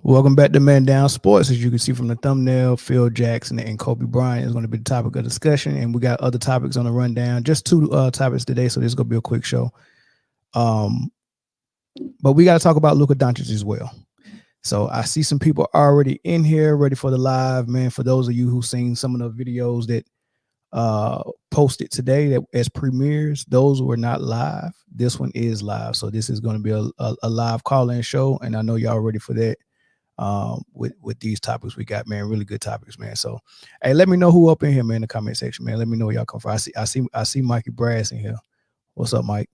Welcome back to Man Down Sports. As you can see from the thumbnail, Phil Jackson and Kobe Bryant is going to be the topic of discussion, and we got other topics on the rundown. Just two topics today, so this is going to be a quick show. Um, but we got to talk about Luka Doncic as well. So I see some people already in here, ready for the live. Man, for those of you who've seen some of the videos that posted today that as premieres, those were not live. This one is live, so this is going to be a live call-in show, and I know y'all ready for that. With these topics we got, man, really good topics, man. So hey, let me know who up in here, man, in the comment section, man. Let me know where y'all come from. I see Mikey Brass in here. What's up, Mike?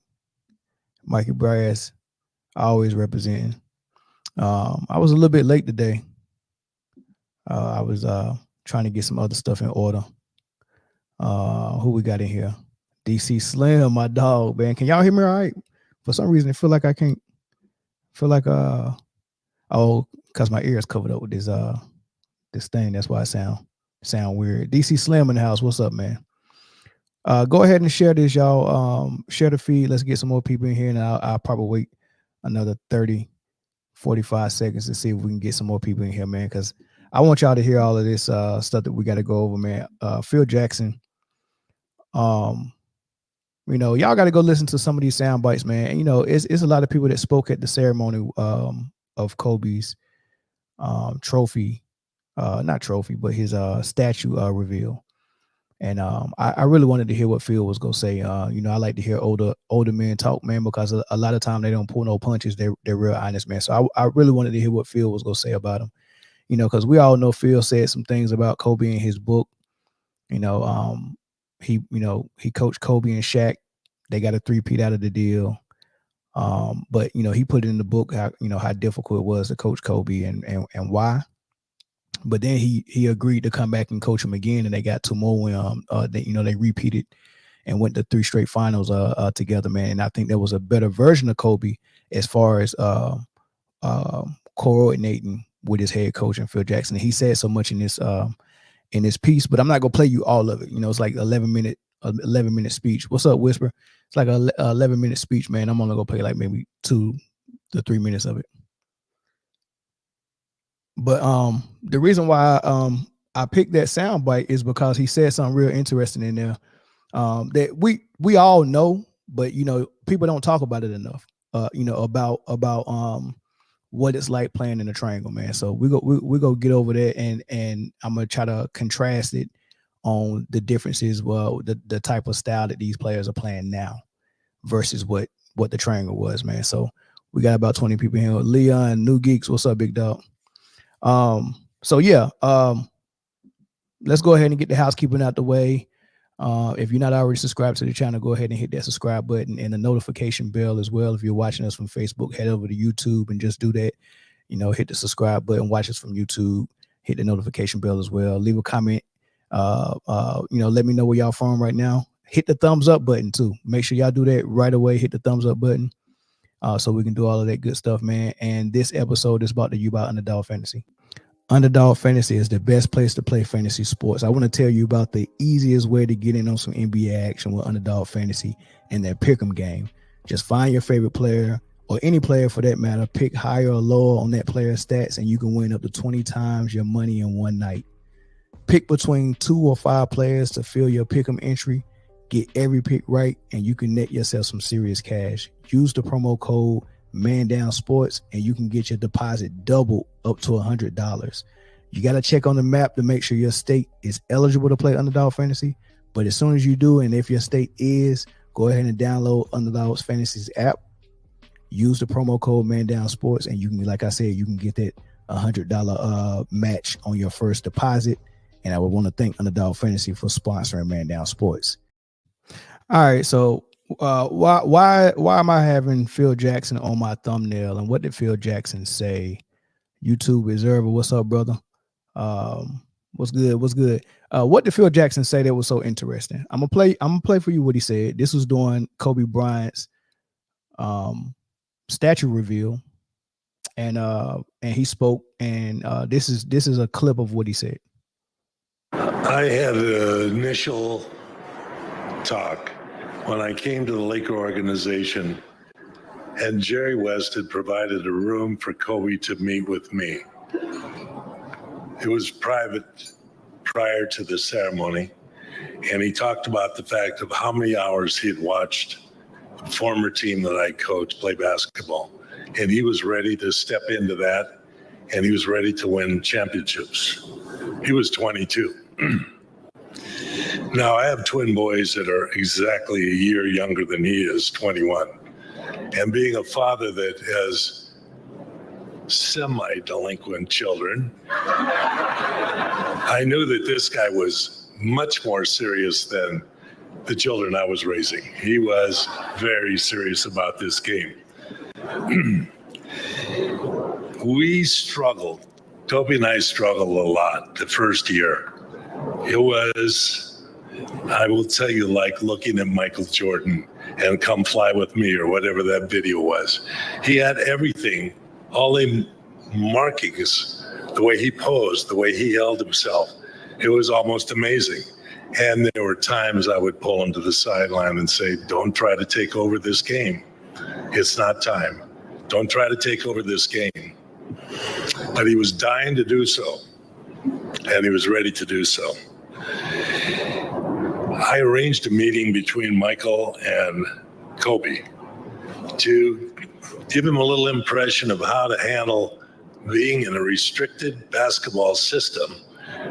Mikey Brass, always representing. I was a little bit late today. I was trying to get some other stuff in order. Who we got in here? DC Slim, my dog, man. Can y'all hear me all right? For some reason, I feel like I can't. Feel like because my ears covered up with this thing. That's why I sound weird. DC Slim in the house. What's up, man? Go ahead and share this, y'all. Share the feed. Let's get some more people in here, and I'll probably wait another 30, 45 seconds to see if we can get some more people in here, man, because I want y'all to hear all of this stuff that we got to go over, man. Phil Jackson. Y'all got to go listen to some of these sound bites, man. And, it's a lot of people that spoke at the ceremony of Kobe's trophy, not trophy, but his statue reveal. And I really wanted to hear what Phil was gonna say. I like to hear older men talk, man, because a lot of time they don't pull no punches. They're real honest, man. So I really wanted to hear what Phil was gonna say about him. Because we all know Phil said some things about Kobe in his book. He coached Kobe and Shaq. They got a three-peat out of the deal. But he put it in the book how difficult it was to coach Kobe and why. But then he agreed to come back and coach him again, and they got two more. They repeated and went to three straight finals together, man. And I think there was a better version of Kobe as far as coordinating with his head coach and Phil Jackson. And he said so much in this piece, but I'm not gonna play you all of it. It's like 11-minute speech. What's up, Whisper? It's like a 11-minute speech, man. I'm only gonna play like maybe 2 to 3 minutes of it. But the reason why I picked that sound bite is because he said something real interesting in there that we all know, but people don't talk about it enough. About what it's like playing in a triangle, man. So we go get over that, and I'm gonna try to contrast it on the differences, the type of style that these players are playing now versus what the triangle was, man. So we got about 20 people here. Leon, New Geeks, what's up, big dog? So yeah, let's go ahead and get the housekeeping out the way. If you're not already subscribed to the channel, go ahead and hit that subscribe button and the notification bell as well. If you're watching us from Facebook, head over to YouTube and just do that. Hit the subscribe button, watch us from YouTube, hit the notification bell as well. Leave a comment. Let me know where y'all from right now. Hit the thumbs up button too. Make sure y'all do that right away. Hit the thumbs up button. So we can do all of that good stuff, man. And this episode is brought to you by Underdog Fantasy. Underdog Fantasy is the best place to play fantasy sports. I want to tell you about the easiest way to get in on some NBA action with Underdog Fantasy and their pick'em game. Just find your favorite player, or any player for that matter, pick higher or lower on that player's stats, and you can win up to 20 times your money in one night. Pick between 2 or 5 players to fill your pick'em entry. Get every pick right, and you can net yourself some serious cash. Use the promo code Man Down Sports, and you can get your deposit doubled up to $100. You got to check on the map to make sure your state is eligible to play Underdog Fantasy. But as soon as you do, and if your state is, go ahead and download Underdog Fantasy's app. Use the promo code Man Down Sports, and you can, like I said, you can get that $100 match on your first deposit. And I would want to thank Underdog Fantasy for sponsoring Man Down Sports. All right, so why am I having Phil Jackson on my thumbnail, and what did Phil Jackson say? YouTube Observer, what's up, brother? What's good? What did Phil Jackson say that was so interesting? I'm gonna play for you what he said. This was during Kobe Bryant's statue reveal, and he spoke, and this is a clip of what he said. I had an initial talk when I came to the Laker organization, and Jerry West had provided a room for Kobe to meet with me. It was private prior to the ceremony, and he talked about the fact of how many hours he had watched the former team that I coached play basketball. And he was ready to step into that, and he was ready to win championships. He was 22. Now, I have twin boys that are exactly a year younger than he is, 21. And being a father that has semi-delinquent children, I knew that this guy was much more serious than the children I was raising. He was very serious about this game. We struggled. Toby and I struggled a lot the first year. It was, I will tell you, like looking at Michael Jordan and Come Fly With Me or whatever that video was. He had everything, all the markings, the way he posed, the way he held himself. It was almost amazing. And there were times I would pull him to the sideline and say, don't try to take over this game. It's not time. Don't try to take over this game. But he was dying to do so, and he was ready to do so. I arranged a meeting between Michael and Kobe to give him a little impression of how to handle being in a restricted basketball system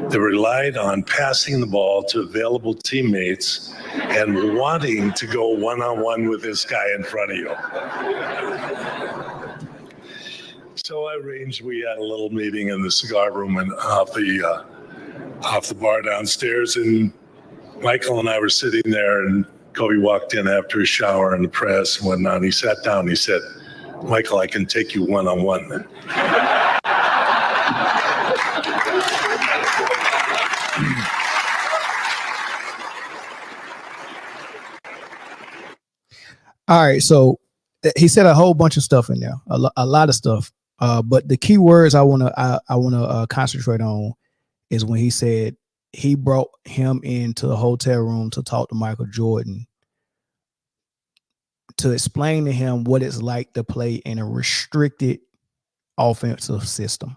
that relied on passing the ball to available teammates and wanting to go one-on-one with this guy in front of you. So I arranged, we had a little meeting in the cigar room and off the bar downstairs, and Michael and I were sitting there, and Kobe walked in after a shower and the press and whatnot. He sat down and he said, Michael, I can take you one-on-one then. All right, so he said a whole bunch of stuff in there, a lot of stuff. But the key words I wanna concentrate on is when he said he brought him into the hotel room to talk to Michael Jordan to explain to him what it's like to play in a restricted offensive system,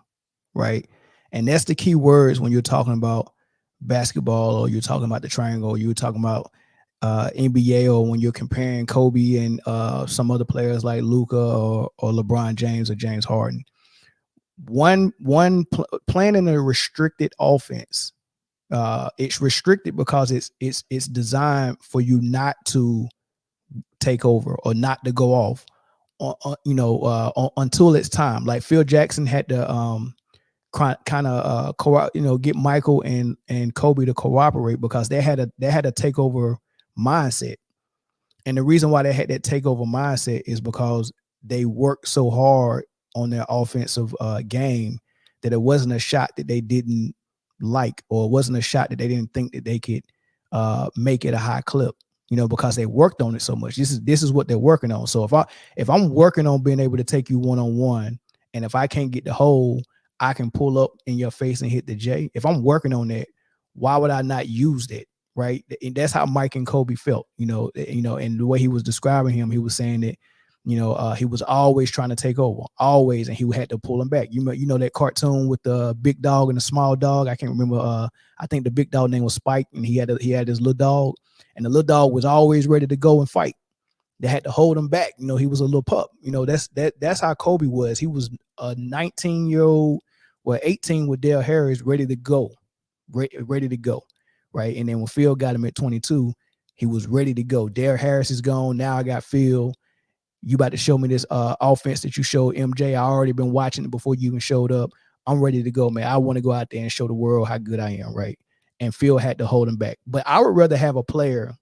right? And that's the key words when you're talking about basketball, or you're talking about the triangle, or you're talking about NBA, or when you're comparing Kobe and some other players like Luka or LeBron James or James Harden. Playing in a restricted offense, it's restricted because it's designed for you not to take over or not to go off, until it's time. Like Phil Jackson had to kind of get Michael and Kobe to cooperate because they had a takeover mindset. And the reason why they had that takeover mindset is because they worked so hard on their offensive game that it wasn't a shot that they didn't like, or it wasn't a shot that they didn't think that they could make it a high clip, because they worked on it so much. This is what they're working on. So if I'm working on being able to take you one-on-one, and if I can't get the hole, I can pull up in your face and hit the J. If I'm working on that, why would I not use that? Right. And that's how Mike and Kobe felt, and the way he was describing him, he was saying that, he was always trying to take over, always, and he had to pull him back. You know that cartoon with the big dog and the small dog. I can't remember. I think the big dog name was Spike, and he had his little dog, and the little dog was always ready to go and fight. They had to hold him back. He was a little pup. That's how Kobe was. He was a 19-year-old, 18 with Dale Harris, ready to go, ready to go. Right. And then when Phil got him at 22, he was ready to go. Dale Harris is gone. Now I got Phil. You about to show me this offense that you showed MJ. I already been watching it before you even showed up. I'm ready to go, man. I want to go out there and show the world how good I am. Right. And Phil had to hold him back. But I would rather have a player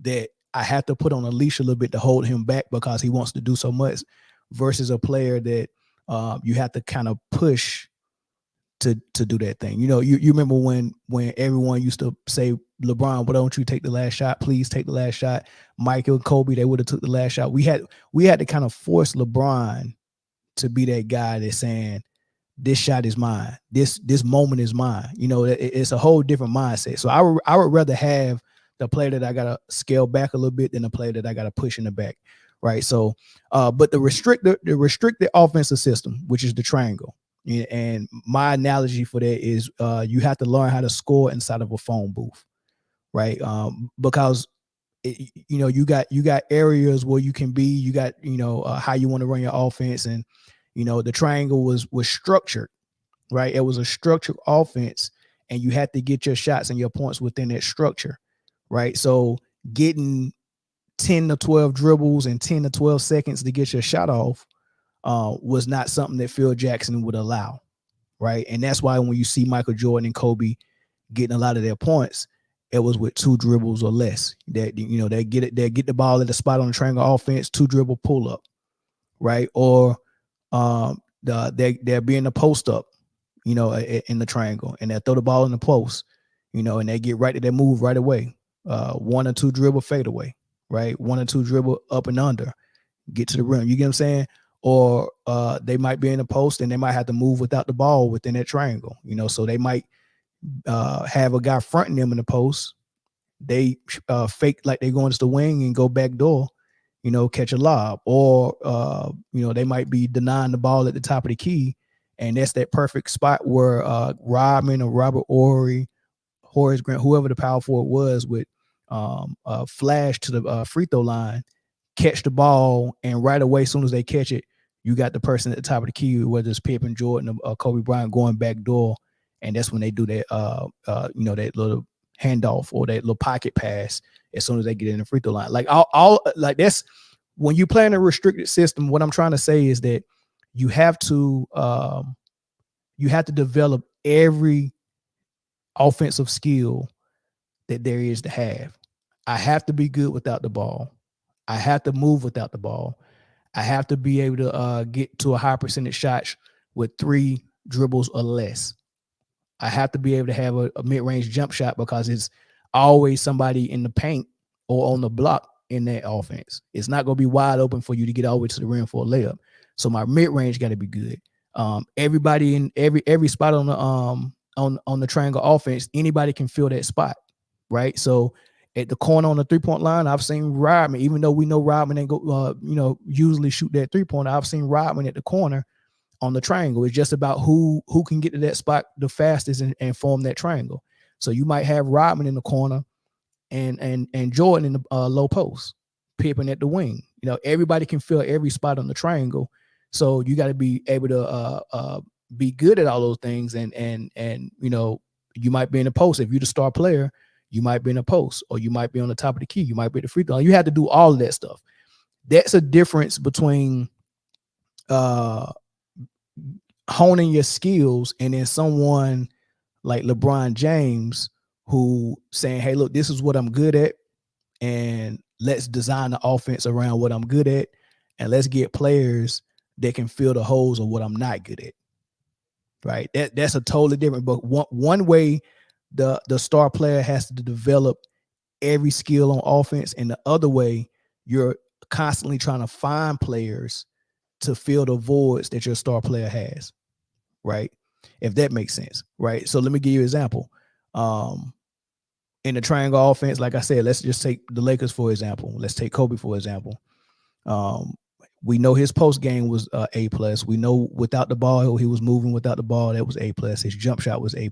that I have to put on a leash a little bit to hold him back because he wants to do so much, versus a player that you have to kind of push to do that thing. You remember when everyone used to say, LeBron, why don't you take the last shot? Please take the last shot. Michael, Kobe, they would have took the last shot. We had to kind of force LeBron to be that guy that's saying, this shot is mine. This moment is mine. It's a whole different mindset. So I would rather have the player that I got to scale back a little bit than the player that I got to push in the back. Right. So, but the restricted offensive system, which is the triangle, And my analogy for that is you have to learn how to score inside of a phone booth, right? Because you got areas where you can be, you got how you want to run your offense, and the triangle was structured, right? It was a structured offense, and you had to get your shots and your points within that structure, right? So getting 10 to 12 dribbles and 10 to 12 seconds to get your shot off was not something that Phil Jackson would allow, right? And that's why when you see Michael Jordan and Kobe getting a lot of their points, it was with 2 dribbles or less. That they get the ball at the spot on the triangle offense, 2 dribble pull up, right? Or they're being a post up, in the triangle, and they throw the ball in the post, and they get right to their move right away. 1 or 2 dribble fade away, right? 1 or 2 dribble up and under, get to the rim. You get what I'm saying? Or they might be in the post and they might have to move without the ball within that triangle, so they might have a guy fronting them in the post. They fake like they're going to the wing and go back door, catch a lob. Or, they might be denying the ball at the top of the key. And that's that perfect spot where Rodman or Robert Horry, Horace Grant, whoever the power forward was, would flash to the free throw line, catch the ball, and right away, as soon as they catch it, you got the person at the top of the key, whether it's Pippen, Jordan, or Kobe Bryant, going back door. And that's when they do that, that little handoff or that little pocket pass as soon as they get in the free throw line. Like all like that's when you play in a restricted system. What I'm trying to say is that you have to develop every offensive skill that there is to have. I have to be good without the ball. I have to move without the ball. I have to be able to get to a high percentage shots with 3 dribbles or less. I have to be able to have a mid-range jump shot because it's always somebody in the paint or on the block in that offense. It's not going to be wide open for you to get all the way to the rim for a layup. So my mid-range got to be good. Everybody in every spot on the triangle offense, anybody can fill that spot, right? So at the corner on the 3-point line, I've seen Rodman, even though we know Rodman ain't go, usually shoot that 3-pointer. I've seen Rodman at the corner on the triangle. It's just about who can get to that spot the fastest and form that triangle. So you might have Rodman in the corner and Jordan in the low post, Pippen at the wing. Everybody can fill every spot on the triangle. So you got to be able to be good at all those things. And you might be in the post. If you're the star player, you might be in a post, or you might be on the top of the key. You might be at the free throw. You have to do all of that stuff. That's a difference between honing your skills and then someone like LeBron James who saying, hey, look, this is what I'm good at, and let's design the offense around what I'm good at, and let's get players that can fill the holes of what I'm not good at. Right? That's a totally different. But one way the star player has to develop every skill on offense, and the other way you're constantly trying to find players to fill the voids that your star player has, right? If that makes sense, right? So let me give you an example. In the triangle offense, like I said, let's just take the Lakers for example. Let's take Kobe for example. We know his post game was A+. We know without the ball, he was moving without the ball. That was A+. His jump shot was A+.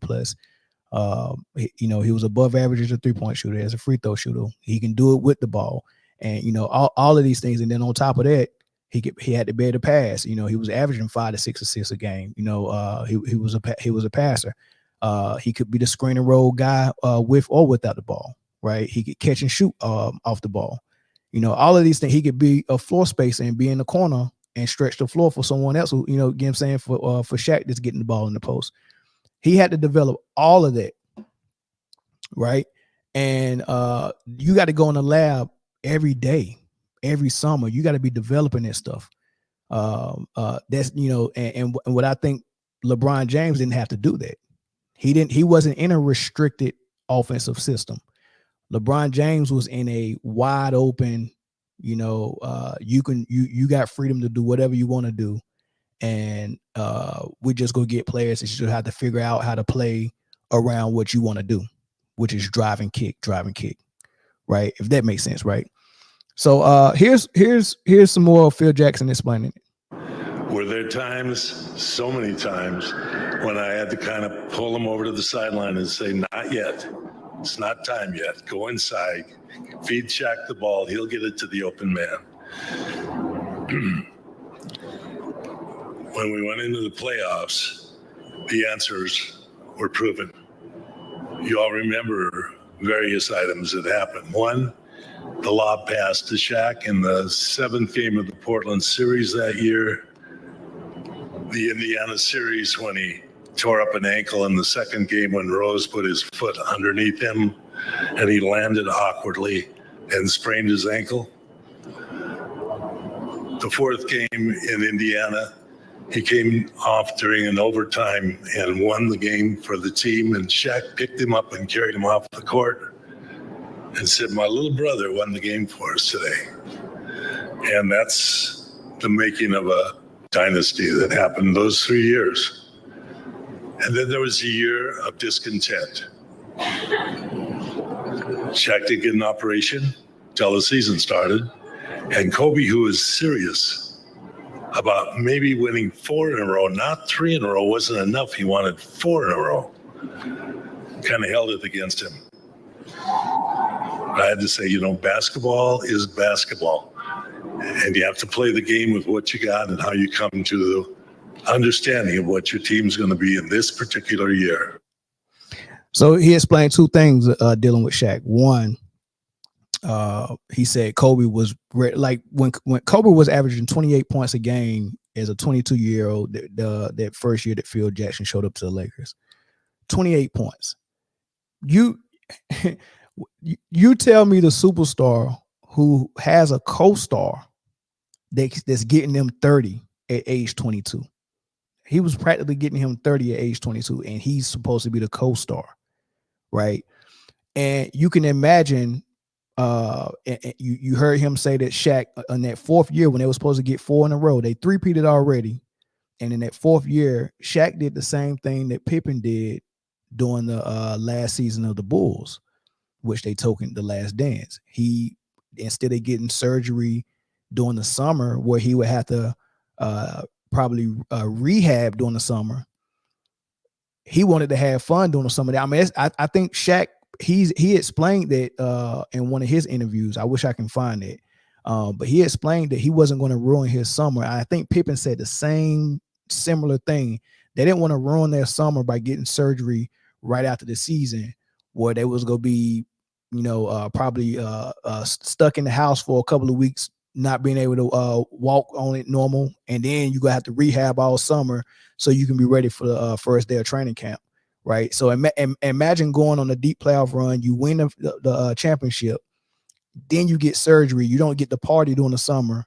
He was above average as a 3-point shooter, as a free throw shooter. He can do it with the ball, and all of these things. And then on top of that, he had to be able to pass. He was averaging 5 to 6 assists a game. He was a passer. He could be the screen and roll guy with or without the ball, right? He could catch and shoot off the ball. All of these things. He could be a floor spacer and be in the corner and stretch the floor for someone else who, get what I'm saying, for Shaq that's getting the ball in the post. He had to develop all of that, right? And you got to go in the lab every day, every summer. You got to be developing that stuff. That's and what I think LeBron James didn't have to do that. He wasn't in a restricted offensive system. LeBron James was in a wide open, you got freedom to do whatever you want to do. And we're just going to get players that you have to figure out how to play around what you want to do, which is drive and kick, right? If that makes sense, right? So here's some more Phil Jackson explaining it. Were there times, so many times, when I had to kind of pull him over to the sideline and say, not yet. It's not time yet. Go inside, feed Shaq the ball. He'll get it to the open man. When we went into the playoffs, the answers were proven. You all remember various items that happened. One, the lob pass to Shaq in the 7th game of the Portland series that year. The Indiana series when he tore up an ankle in the 2nd game when Rose put his foot underneath him and he landed awkwardly and sprained his ankle. The 4th game in Indiana, he came off during an overtime and won the game for the team, and Shaq picked him up and carried him off the court and said, my little brother won the game for us today. And that's the making of a dynasty that happened those 3 years. And then there was a year of discontent. Shaq didn't get an operation till the season started. And Kobe, who was serious about maybe winning 4 in a row, not 3 in a row, wasn't enough. He wanted 4 in a row. Kind of held it against him. I had to say, basketball is basketball. And you have to play the game with what you got and how you come to the understanding of what your team's going to be in this particular year. So he explained 2 things dealing with Shaq. One, he said Kobe was like when Kobe was averaging 28 points a game as a 22-year-old, that first year that Phil Jackson showed up to the Lakers. 28 points. You tell me the superstar who has a co-star that's getting them 30 at age 22. He was practically getting him 30 at age 22, and he's supposed to be the co-star, right? And you can imagine, you heard him say that Shaq in that 4th year when they were supposed to get 4 in a row, they three-peated already. And in that 4th year, Shaq did the same thing that Pippen did during the last season of the Bulls, which they token the last dance. He, instead of getting surgery during the summer where he would have to probably rehab during the summer, he wanted to have fun during the summer. I mean, I think Shaq, he explained that in one of his interviews. I wish I can find it. But he explained that he wasn't going to ruin his summer. I think Pippen said the same similar thing. They didn't want to ruin their summer by getting surgery right after the season, where they was going to be, probably stuck in the house for a couple of weeks, not being able to walk on it normal. And then you're going to have to rehab all summer so you can be ready for the first day of training camp. Right. So imagine going on a deep playoff run. You win the championship. Then you get surgery. You don't get the party during the summer.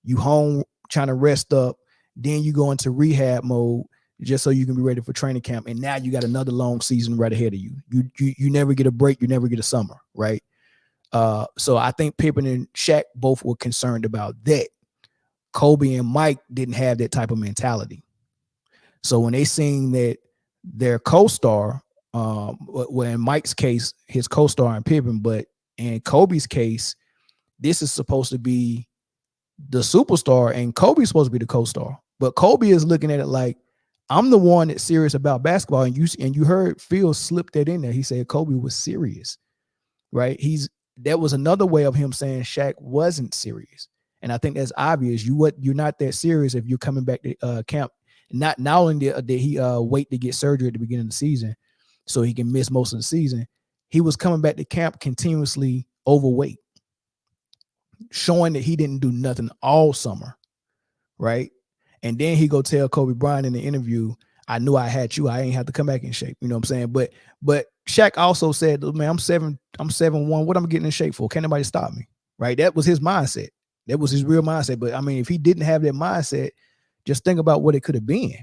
You home trying to rest up. Then you go into rehab mode just so you can be ready for training camp. And now you got another long season right ahead of you. You never get a break. You never get a summer. Right. So I think Pippen and Shaq both were concerned about that. Kobe and Mike didn't have that type of mentality. So when they seen that their co-star, well, in Mike's case, his co-star and Pippen, but in Kobe's case, this is supposed to be the superstar and Kobe's supposed to be the co-star. But Kobe is looking at it like, I'm the one that's serious about basketball. And you heard Phil slip that in there. He said Kobe was serious, right? That was another way of him saying Shaq wasn't serious. And I think that's obvious. You're not that serious if you're coming back to camp. Not only did he wait to get surgery at the beginning of the season so he can miss most of the season, he was coming back to camp continuously overweight, showing that he didn't do nothing all summer, right? And then he go tell Kobe Bryant in the interview, I knew I had you. I ain't have to come back in shape. You know what I'm saying? But Shaq also said, man, I'm 7'1". What am I getting in shape for? Can't nobody stop me, right? That was his mindset. That was his real mindset. But I mean, if he didn't have that mindset, just think about what it could have been,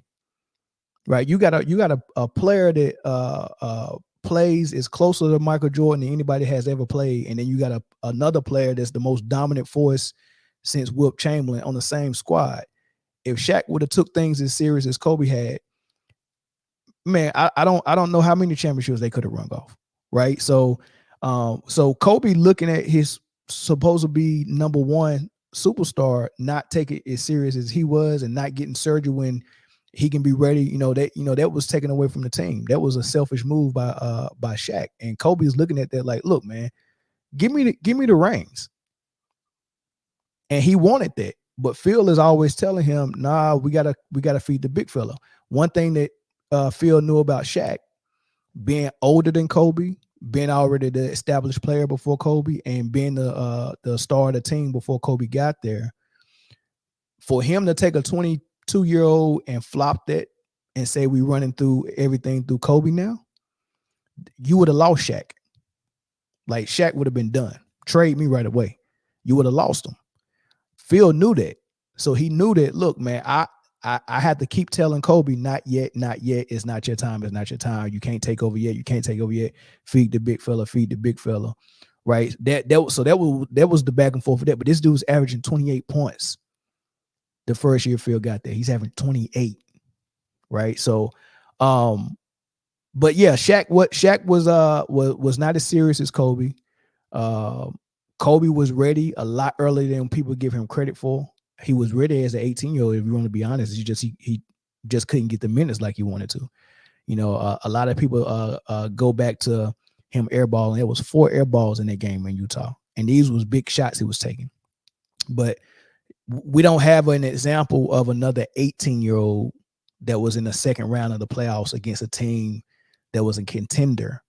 right? You got a player that plays is closer to Michael Jordan than anybody has ever played, and then you got another player that's the most dominant force since Wilt Chamberlain on the same squad. If Shaq would have took things as serious as Kobe had, man, I don't know how many championships they could have run off, right? So Kobe looking at his supposed to be number one superstar not take it as serious as he was and not getting surgery when he can be ready. That was taken away from the team. That was a selfish move by Shaq. And Kobe is looking at that like, look, man, give me the reins. And he wanted that. But Phil is always telling him, nah, we gotta feed the big fella. One thing that Phil knew about Shaq, being older than Kobe, being already the established player before Kobe, and being the star of the team before Kobe got there, for him to take a 22-year-old and flop that and say we running through everything through Kobe now, you would have lost Shaq. Like, Shaq would have been done. Trade me right away. You would have lost him. Phil knew that. So he knew that, look, man, I had to keep telling Kobe, not yet. It's not your time. It's not your time. You can't take over yet. You can't take over yet. Feed the big fella. Right. That was the back and forth for that. But this dude's averaging 28 points the first year Phil got there. He's having 28. Right. So, but yeah, Shaq was not as serious as Kobe. Kobe was ready a lot earlier than people give him credit for. He was ready as an 18-year-old, if you want to be honest. He just couldn't get the minutes like he wanted to. A lot of people go back to him airballing. There was 4 airballs in that game in Utah, and these was big shots he was taking. But we don't have an example of another 18-year-old that was in the second round of the playoffs against a team that was a contender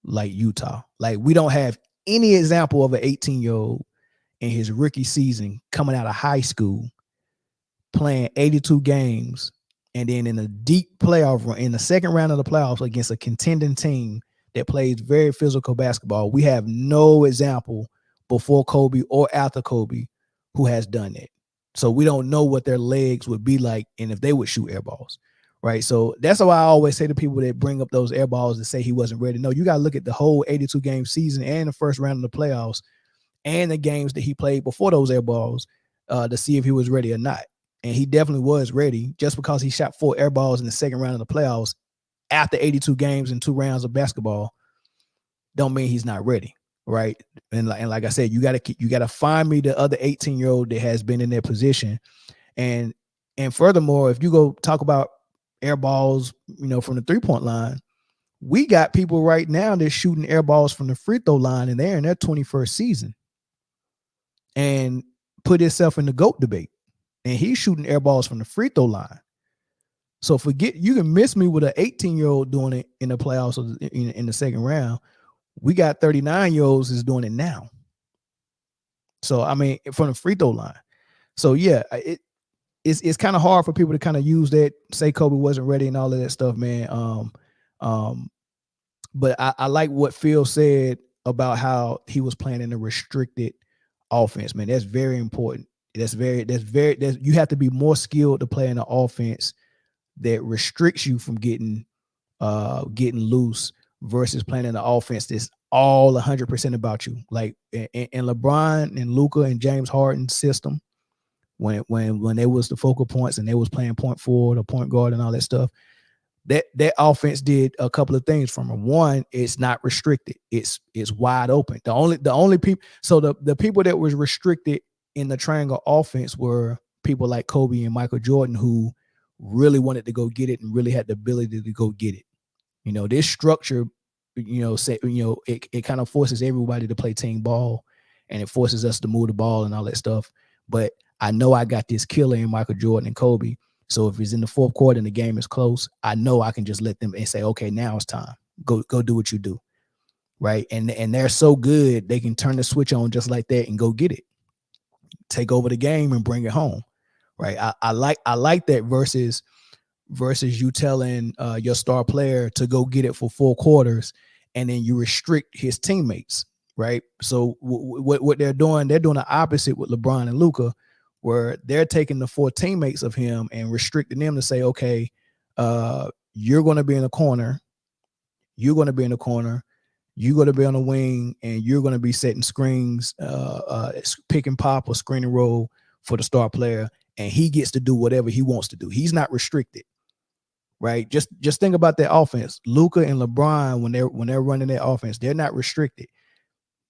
like Utah. Like, we don't have any example of an 18-year-old in his rookie season coming out of high school playing 82 games and then in a deep playoff run in the second round of the playoffs against a contending team that plays very physical basketball. We have no example before Kobe or after Kobe who has done that. So we don't know what their legs would be like and if they would shoot air balls. Right. So that's why I always say to people that bring up those air balls and say he wasn't ready. No, you got to look at the whole 82 game season and the first round of the playoffs and the games that he played before those air balls to see if he was ready or not. And he definitely was ready. Just because he shot 4 air balls in the second round of the playoffs after 82 games and 2 rounds of basketball don't mean he's not ready. Right. And like I said, you got to find me the other 18-year-old that has been in their position. And furthermore, if you go talk about air balls, from the 3-point line, we got people right now that's shooting air balls from the free throw line and they're in their 21st season and put himself in the GOAT debate. And he's shooting air balls from the free throw line. So you can miss me with an 18-year-old doing it in the playoffs or in the second round. We got 39-year-olds is doing it now. So, I mean, from the free throw line. So, yeah, it's kind of hard for people to kind of use that, say Kobe wasn't ready and all of that stuff, man. But I like what Phil said about how he was playing in a restricted offense, man. That's very important. You have to be more skilled to play in an offense that restricts you from getting loose versus playing in an offense that's all 100% about you. Like in LeBron and Luka and James Harden's system, when they was the focal points and they was playing point forward or point guard and all that stuff, that offense did a couple of things from them. One, it's not restricted. It's wide open. The only people, so the people that was restricted in the triangle offense were people like Kobe and Michael Jordan, who really wanted to go get it and really had the ability to go get it. This structure, it kind of forces everybody to play team ball, and it forces us to move the ball and all that stuff. But I know I got this killer in Michael Jordan and Kobe. So if it's in the fourth quarter and the game is close, I know I can just let them and say, okay, now it's time. Go do what you do. Right. And they're so good, they can turn the switch on just like that and go get it. Take over the game and bring it home. Right. I like that versus you telling your star player to go get it for 4 quarters and then you restrict his teammates. Right. So what they're doing the opposite with LeBron and Luka, where they're taking the 4 teammates of him and restricting them to say, okay, you're going to be in the corner. You're going to be in the corner. You're going to be on the wing, and you're going to be setting screens, pick and pop or screen and roll for the star player, and he gets to do whatever he wants to do. He's not restricted, right? Just think about that offense. Luka and LeBron, when they're running their offense, they're not restricted.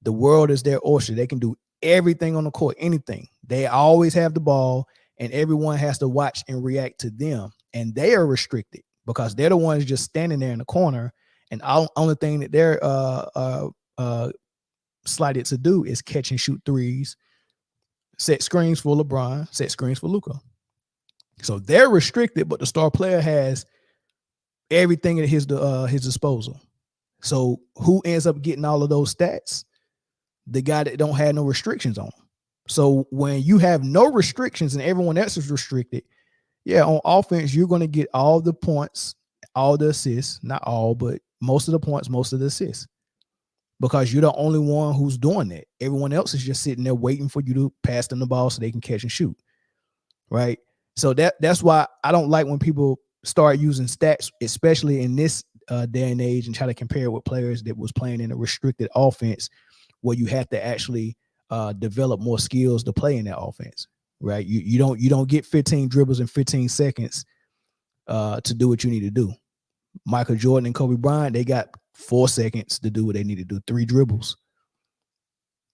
The world is their oyster. They can do everything on the court, anything. They always have the ball, and everyone has to watch and react to them. And they are restricted because they're the ones just standing there in the corner. And only thing that they're slighted to do is catch and shoot threes, set screens for LeBron, set screens for Luka. So they're restricted, but the star player has everything at his disposal. So who ends up getting all of those stats? The guy that don't have no restrictions on. So when you have no restrictions and everyone else is restricted, yeah, on offense, you're going to get all the points, all the assists, not all, but most of the points, most of the assists, because you're the only one who's doing that. Everyone else is just sitting there waiting for you to pass them the ball so they can catch and shoot, right? So that's why I don't like when people start using stats, especially in this day and age, and try to compare it with players that was playing in a restricted offense where you have to actually develop more skills to play in that offense, right? You don't get 15 dribbles in 15 seconds to do what you need to do. Michael Jordan and Kobe Bryant, they got 4 seconds to do what they need to do, 3 dribbles,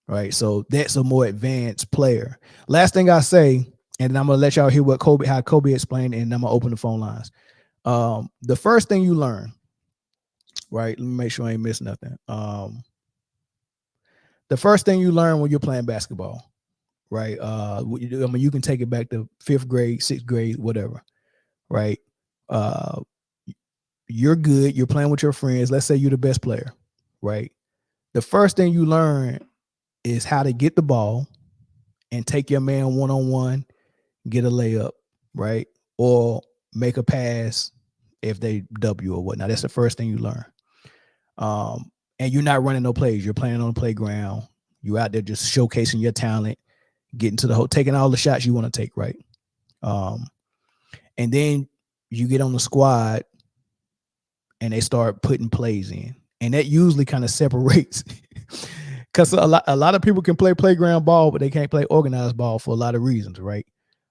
right? So that's a more advanced player. Last thing I say, and then I'm gonna let y'all hear how Kobe explained, and I'm gonna open the phone lines. The first thing you learn, right? Let me make sure I ain't missing nothing. The first thing you learn when you're playing basketball, right? I mean, you can take it back to 5th grade, 6th grade, whatever, right? You're good. You're playing with your friends. Let's say you're the best player, right? The first thing you learn is how to get the ball and take your man one-on-one, get a layup, right? Or make a pass if they W or whatnot. That's the first thing you learn. And you're not running no plays. You're playing on the playground. You're out there just showcasing your talent, getting to the hole, taking all the shots you want to take, right? And then you get on the squad and they start putting plays in. And that usually kind of separates because a lot of people can play playground ball, but they can't play organized ball for a lot of reasons, right?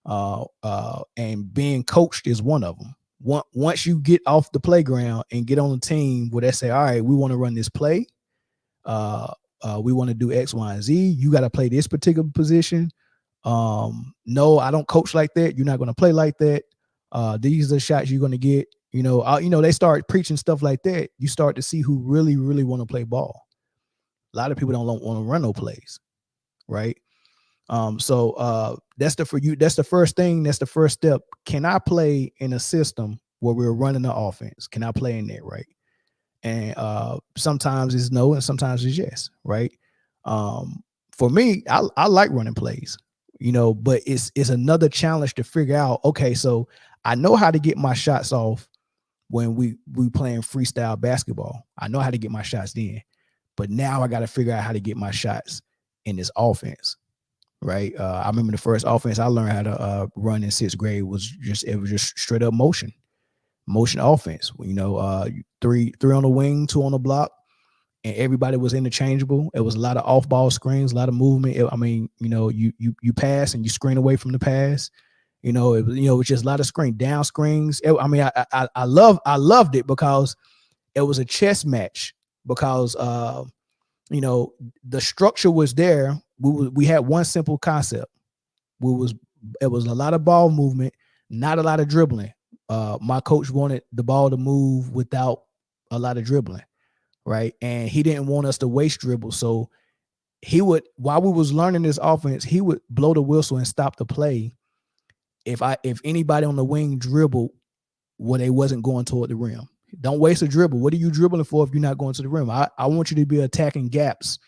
And being coached is one of them. Once you get off the playground and get on the team where they say, all right, we want to run this play. We want to do X, Y, and Z. You got to play this particular position. No, I don't coach like that. You're not going to play like that. These are the shots you're going to get. They start preaching stuff like that. You start to see who really, really want to play ball. A lot of people don't want to run no plays, right? So that's the first thing. That's the first step. Can I play in a system where we're running the offense? Can I play in there, right? And sometimes it's no, and sometimes it's yes, right? For me, I like running plays, but it's another challenge to figure out. Okay, so I know how to get my shots off when we playing freestyle basketball. I know how to get my shots in, but now I got to figure out how to get my shots in this offense. Right. I remember the first offense I learned how to run in 6th grade was just straight up motion offense. Three on the wing, 2 on the block, and everybody was interchangeable. It was a lot of off ball screens, a lot of movement. You pass and you screen away from the pass. It was just a lot of down screens. I loved it because it was a chess match because the structure was there. We had one simple concept. It was a lot of ball movement, not a lot of dribbling. My coach wanted the ball to move without a lot of dribbling, right? And he didn't want us to waste dribbles. So he would, while we was learning this offense, he would blow the whistle and stop the play if anybody on the wing dribbled where they wasn't going toward the rim. Don't waste a dribble. What are you dribbling for if you're not going to the rim? I want you to be attacking gaps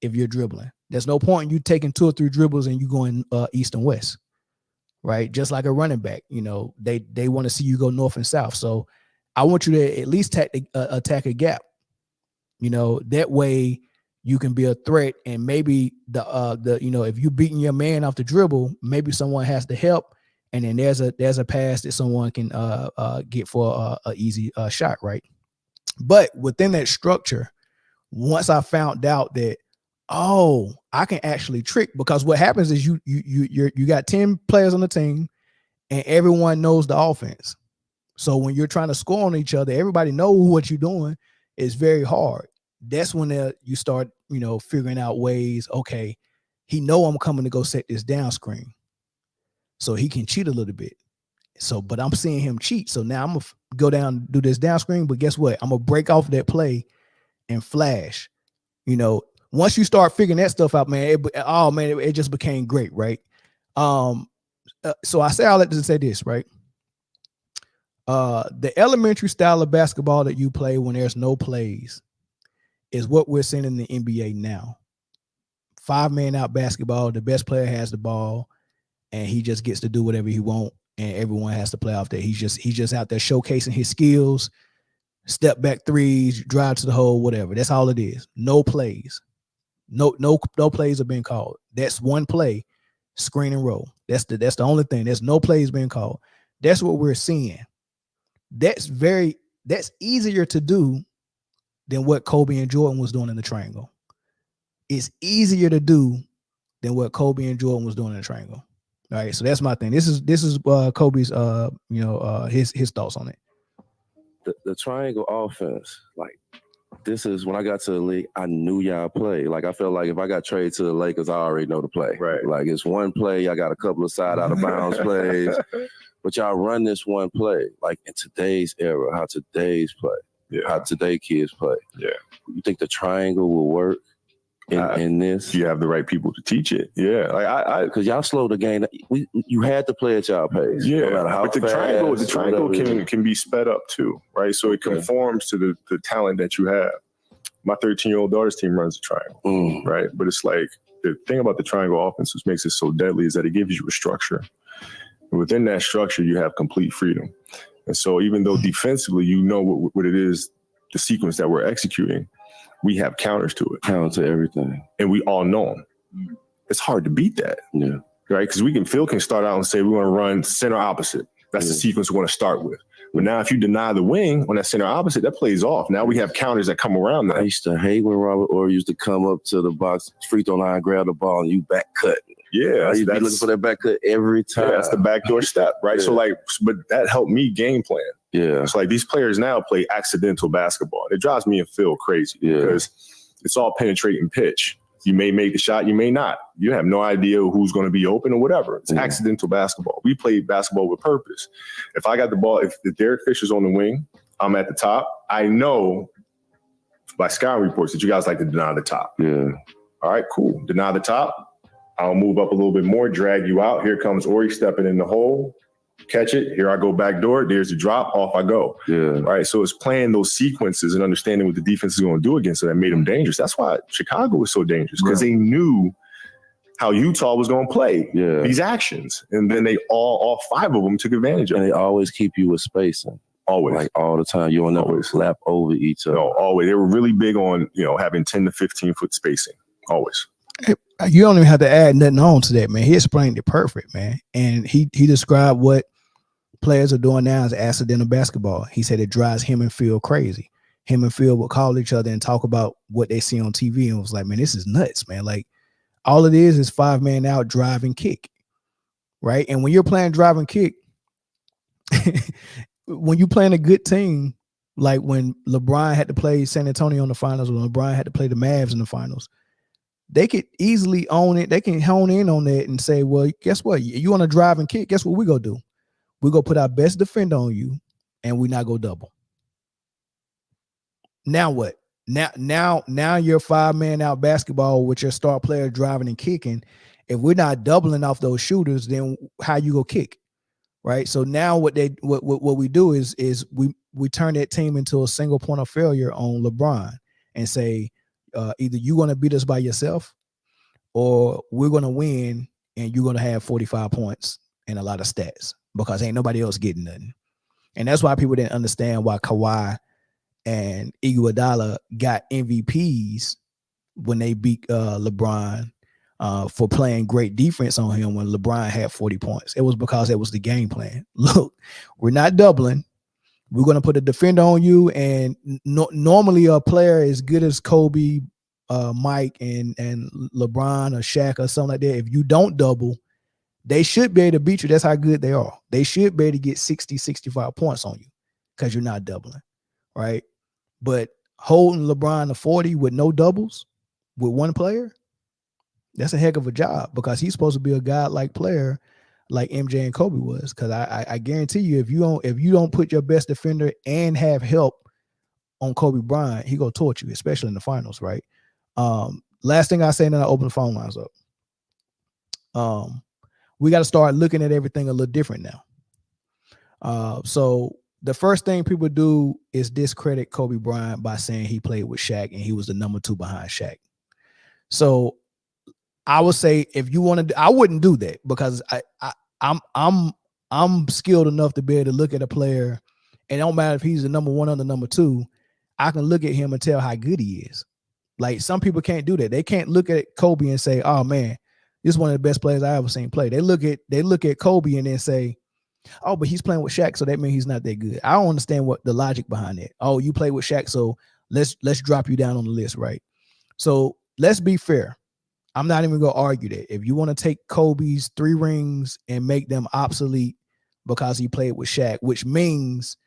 if you're dribbling. There's no point in you taking 2 or 3 dribbles and you going east and west, right? Just like a running back, they want to see you go north and south. So I want you to at least attack a gap. That way you can be a threat, and maybe if you're beating your man off the dribble, maybe someone has to help, and then there's a pass that someone can get for a easy shot, right? But within that structure, once I found out that, I can actually trick, because what happens is you got 10 players on the team and everyone knows the offense. So when you're trying to score on each other, everybody knows what you're doing. It's very hard. That's when you start, figuring out ways. Okay, he know I'm coming to go set this down screen, so he can cheat a little bit. So, but I'm seeing him cheat. So now I'm gonna go down and do this down screen. But guess what? I'm gonna break off that play and flash. You know, once you start figuring that stuff out, man, it just became great, right? So I say all that to say this, right? The elementary style of basketball that you play when there's no plays is what we're seeing in the NBA now. 5-man out basketball. The best player has the ball, and he just gets to do whatever he wants, and everyone has to play off that. He's just out there showcasing his skills, step back threes, drive to the hole, whatever. That's all it is. No plays. No plays are being called. That's one play, screen and roll. That's the only thing. There's no plays being called. That's what we're seeing. That's easier to do than what Kobe and Jordan was doing in the triangle. It's easier to do than what Kobe and Jordan was doing in the triangle. All right, so that's my thing. This is Kobe's his thoughts on it. The triangle offense, like, this is when I got to the league, I knew y'all play. Like, I felt like if I got traded to the Lakers, I already know the play. Right. Like, it's one play. I got a couple of side out of bounds plays, but y'all run this one play. Like, in today's era, how today's play, how today kids play. Yeah. You think the triangle will work in this? You have the right people to teach it. Yeah. Like because y'all slow the game. You had to play at y'all pace. Yeah. No matter how but the fast, triangle can be sped up too, right? So it conforms to the talent that you have. My 13-year-old daughter's team runs the triangle, right? But it's like, the thing about the triangle offense, which makes it so deadly, is that it gives you a structure. And within that structure, you have complete freedom. And so even though defensively, you know what it is, the sequence that we're executing, we have counters to it. Counter to everything. And we all know them. It's hard to beat that. Yeah. Right? Because Phil can start out and say, we want to run center opposite. That's the sequence we want to start with. But now if you deny the wing on that center opposite, that plays off. Now we have counters that come around that. I used to hate when Robert Horry used to come up to the box, free throw line, grab the ball, and you back cut. Yeah. You'd be looking for that back cut every time. Yeah, that's the backdoor step, right? Yeah. So but that helped me game plan. Yeah. It's like these players now play accidental basketball. It drives me and Phil crazy because it's all penetrating pitch. You may make the shot, you may not. You have no idea who's going to be open or whatever. It's accidental basketball. We play basketball with purpose. If I got the ball, if Derek Fisher's on the wing, I'm at the top. I know by scouting reports that you guys like to deny the top. Yeah. All right, cool. Deny the top. I'll move up a little bit more, drag you out. Here comes Horry stepping in the hole. Catch it. Here I go back door. There's the drop. Off I go. Yeah. All right. So it's playing those sequences and understanding what the defense is going to do against it that made them dangerous. That's why Chicago was so dangerous, because they knew how Utah was going to play these actions. And then all five of them took advantage of it. And they always keep you with spacing. Always. Like all the time. You don't never lap over each other. No, always. They were really big on, having 10 to 15 foot spacing. Always. You don't even have to add nothing on to that, man. He explained it perfect, man. And he described what players are doing now as accidental basketball. He said it drives him and Phil crazy. Him and Phil would call each other and talk about what they see on TV and was like, man, this is nuts, man. Like, all it is 5-man out, drive and kick, right? And when you're playing drive and kick, when you're playing a good team, like when LeBron had to play San Antonio in the finals, when LeBron had to play the Mavs in the finals, they could easily own it. They can hone in on that and say, well, guess what? You want to drive and kick? Guess what we gonna do? We're gonna put our best defender on you, and we not go double. Now what? Now you're 5-man out basketball with your star player driving and kicking. If we're not doubling off those shooters, then how you go kick? Right. So now what we do is we turn that team into a single point of failure on LeBron and say, either you're going to beat us by yourself or we're going to win and you're going to have 45 points and a lot of stats because ain't nobody else getting nothing. And that's why people didn't understand why Kawhi and Iguodala got MVPs when they beat LeBron for playing great defense on him when LeBron had 40 points. It was because it was the game plan. Look, we're not doubling. We're going to put a defender on you, and normally a player as good as Kobe, Mike, and LeBron or Shaq or something like that, if you don't double, they should be able to beat you. That's how good they are. They should be able to get 60, 65 points on you because you're not doubling, right? But holding LeBron to 40 with no doubles with one player, That's a heck of a job because he's supposed to be a godlike player like MJ and Kobe was. Because I guarantee you, if you don't put your best defender and have help on Kobe Bryant, he gonna torch you, especially in the finals, right? Last thing I say, and then I open the phone lines up. We got to start looking at everything a little different now. So the first thing people do is discredit Kobe Bryant by saying he played with Shaq and he was the number 2 behind Shaq. So I would say if you want to, I wouldn't do that because I'm skilled enough to be able to look at a player, and it don't matter if he's the number 1 or the number 2. I can look at him and tell how good he is. Like some people can't do that. They can't look at Kobe and say, "Oh man, this is one of the best players I ever seen play." They look at Kobe and then say, "Oh, but he's playing with Shaq, so that means he's not that good." I don't understand what the logic behind that. Oh, you play with Shaq, so let's drop you down on the list, right? So let's be fair. I'm not even gonna argue that. If you want to take Kobe's 3 rings and make them obsolete because he played with Shaq, which means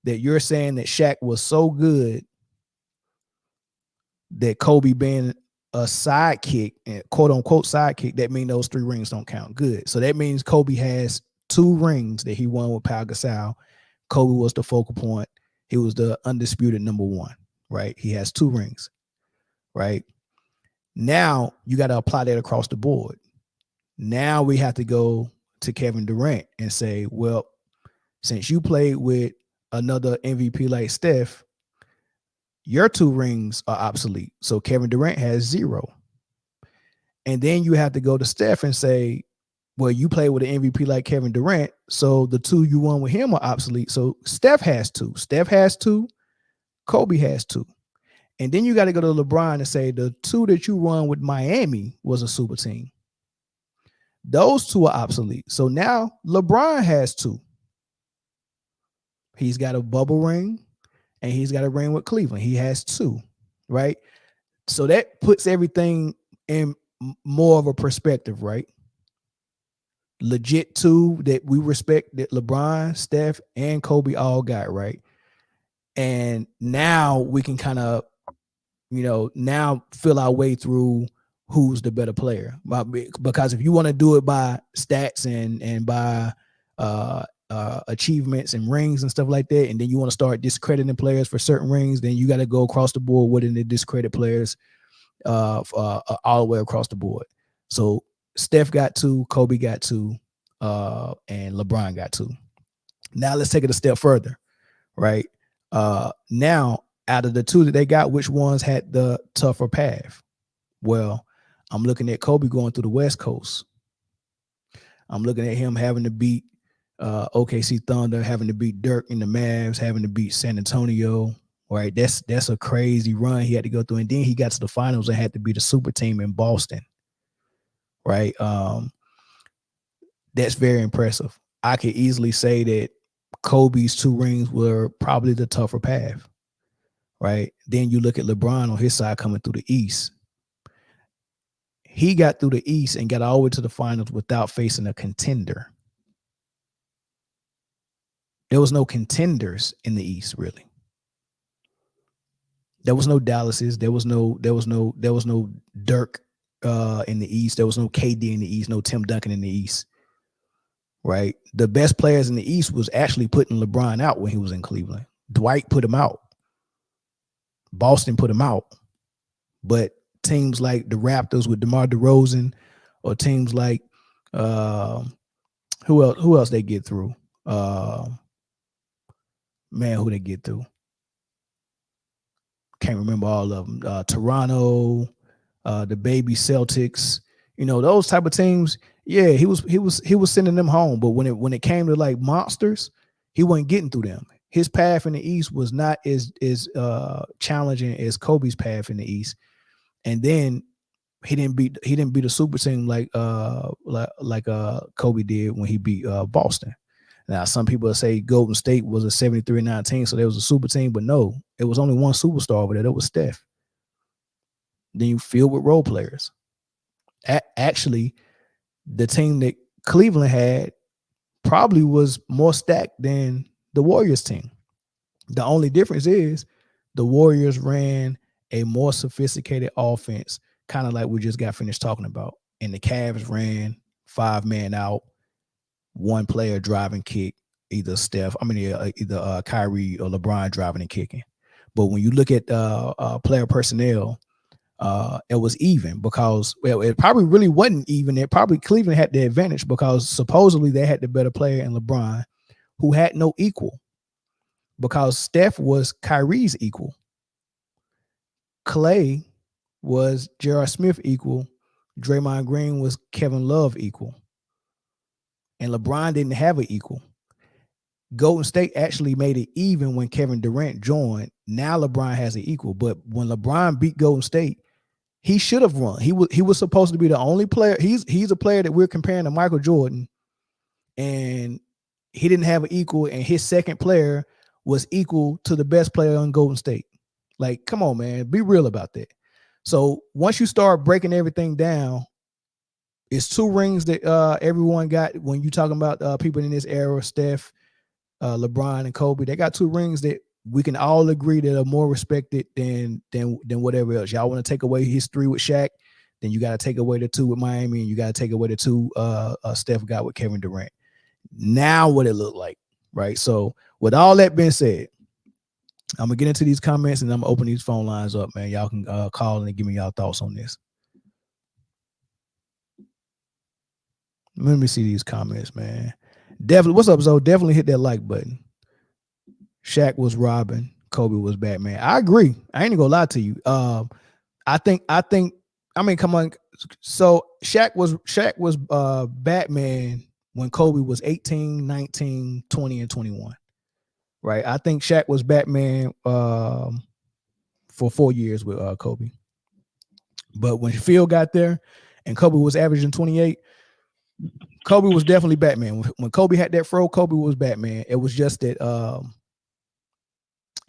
that you're saying that Shaq was so good that Kobe being a sidekick, and quote unquote sidekick, that means those 3 rings don't count. Good. So that means Kobe has 2 rings that he won with Pau Gasol. Kobe was the focal point. He was the undisputed number 1, right? He has 2 rings, right? Now you got to apply that across the board. Now we have to go to Kevin Durant and say, well, since you played with another MVP like Steph, your 2 rings are obsolete. So Kevin Durant has 0. And then you have to go to Steph and say, well, you play with an MVP like Kevin Durant, so the 2 you won with him are obsolete. So Steph has 2. Steph has 2. Kobe has 2. And then you got to go to LeBron and say the 2 that you won with Miami was a super team. Those 2 are obsolete. So now LeBron has 2. He's got a bubble ring and he's got a ring with Cleveland. He has 2, right? So that puts everything in more of a perspective, right? Legit 2 that we respect that LeBron, Steph, and Kobe all got, right? And now we can kind of, now feel our way through who's the better player. Because if you want to do it by stats and by achievements and rings and stuff like that, and then you want to start discrediting players for certain rings, then you got to go across the board with the discredit players all the way across the board. So Steph got 2, Kobe got 2, and LeBron got 2. Now let's take it a step further, right? Now out of the 2 that they got, which ones had the tougher path? Well, I'm looking at Kobe going through the West Coast. I'm looking at him having to beat OKC Thunder, having to beat Dirk in the Mavs, having to beat San Antonio. Right, that's a crazy run he had to go through, and then he got to the finals and had to beat a super team in Boston. Right, that's very impressive. I could easily say that Kobe's 2 rings were probably the tougher path. Right, then you look at LeBron on his side coming through the East. He got through the East and got all the way to the finals without facing a contender. There was no contenders in the East, really. There was no Dallases. There was no Dirk in the East. There was no KD in the East. No Tim Duncan in the East. Right. The best players in the East was actually putting LeBron out when he was in Cleveland. Dwight put him out. Boston put him out. But teams like the Raptors with DeMar DeRozan, or teams like who else they get through? Who they get through? Can't remember all of them. Toronto, the baby Celtics, those type of teams. Yeah, he was sending them home. But when it came to like monsters, he wasn't getting through them. His path in the East was not as challenging as Kobe's path in the East. And then he didn't beat a super team like Kobe did when he beat Boston. Now, some people say Golden State was a 73-19, so there was a super team, but no, it was only one superstar over there. That was Steph. Then you filled with role players. Actually, the team that Cleveland had probably was more stacked than the Warriors team. The only difference is the Warriors ran a more sophisticated offense, kind of like we just got finished talking about. And the Cavs ran 5 man out, one player driving kick, either Kyrie or LeBron driving and kicking. But when you look at player personnel, it was even because it probably really wasn't even. It probably Cleveland had the advantage because supposedly they had the better player in LeBron, who had no equal, because Steph was Kyrie's equal. Clay was J.R. Smith equal. Draymond Green was Kevin Love equal. And LeBron didn't have an equal. Golden State actually made it even when Kevin Durant joined. Now LeBron has an equal. But when LeBron beat Golden State, he should have run. He was supposed to be the only player. He's a player that we're comparing to Michael Jordan. And he didn't have an equal. And his second player was equal to the best player on Golden State. Like, come on, man. Be real about that. So once you start breaking everything down, it's 2 rings that everyone got when you talking about people in this era, Steph, LeBron, and Kobe. They got 2 rings that we can all agree that are more respected than whatever else. Y'all want to take away his 3 with Shaq, then you got to take away the 2 with Miami, and you got to take away the 2 Steph got with Kevin Durant. Now what it looked like, right? So with all that being said, I'm gonna get into these comments and I'm gonna open these phone lines up, man. Y'all can call and give me y'all thoughts on this. Let me see these comments, man. Definitely, what's up, Zoe? Definitely hit that like button. Shaq was Robin, Kobe was Batman. I agree. I ain't gonna lie to you. I mean, come on. So Shaq was Batman when Kobe was 18, 19, 20, and 21. Right. I think Shaq was Batman for 4 years with Kobe. But when Phil got there and Kobe was averaging 28, Kobe was definitely Batman. When Kobe had that fro, Kobe was Batman. It was just that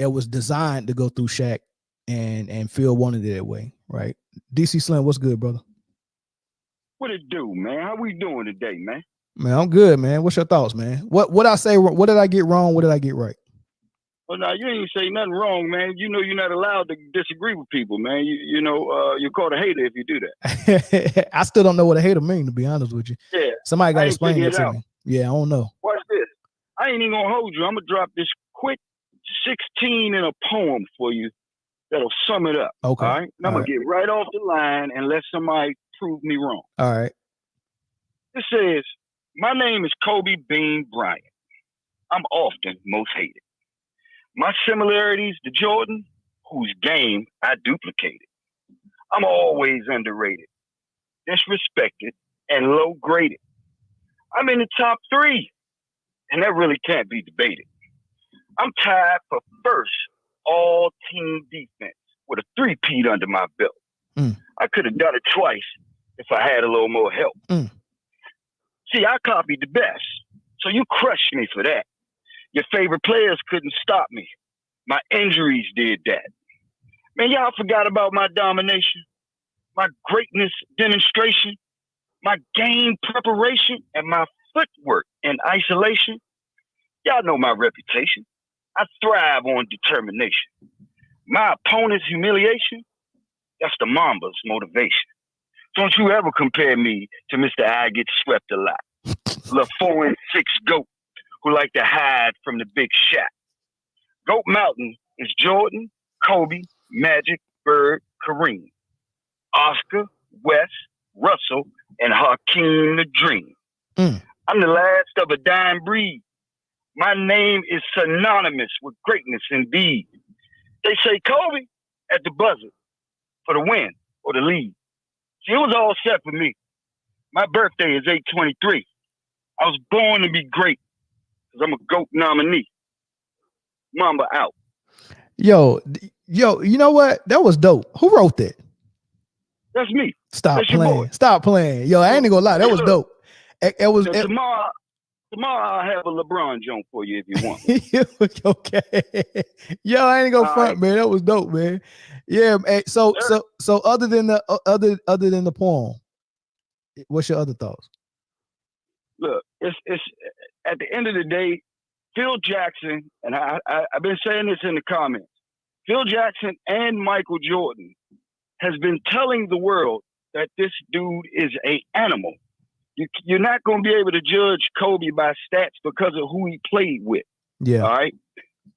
it was designed to go through Shaq, and Phil wanted it that way, right? DC Slim, what's good, brother? What it do, man? How we doing today, man? Man, I'm good, man. What's your thoughts, man? What I say? What did I get wrong? What did I get right? Well, now you ain't say nothing wrong, man. You know you're not allowed to disagree with people, man. You know you're called a hater if you do that. I still don't know what a hater means, to be honest with you. Yeah. Somebody got to explain it to me. Yeah, I don't know. Watch this. I ain't even gonna hold you. I'm gonna drop this quick 16 in a poem for you that'll sum it up. Okay. All right. And I'm gonna get right off the line and let somebody prove me wrong. All right. It says, "My name is Kobe Bean Bryant. I'm often most hated. My similarities to Jordan, whose game I duplicated. I'm always underrated, disrespected, and low graded. I'm in the top 3, and that really can't be debated. I'm tied for first all-team defense with a 3-peat under my belt. I could have done it twice if I had a little more help. See, I copied the best, so you crushed me for that. Your favorite players couldn't stop me. My injuries did that. Man, y'all forgot about my domination, my greatness demonstration, my game preparation, and my footwork in isolation. Y'all know my reputation. I thrive on determination. My opponent's humiliation, that's the Mamba's motivation. Don't you ever compare me to Mr. I Get Swept a Lot, the 4-6 GOAT who like to hide from the big Shaq. Goat Mountain is Jordan, Kobe, Magic, Bird, Kareem, Oscar, West, Russell, and Hakeem the Dream. I'm the last of a dying breed. My name is synonymous with greatness indeed. They say Kobe at the buzzer for the win or the lead. See, it was all set for me. My birthday is 8/23. I was born to be great because I'm a GOAT nominee. Mamba out. Yo, you know what? That was dope. Who wrote that? That's me. Stop That's your boy. playing. Stop playing. Yo, I ain't gonna lie. That was dope. It was tomorrow I'll have a LeBron joint for you if you want. Okay. Yo, I ain't gonna front, man. That was dope, man. Yeah. So other than the poem, what's your other thoughts? Look, it's at the end of the day, Phil Jackson, and I've been saying this in the comments, Phil Jackson and Michael Jordan has been telling the world that this dude is an animal. You're not going to be able to judge Kobe by stats because of who he played with. Yeah. All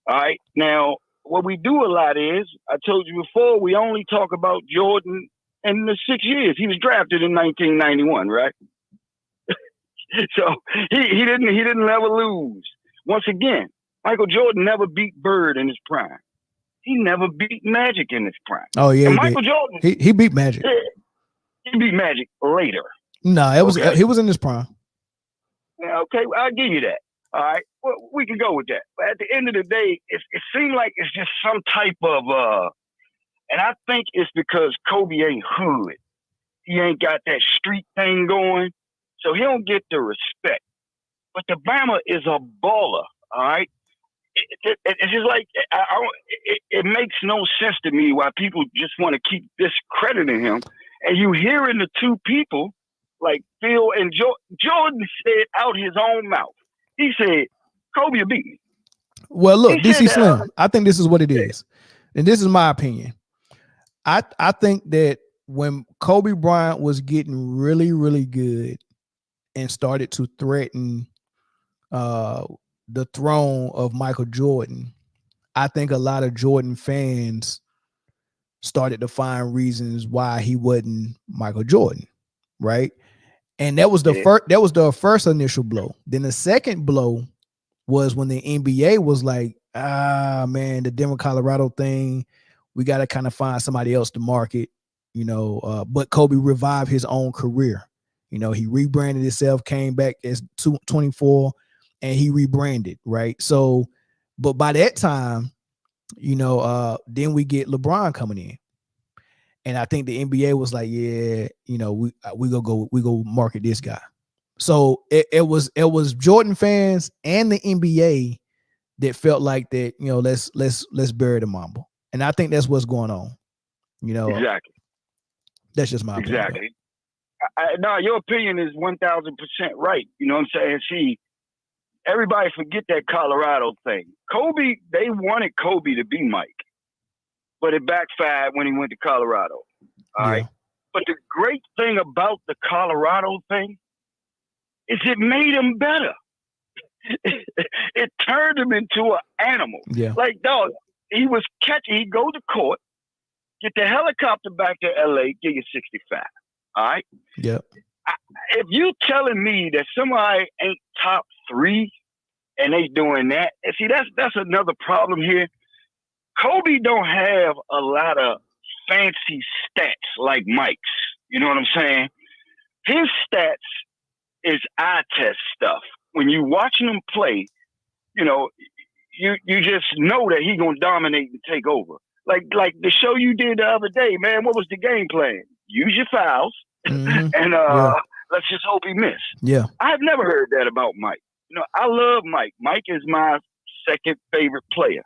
right. Now, what we do a lot is, I told you before, we only talk about Jordan in the 6 years. He was drafted in 1991, right? So he didn't never lose. Once again, Michael Jordan never beat Bird in his prime. He never beat Magic in his prime. Oh yeah, and Michael Jordan, he beat Magic. He beat Magic later. No, he was in his prime. Yeah, okay, I'll give you that. All right, well, we can go with that. But at the end of the day, it seemed like it's just some type of, and I think it's because Kobe ain't hood. He ain't got that street thing going, so he don't get the respect. But the Bama is a baller, all right? It's just like, it makes no sense to me why people just want to keep discrediting him. And you hearing the two people, like Phil and Jordan said out his own mouth. He said, Kobe will beat me. Well, look, DC Slim, I think this is what it is. And this is my opinion. I think that when Kobe Bryant was getting really, really good and started to threaten the throne of Michael Jordan, I think a lot of Jordan fans started to find reasons why he wasn't Michael Jordan, right? And that was the first initial blow. Then the second blow was when the NBA was like, man, the Denver, Colorado thing, we got to kind of find somebody else to market, but Kobe revived his own career. He rebranded himself, came back as 24, and he rebranded, right? So, but by that time, then we get LeBron coming in. And I think the NBA was like, yeah, we go market this guy. So it was Jordan fans and the NBA that felt like that, let's bury the Mamba. And I think that's what's going on. Exactly. That's just my opinion. Exactly. No, your opinion is 1,000% right. You know what I'm saying? See, everybody forget that Colorado thing. Kobe, they wanted Kobe to be Mike, but it backfired when he went to Colorado. All right. But the great thing about the Colorado thing is it made him better. It turned him into an animal. Yeah. Like, dog, he was catching, he'd go to court, get the helicopter back to LA, give you 65. All right. Yep. If you telling me that somebody ain't top 3 and they doing that, and see, that's another problem here. Kobe don't have a lot of fancy stats like Mike's. You know what I'm saying? His stats is eye test stuff. When you watching him play, you just know that he gonna dominate and take over. Like the show you did the other day, man. What was the game plan? Use your fouls, and let's just hope he miss. Yeah, I've never heard that about Mike. I love Mike. Mike is my second favorite player,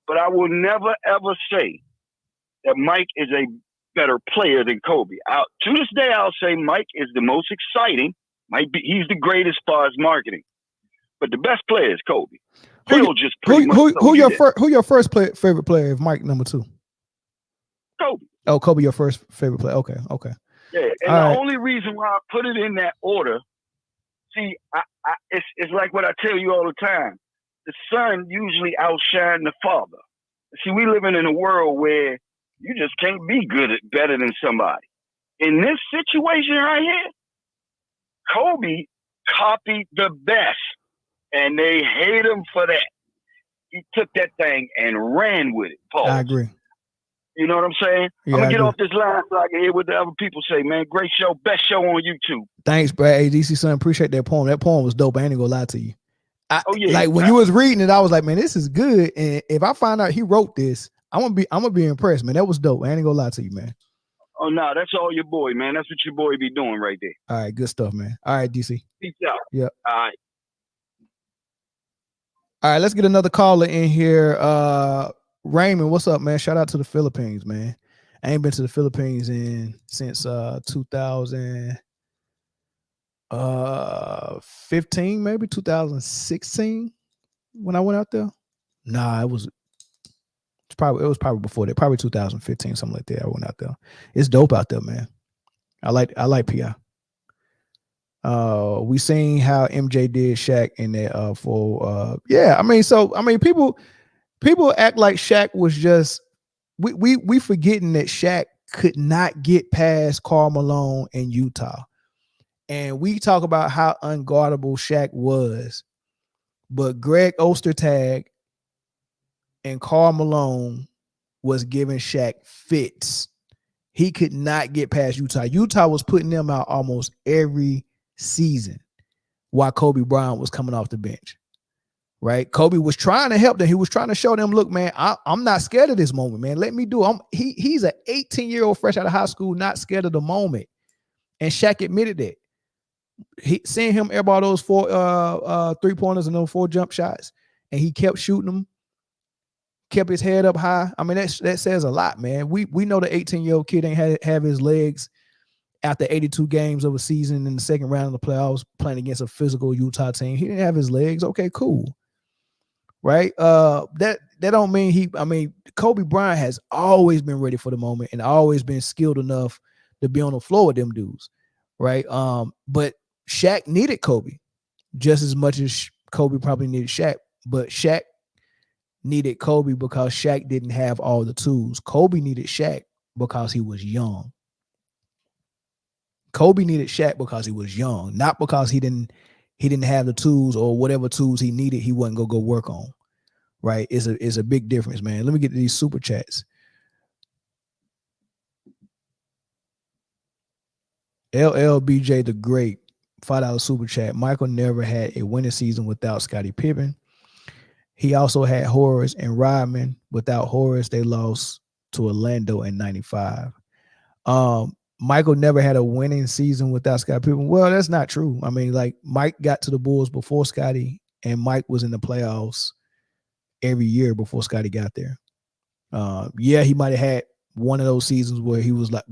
but I will never ever say that Mike is a better player than Kobe. To this day, I'll say Mike is the most exciting. He's the greatest as far as marketing, but the best player is Kobe. Who your first favorite player? If Mike number 2, Kobe. Oh, Kobe, your first favorite player. Okay. Yeah, and only reason why I put it in that order, see, it's like what I tell you all the time. The son usually outshines the father. See, we living in a world where you just can't be better than somebody. In this situation right here, Kobe copied the best, and they hate him for that. He took that thing and ran with it. Paul. I agree. You know what I'm saying? Yeah, I'm going to get off this line so I can hear what the other people say, man. Great show. Best show on YouTube. Thanks, Brad. Hey, DC son, appreciate that poem. That poem was dope. I ain't gonna lie to you. Yeah. When you was reading it, I was like, man, this is good. And if I find out he wrote this, I'm gonna be impressed, man. That was dope. I ain't gonna lie to you, man. Oh, no, that's all your boy, man. That's what your boy be doing right there. All right, good stuff, man. All right, DC. Peace out. Yeah. All right. All right, let's get another caller in here. Raymond, what's up, man? Shout out to the Philippines, man. I ain't been to the Philippines since 2015, maybe 2016 when I went out there. Nah, it was It was probably before that, probably 2015, something like that. I went out there. It's dope out there, man. I like PI. We seen how MJ did Shaq in that people act like Shaq was just we forgetting that Shaq could not get past Karl Malone in Utah. And we talk about how unguardable Shaq was, but Greg Ostertag and Karl Malone was giving Shaq fits. He could not get past Utah. Utah was putting them out almost every season while Kobe Bryant was coming off the bench, right? Kobe was trying to help them. He was trying to show them, look, man, I'm not scared of this moment, man. Let me do it. He's an 18-year-old fresh out of high school, not scared of the moment. And Shaq admitted that. Seeing him airball those 4 3-pointers and those 4 jump shots, and he kept shooting them, kept his head up high. I mean, that says a lot, man. We know the 18-year-old kid ain't have his legs after 82 games of a season in the second round of the playoffs playing against a physical Utah team. He didn't have his legs. Okay, cool. Right? That don't mean Kobe Bryant has always been ready for the moment and always been skilled enough to be on the floor with them dudes. Right? But Shaq needed Kobe just as much as Kobe probably needed Shaq, but Shaq needed Kobe because Shaq didn't have all the tools. Kobe needed Shaq because he was young. Kobe needed Shaq because he was young, not because he didn't have the tools or whatever tools he needed, he wasn't gonna go work on. Right? It's a big difference, man. Let me get to these super chats. LLBJ the Great, $5 super chat. Michael never had a winning season without Scottie Pippen. He also had Horace and Rodman. Without Horace, they lost to Orlando in 95. Michael never had a winning season without Scottie Pippen. Well, that's not true. I mean, like, Mike got to the Bulls before Scottie, and Mike was in the playoffs every year before Scottie got there. Yeah, he might have had one of those seasons where he was like,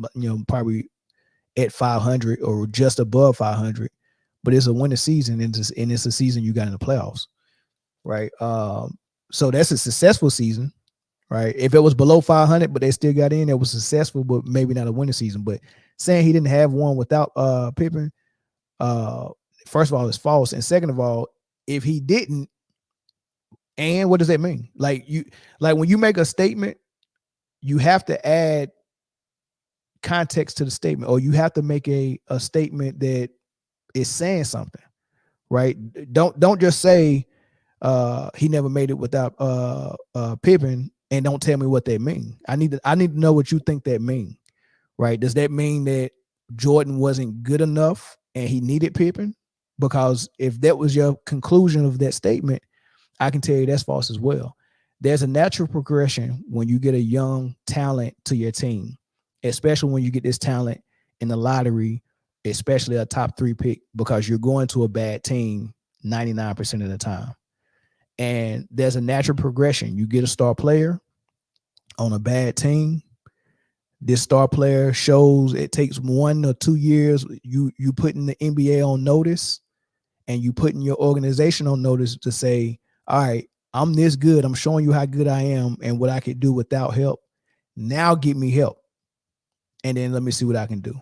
probably at 500 or just above 500, but it's a winning season, and it's a season you got in the playoffs, right? So that's a successful season, right? If it was below 500, but they still got in, it was successful, but maybe not a winning season. But saying he didn't have one without Pippen, first of all, is false, and second of all, if he didn't, and what does that mean? Like when you make a statement, you have to add context to the statement, or you have to make a statement that is saying something, right? Don't just say he never made it without Pippen and don't tell me what they mean. I need to know what you think that mean, right? Does that mean that Jordan wasn't good enough and he needed Pippen? Because if that was your conclusion of that statement, I can tell you that's false as well. There's a natural progression when you get a young talent to your team, especially when you get this talent in the lottery, especially a top 3 pick, because you're going to a bad team 99% of the time. And there's a natural progression. You get a star player on a bad team. This star player shows it takes 1 or 2 years. You putting the NBA on notice, and you putting your organization on notice to say, all right, I'm this good. I'm showing you how good I am and what I could do without help. Now get me help. And then let me see what I can do.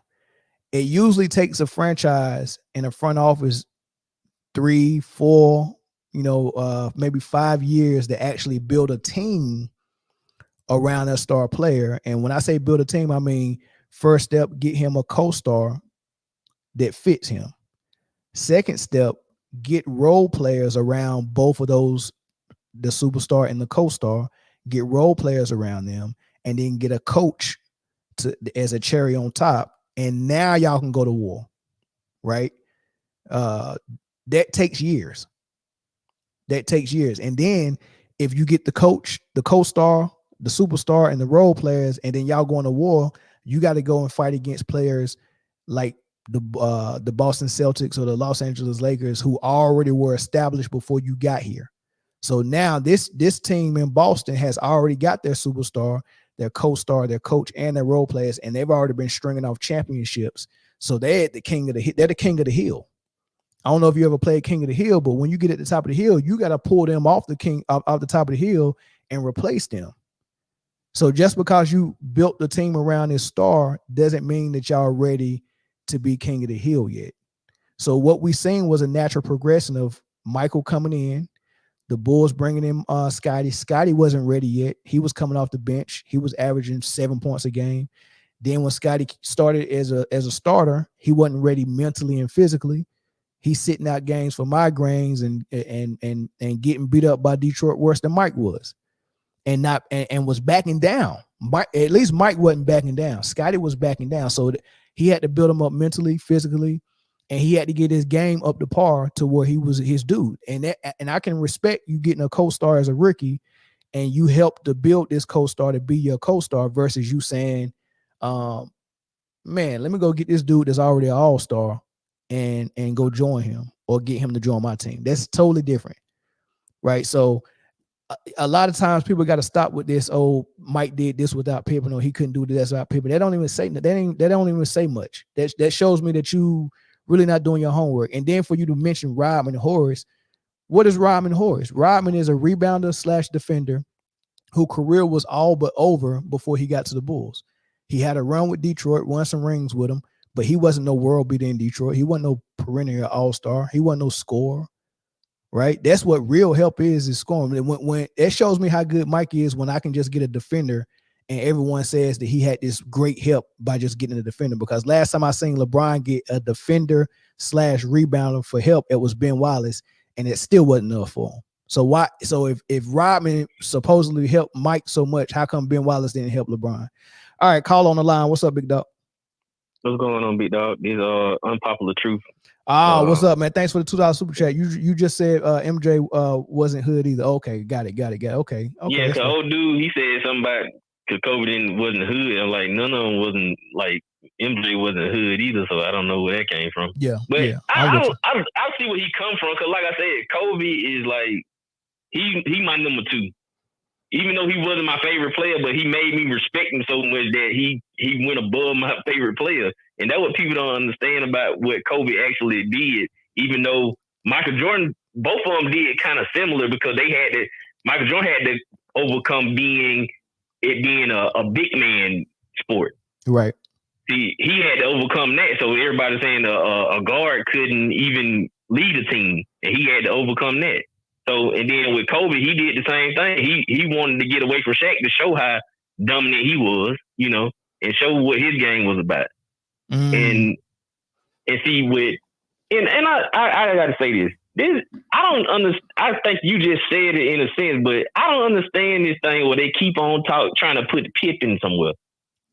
It usually takes a franchise and a front office 3, 4, maybe 5 years to actually build a team around a star player. And when I say build a team, I mean, first step, get him a co-star that fits him. Second step, get role players around both of those, the superstar and the co-star, get role players around them, and then get a coach as a cherry on top. And now y'all can go to war, right? That takes years. And then if you get the coach, the co-star, the superstar, and the role players, and then y'all going to war, you got to go and fight against players like the Boston Celtics or the Los Angeles Lakers, who already were established before you got here. So now this team in Boston has already got their superstar, their co-star, their coach, and their role players, and they've already been stringing off championships. So they're the king of the hill. I don't know if you ever played King of the Hill, but when you get at the top of the hill, you got to pull them off the top of the hill and replace them. So just because you built the team around this star doesn't mean that y'all are ready to be king of the hill yet. So what we seen was a natural progression of Michael coming in, the Bulls bringing in Scotty. Scotty wasn't ready yet. He was coming off the bench. He was averaging 7 points a game. Then when Scotty started as a starter, he wasn't ready mentally and physically. He's sitting out games for migraines and getting beat up by Detroit worse than Mike was, and was backing down. At least Mike wasn't backing down. Scotty was backing down, so he had to build him up mentally, physically, and he had to get his game up to par to where he was his dude. And I can respect you getting a co-star as a rookie, and you helped to build this co-star to be your co-star versus you saying, man, let me go get this dude that's already an all-star and go join him or get him to join my team. That's totally different, right? So a lot of times people got to stop with this. Oh, Mike did this without Pippen, or he couldn't do this without Pippen. They don't even say that. They don't even say much. That shows me that you really not doing your homework. And then for you to mention Rodman Horace, what is Rodman Horace? Rodman is a rebounder / defender whose career was all but over before he got to the Bulls. He had a run with Detroit, won some rings with them, but he wasn't no world beater in Detroit. He wasn't no perennial all-star. He wasn't no scorer, right? That's what real help is scoring. When it shows me how good Mike is when I can just get a defender and everyone says that he had this great help by just getting a defender. Because last time I seen LeBron get a defender / rebounder for help, it was Ben Wallace, and it still wasn't enough for him. So why? So if Rodman supposedly helped Mike so much, how come Ben Wallace didn't help LeBron? All right, call on the line. What's up, big dog? What's going on, big dog? These unpopular truth. What's up, man? Thanks for the $2 super chat. You just said MJ wasn't hood either. Okay, got it. Okay. Yeah, cause old dude, he said something about because Kobe wasn't hood. I'm like, none of them wasn't like MJ wasn't hood either. So I don't know where that came from. Yeah, but yeah, I see where he come from. Cause like I said, Kobe is like he my number 2. Even though he wasn't my favorite player, but he made me respect him so much that he went above my favorite player. And that's what people don't understand about what Kobe actually did. Even though Michael Jordan, both of them did kind of similar because Michael Jordan had to overcome being a big man sport. Right. See, he had to overcome that. So everybody's saying a guard couldn't even lead a team, and he had to overcome that. So, and then with Kobe, he did the same thing. He wanted to get away from Shaq to show how dominant he was, and show what his game was about. And see I gotta say this. I don't understand. I think you just said it in a sense, but I don't understand this thing where they keep on trying to put Pippen somewhere.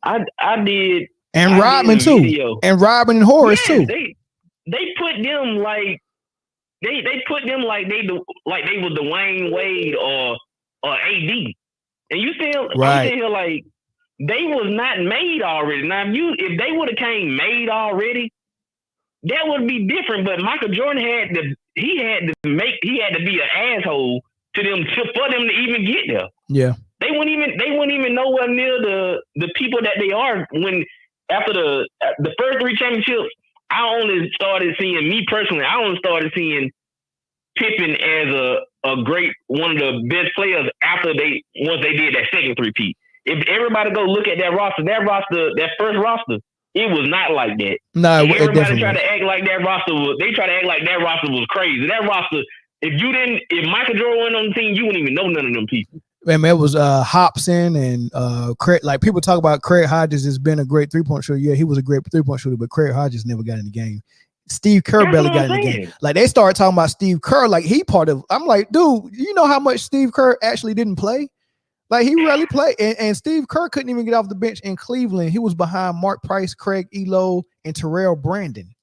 I did, and Rodman too, and Rodman and Horace too. They put them like. They put them like they were Dwayne Wade or AD, and you still right. I'm sitting here like they was not made already. Now if they would have came made already, that would be different. But Michael Jordan had to be an asshole to them for them to even get there. Yeah, they wouldn't even nowhere near the people that they are when after the first 3 championships. I only started seeing Pippen as a great one of the best players once they did that second three-peat. If everybody go look at that first roster, it was not like that. No, everybody tried to act like that roster was crazy. That roster, if Michael Jordan went on the team, you wouldn't even know none of them people. Man, it was Hobson and Craig. Like people talk about Craig Hodges has been a great 3-point shooter. Yeah, he was a great 3-point shooter, but Craig Hodges never got in the game. Steve Kerr barely got in the game. Like they started talking about Steve Kerr, like he part of. I'm like, dude, you know how much Steve Kerr actually didn't play? Like he really played, and Steve Kerr couldn't even get off the bench in Cleveland. He was behind Mark Price, Craig Elo, and Terrell Brandon.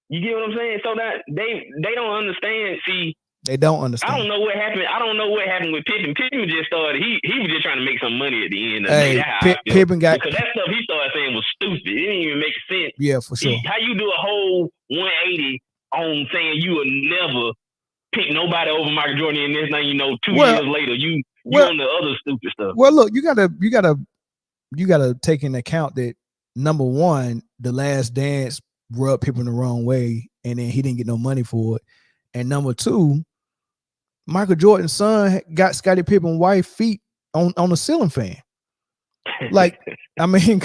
You get what I'm saying? So that they don't understand. See. They don't understand. I don't know what happened with Pippen. Pippen just started. He was just trying to make some money at the end of the day. Pippen got because that stuff he started saying was stupid. It didn't even make sense. Yeah, for sure. How you do a whole 180 on saying you will never pick nobody over Michael Jordan, and this thing 2 years later you on the other stupid stuff. Well, look, you gotta take into account that number one, The Last Dance rubbed Pippen the wrong way, and then he didn't get no money for it, and number two, Michael Jordan's son got Scottie Pippen's wife feet on a ceiling fan. Like, I mean,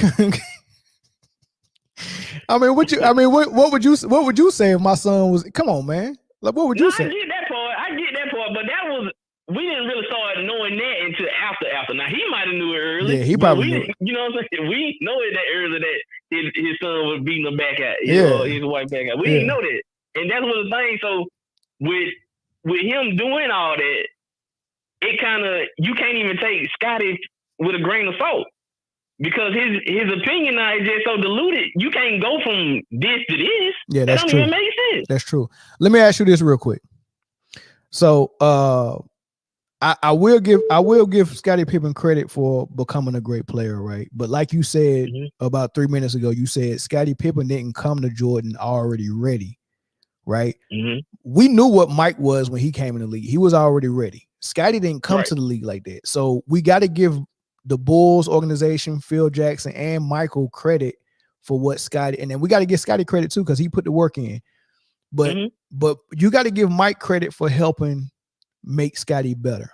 what would you say if my son was? Come on, man. Like, what would you say? I get that part, but we didn't really start knowing that until after. Now he might have knew it early. Yeah, he probably knew it. You know what I'm saying? We know it that early that his son was beating him back out. His wife back out. We didn't know that, and that's what the thing. So with him doing all that, it kind of, you can't even take Scotty with a grain of salt. Because his opinion now is just so diluted, you can't go from this to this. Yeah, that's that true. Even make sense. That's true. Let me ask you this real quick. So, I will give Scottie Pippen credit for becoming a great player, right? But like you said about 3 minutes ago, you said Scottie Pippen didn't come to Jordan already ready, right? We knew what Mike was when he came in the league. He was already ready. Scottie didn't come to the league like that. So we got to give the Bulls organization, Phil Jackson, and Michael credit for what Scottie, and then we got to give Scottie credit too because he put the work in. But you got to give Mike credit for helping make Scottie better.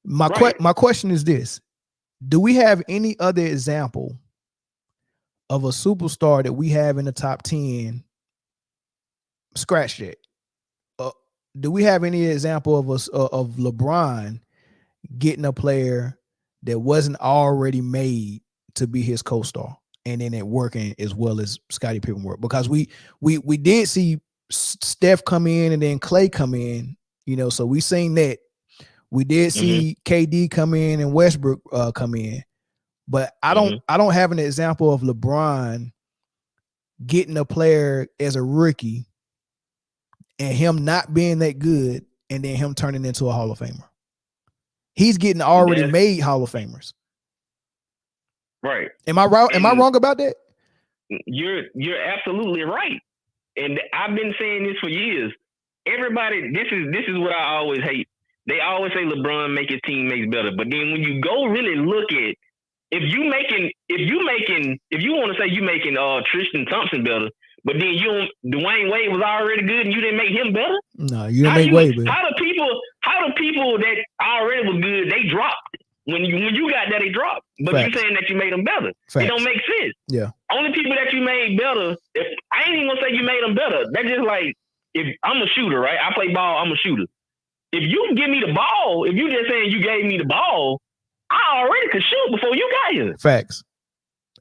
My question is this: do we have any other example of a superstar that we have in the top 10? Scratch that. Do we have any example of LeBron getting a player that wasn't already made to be his co-star and then it working as well as Scottie Pippen worked? Because we did see Steph come in and then Clay come in, so we seen that. We did see KD come in and Westbrook come in, but I don't have an example of LeBron getting a player as a rookie and him not being that good and then him turning into a Hall of Famer. He's getting already made Hall of Famers. Right. Am I wrong? Am I wrong about that? You're absolutely right. And I've been saying this for years. Everybody, this is what I always hate. They always say LeBron make his teammates better. But then when you go really look at, if you want to say you making Tristan Thompson better, but then Dwayne Wade was already good and you didn't make him better? No, you didn't make Wade better. How do people that already was good, they dropped? When you got that, they dropped. But you saying that you made them better. It don't make sense. Yeah. Only people that you made better, I ain't even gonna say you made them better. That's just like, if I'm a shooter, right? I play ball, I'm a shooter. If you give me the ball, if you just saying you gave me the ball, I already could shoot before you got here. Facts.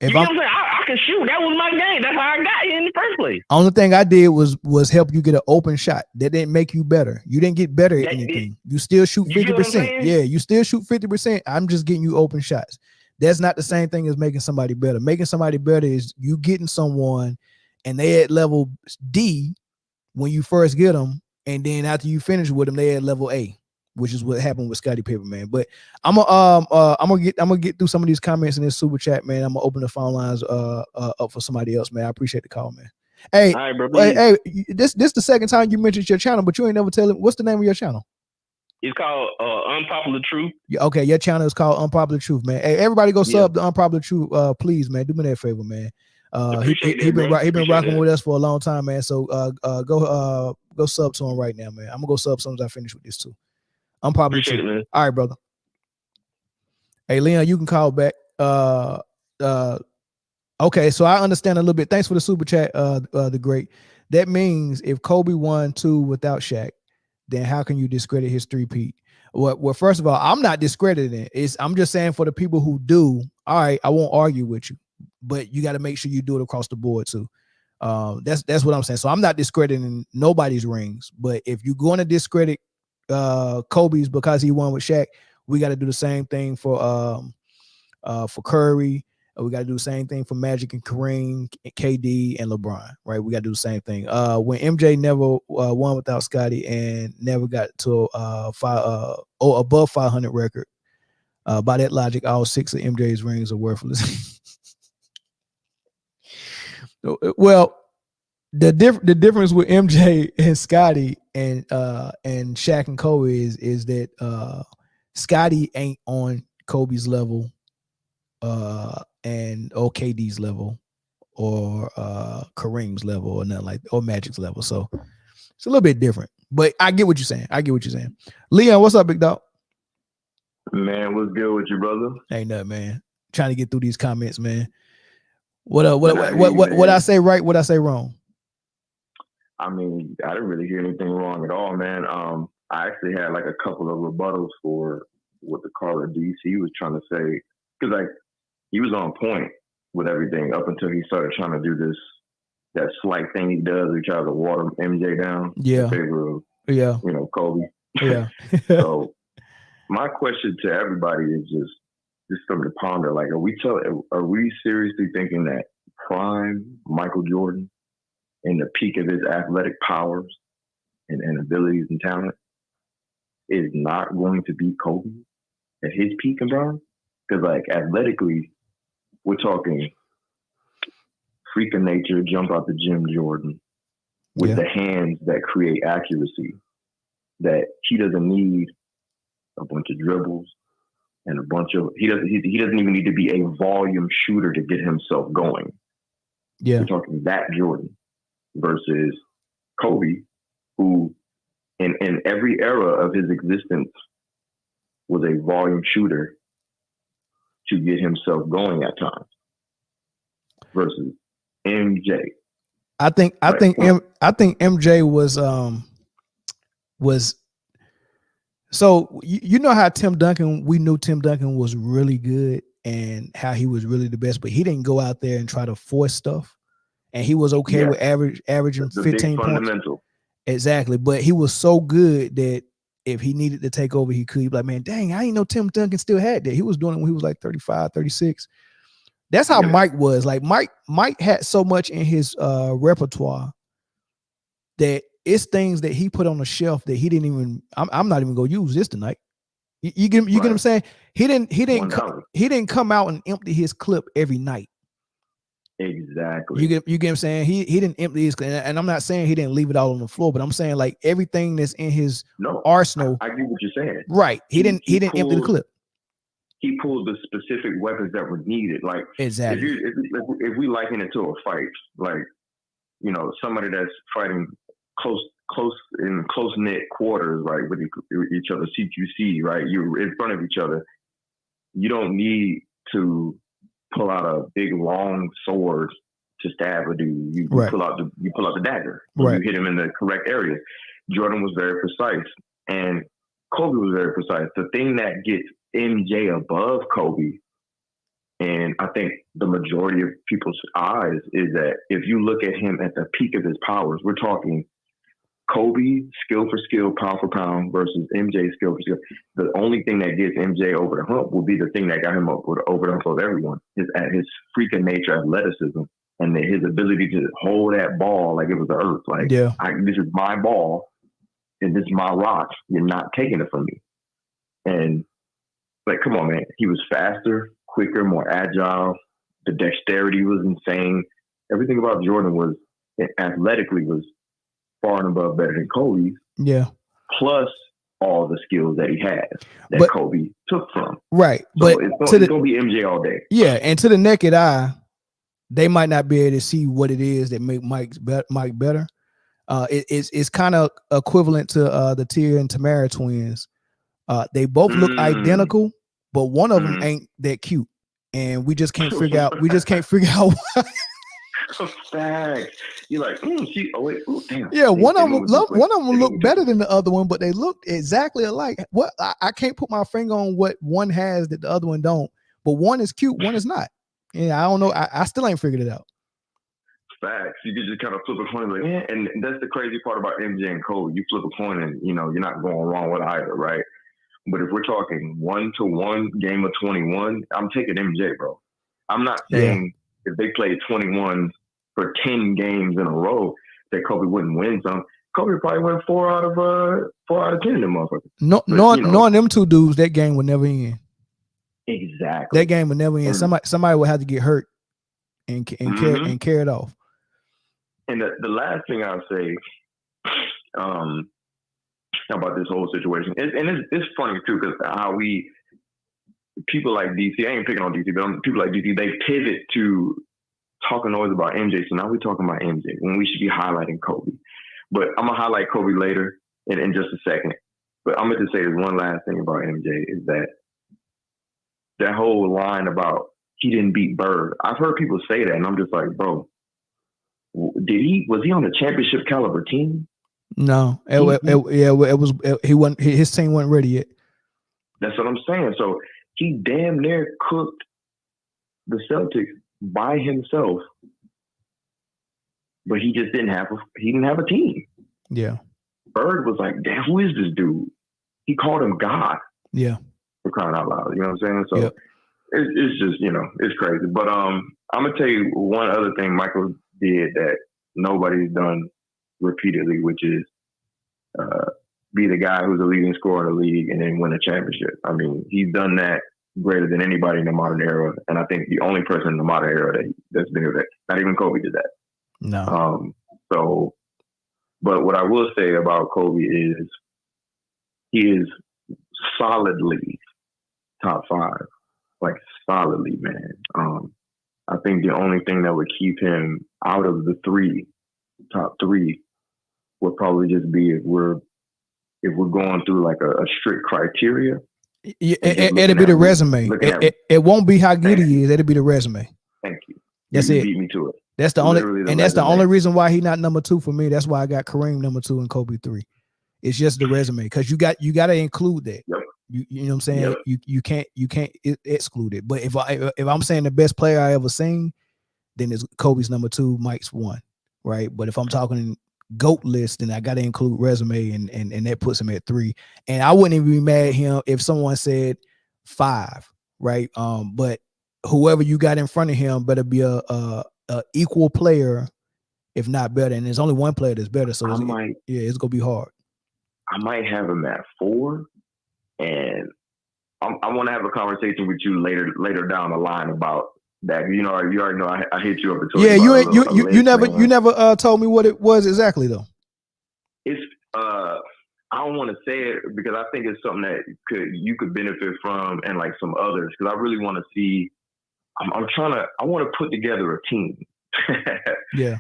You know what I'm saying? I can shoot. That was my game. That's how I got here in the first place. Only thing I did was help you get an open shot. That didn't make you better. You didn't get better at anything. You still shoot 50%. Yeah, you still shoot 50%. I'm just getting you open shots. That's not the same thing as making somebody better. Making somebody better is you getting someone and they at level D when you first get them, and then after you finish with them, they at level A, which is what happened with Scottie Pippen, man. But I'm gonna get through some of these comments in this super chat, man. I'm gonna open the phone lines up for somebody else, man. I appreciate the call, man. Hey, all right, bro, hey, this the second time you mentioned your channel, but you ain't never tell him what's the name of your channel. It's called Unpopular Truth. Okay, your channel is called Unpopular Truth, man. Hey, everybody go sub the Unpopular Truth, please, man. Do me that favor, man. He been rocking with us for a long time, man. So go sub to him right now, man. I'm gonna go sub as soon as I finish with this too. Unpopular Truth. It, man. All right, brother. Hey, Leon, you can call back. Okay, so I understand a little bit. Thanks for the super chat, the great. That means if Kobe won 2 without Shaq, then how can you discredit his three-peat? Well, first of all, I'm not discrediting it. I'm just saying for the people who do, all right, I won't argue with you, but you got to make sure you do it across the board too. That's what I'm saying. So I'm not discrediting nobody's rings, but if you're going to discredit Kobe's because he won with Shaq, we got to do the same thing for Curry. We got to do the same thing for Magic and Kareem, KD, and LeBron, right? We got to do the same thing. When MJ never won without Scottie and never got to above 500 record, by that logic, all 6 of MJ's rings are worthless. Well, the difference with MJ and Scottie and Shaq and Kobe is that Scottie ain't on Kobe's level. And KD's level or Kareem's level or nothing like that, or Magic's level. So it's a little bit different. But I get what you're saying. Leon, what's up, big dog? Man, what's good with you, brother? Ain't nothing, man. Trying to get through these comments, man. What I say right? What I say wrong? I mean, I didn't really hear anything wrong at all, man. I actually had like a couple of rebuttals for what the caller DC was trying to say, because like he was on point with everything up until he started trying to do that slight thing he does. He tries to water MJ down in favor of Kobe. Yeah. So my question to everybody is just something to ponder. Like, are we seriously thinking that prime Michael Jordan, in the peak of his athletic powers and abilities and talent, is not going to beat Kobe at his peak and prime? Because like athletically, we're talking freak of nature, jump out the gym Jordan with the hands that create accuracy, that he doesn't need a bunch of dribbles and he doesn't even need to be a volume shooter to get himself going. Yeah. We're talking that Jordan versus Kobe, who in every era of his existence was a volume shooter to get himself going at times, versus MJ. I think MJ was so you know how Tim Duncan, we knew Tim Duncan was really good and how he was really the best, but he didn't go out there and try to force stuff, and he was okay with averaging 15 points. Exactly, but he was so good that if he needed to take over, he could. He'd be like, man, dang, I didn't know Tim Duncan still had that. He was doing it when he was like 35, 36. That's how Mike was. Like Mike had so much in his repertoire that it's things that he put on the shelf that he didn't even. I'm not even gonna use this tonight. You get what I'm saying? He didn't come out and empty his clip every night. Exactly. You get what I'm saying? He didn't empty his, and I'm not saying he didn't leave it all on the floor, but I'm saying like everything that's in his arsenal. I get what you're saying. Right. He didn't empty the clip. He pulled the specific weapons that were needed. Like exactly. If we liken it to a fight, like somebody that's fighting close knit quarters, right, with each other, CQC, right? You're in front of each other. You don't need to pull out a big long sword to stab a dude. You pull out the dagger. You hit him in the correct area. Jordan was very precise, and Kobe was very precise. The thing that gets MJ above Kobe, and I think the majority of people's eyes, is that if you look at him at the peak of his powers, we're talking Kobe skill for skill, pound for pound, versus MJ skill for skill. The only thing that gets MJ over the hump will be the thing that got him over the hump of everyone, his freaking nature, athleticism, and his ability to hold that ball like it was the earth. Like, this is my ball, and this is my rock. You're not taking it from me. And like, come on, man. He was faster, quicker, more agile. The dexterity was insane. Everything about Jordan was athletically was far and above better than Kobe's. Yeah. Plus all the skills that he has that Kobe took from. Right. So but it's going to be MJ all day. Yeah. And to the naked eye, they might not be able to see what it is that make Mike better. It's kind of equivalent to the Tia and Tamara twins. They both look identical, but one of them ain't that cute. And we just can't figure out why. Fact. You're like, damn. Yeah, one of them look better than the other one, but they look exactly alike. What I can't put my finger on what one has that the other one don't, but one is cute, one is not. Yeah, I don't know. I still ain't figured it out. Facts. You could just kind of flip a coin, like, and that's the crazy part about MJ and Kobe. You flip a coin, and you're not going wrong with either, right? But if we're talking 1-to-1 game of 21, I'm taking MJ, bro. I'm not saying if they played 21 for 10 games in a row that Kobe wouldn't win some. Kobe probably win 4 out of 10 of them motherfuckers. Knowing them two dudes, that game would never end. Exactly. That game would never end. Somebody would have to get hurt and carry it off. And the last thing I'll say about this whole situation, it's funny too, because how people like DC, I ain't picking on DC, but people like DC, they pivot to talking noise about MJ. So now we're talking about MJ when we should be highlighting Kobe. But I'm gonna highlight Kobe later in just a second. But I'm going to say one last thing about MJ is that that whole line about he didn't beat Bird. I've heard people say that, and I'm just like, bro, was he on a championship caliber team? No, it was he wasn't. His team wasn't ready yet. That's what I'm saying. So he damn near cooked the Celtics by himself, but he just didn't have a team. Yeah. Bird was like, damn, who is this dude? He called him God. Yeah. For crying out loud. You know what I'm saying? So yep. it's just, it's crazy. But I'm gonna tell you one other thing Michael did that nobody's done repeatedly, which is be the guy who's the leading scorer in the league and then win a championship. I mean, he's done that greater than anybody in the modern era, and I think the only person in the modern era that's been able to. Not even Kobe did that. No. So, but what I will say about Kobe is he is solidly top 5, like solidly, man. I think the only thing that would keep him out of the top three would probably just be if we're going through like a strict criteria. Yeah, it'll be the resume. It won't be how good he is. It'll be the resume. Thank you. That's you it. Beat me to it. That's the only reason why he's not number 2 for me. That's why I got Kareem number 2 and Kobe 3. It's just the resume, because you got to include that. Yep. You know what I'm saying? Yep. You can't exclude it. But if I'm saying the best player I ever seen, then it's Kobe's number 2, Mike's 1, right? But if I'm talking GOAT list, then I got to include resume, and that puts him at 3. And I wouldn't even be mad at him if someone said 5, right? But whoever you got in front of him better be a equal player, if not better. And there's only one player that's better, so it's gonna be hard. I might have him at 4, and I want to have a conversation with you later down the line about that. You already know I hit you up. Yeah, you never told me what it was exactly though. It's I don't want to say it because I think it's something that you could benefit from, and like some others, because I really want to see. I want to put together a team. Yeah.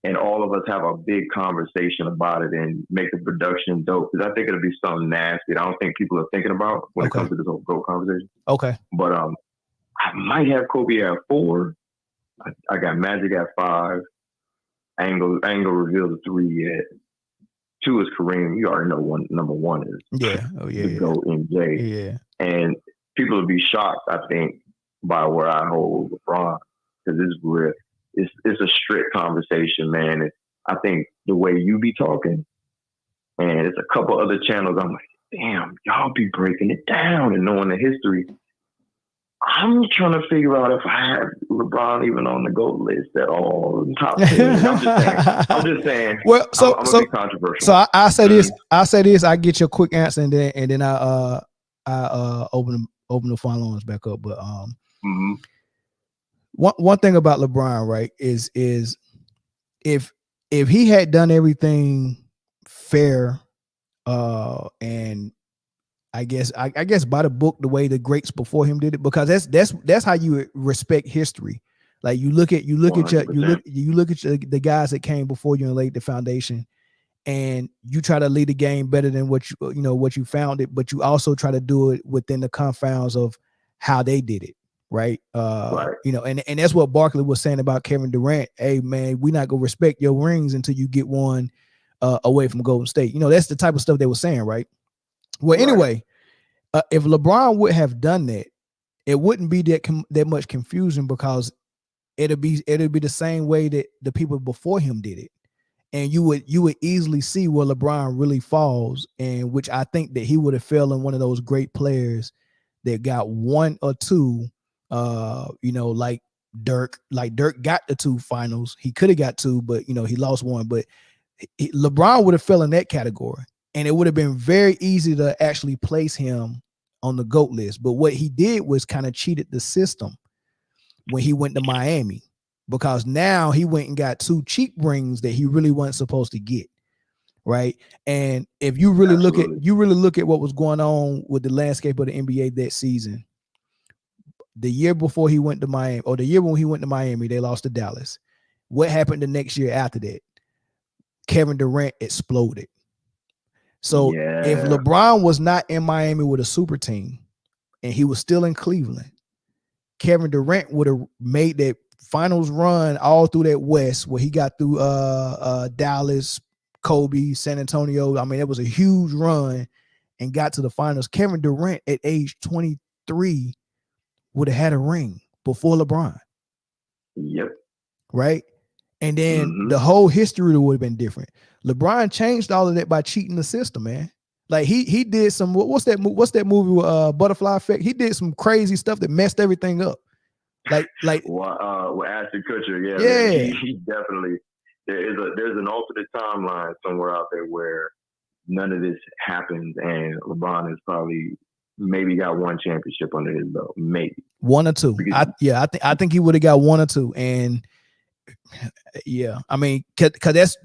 And all of us have a big conversation about it and make the production dope, because I think it'll be something nasty that I don't think people are thinking about when it comes to this whole GOAT conversation. Okay. But I might have Kobe at 4. I got Magic at 5. I ain't gonna reveal the 3 yet. 2 is Kareem. You already know number 1 is the GOAT MJ. Yeah. And people will be shocked, I think, by where I hold LeBron, because it's real. It's a strict conversation, man. I think the way you be talking, and it's a couple other channels, I'm like, damn, y'all be breaking it down and knowing the history. I'm trying to figure out if I have LeBron even on the GOAT list at all. Top 10. I'm just saying. Well, I'm a bit controversial. So I say this. I get your quick answer, and then I open the phone lines back up. But one thing about LeBron, right, is if he had done everything fair, and I guess by the book, the way the greats before him did it, because that's how you respect history. Like you look at the guys that came before you and laid the foundation, and you try to lead the game better than what you found it, but you also try to do it within the confines of how they did it. Right. Right. And that's what Barkley was saying about Kevin Durant. Hey man, we're not gonna respect your rings until you get one away from Golden State. That's the type of stuff they were saying, right? Well, anyway, if LeBron would have done that, it wouldn't be that much confusion, because it'll be the same way that the people before him did it. And you would easily see where LeBron really falls, and which I think that he would have fell in one of those great players that got 1 or 2. Like Dirk got the 2 finals. He could have got 2, but he lost 1. But LeBron would have fell in that category, and it would have been very easy to actually place him on the GOAT list. But what he did was kind of cheated the system when he went to Miami, because now he went and got 2 cheap rings that he really wasn't supposed to get. Right. And if you really look at what was going on with the landscape of the NBA that season, the year before he went to Miami, or the year when he went to Miami, they lost to Dallas. What happened the next year after that? Kevin Durant exploded. So if LeBron was not in Miami with a super team, and he was still in Cleveland, Kevin Durant would have made that finals run all through that West where he got through Dallas, Kobe, San Antonio. I mean, it was a huge run and got to the finals. Kevin Durant at age 23 would have had a ring before LeBron. Yep. Right? And then the whole history would have been different. LeBron changed all of that by cheating the system, man. Like he did some what's that movie with Butterfly Effect? He did some crazy stuff that messed everything up. Like with Ashton Kutcher, yeah. Yeah. Man, he definitely there's an alternate timeline somewhere out there where none of this happened, and LeBron has probably maybe got one championship under his belt, maybe one or two. I think he would have got one or two, and yeah, I mean, cause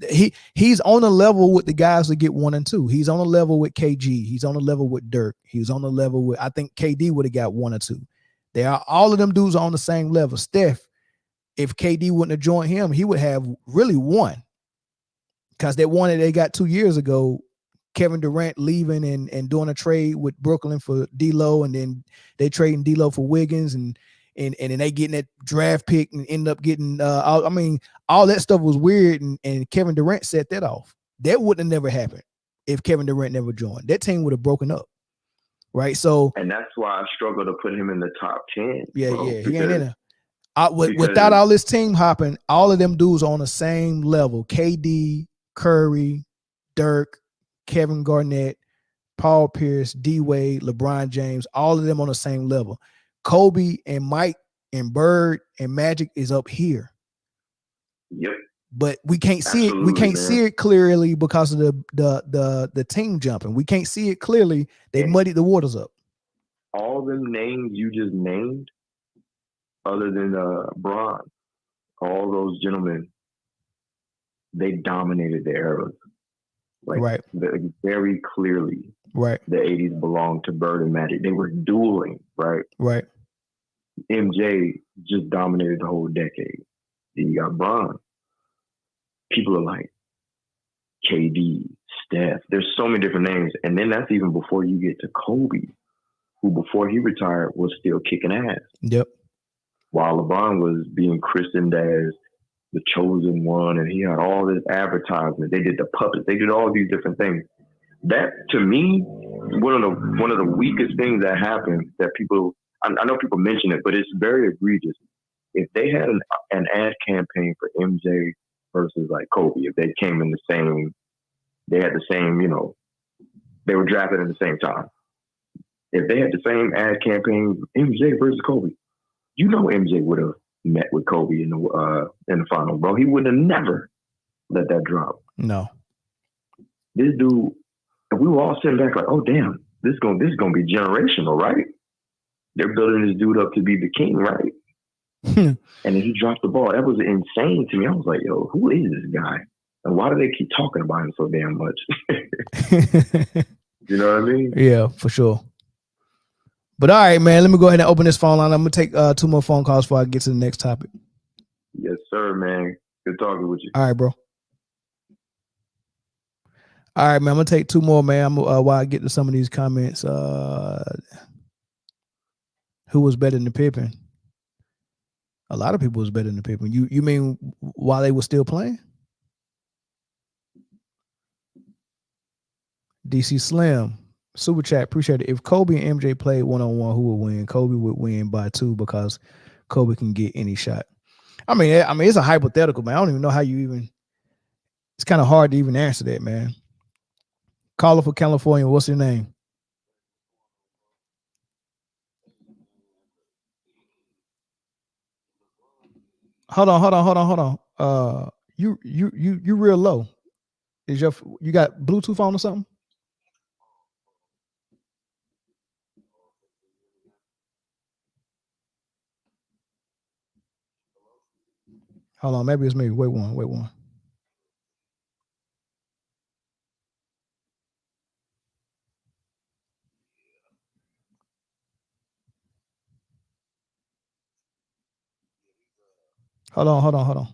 he's on a level with the guys that get 1 and 2. He's on a level with KG. He's on a level with Dirk. He's on a level with, I think KD would have got 1 or 2. They are all of them dudes are on the same level. Steph, if KD wouldn't have joined him, he would have really won. Because that one that they got 2 years ago, Kevin Durant leaving and doing a trade with Brooklyn for D'Lo, and then they trading D'Lo for Wiggins, and then they getting that draft pick and end up getting I mean, all that stuff was weird, and Kevin Durant set that off. That wouldn't have never happened if Kevin Durant never joined. That team would have broken up. Right. So, and that's why I struggle to put him in the top 10. Yeah, bro, yeah. He ain't in there. Without all this team hopping, all of them dudes are on the same level. KD, Curry, Dirk, Kevin Garnett, Paul Pierce, D Wade, LeBron James, all of them on the same level. Kobe and Mike and Bird and Magic is up here. Yep. But we can't see it. We can't see it clearly because of the team jumping. We can't see it clearly. They muddied the waters up. All them names you just named, other than Bron, all those gentlemen, they dominated the eras. Like, right. Very clearly. Right. The 80s belonged to Bird and Magic. They were dueling, right? Right. MJ just dominated the whole decade. Then you got Bron. People are like KD, Steph. There's so many different names. And then that's even before you get to Kobe, who before he retired was still kicking ass. Yep. While LeBron was being christened as the chosen one, and he had all this advertisement. They did the puppets. They did all these different things. That, to me, one of the weakest things that happened that people, I know people mention it, but it's very egregious. If they had an ad campaign for MJ versus like Kobe, if they came in the same, they had the same, they were drafted at the same time. If they had the same ad campaign, MJ versus Kobe, MJ would have met with Kobe in the final, bro. He would have never let that drop. No. This dude, we were all sitting back like, oh damn, this is gonna be generational, right? They're building this dude up to be the king, right? And then he dropped the ball. That was insane to me. I was like, yo, who is this guy? And why do they keep talking about him so damn much? You know what I mean? Yeah, for sure. But all right, man, let me go ahead and open this phone line. I'm going to take 2 more phone calls before I get to the next topic. Yes, sir, man. Good talking with you. All right, bro. All right, man, I'm going to take 2 more, man, while I get to some of these comments. Who was better than Pippen? A lot of people was better than Pippen. You mean while they were still playing? DC Slim, Super Chat, appreciate it. If Kobe and MJ played 1-on-1, who would win? Kobe would win by 2 because Kobe can get any shot. I mean, it's a hypothetical, man. I don't even know how you even. It's kind of hard to even answer that, man. Caller for California, what's your name? Hold on. You real low. You got Bluetooth on or something? Hold on, maybe it's me. Wait one. Hold on.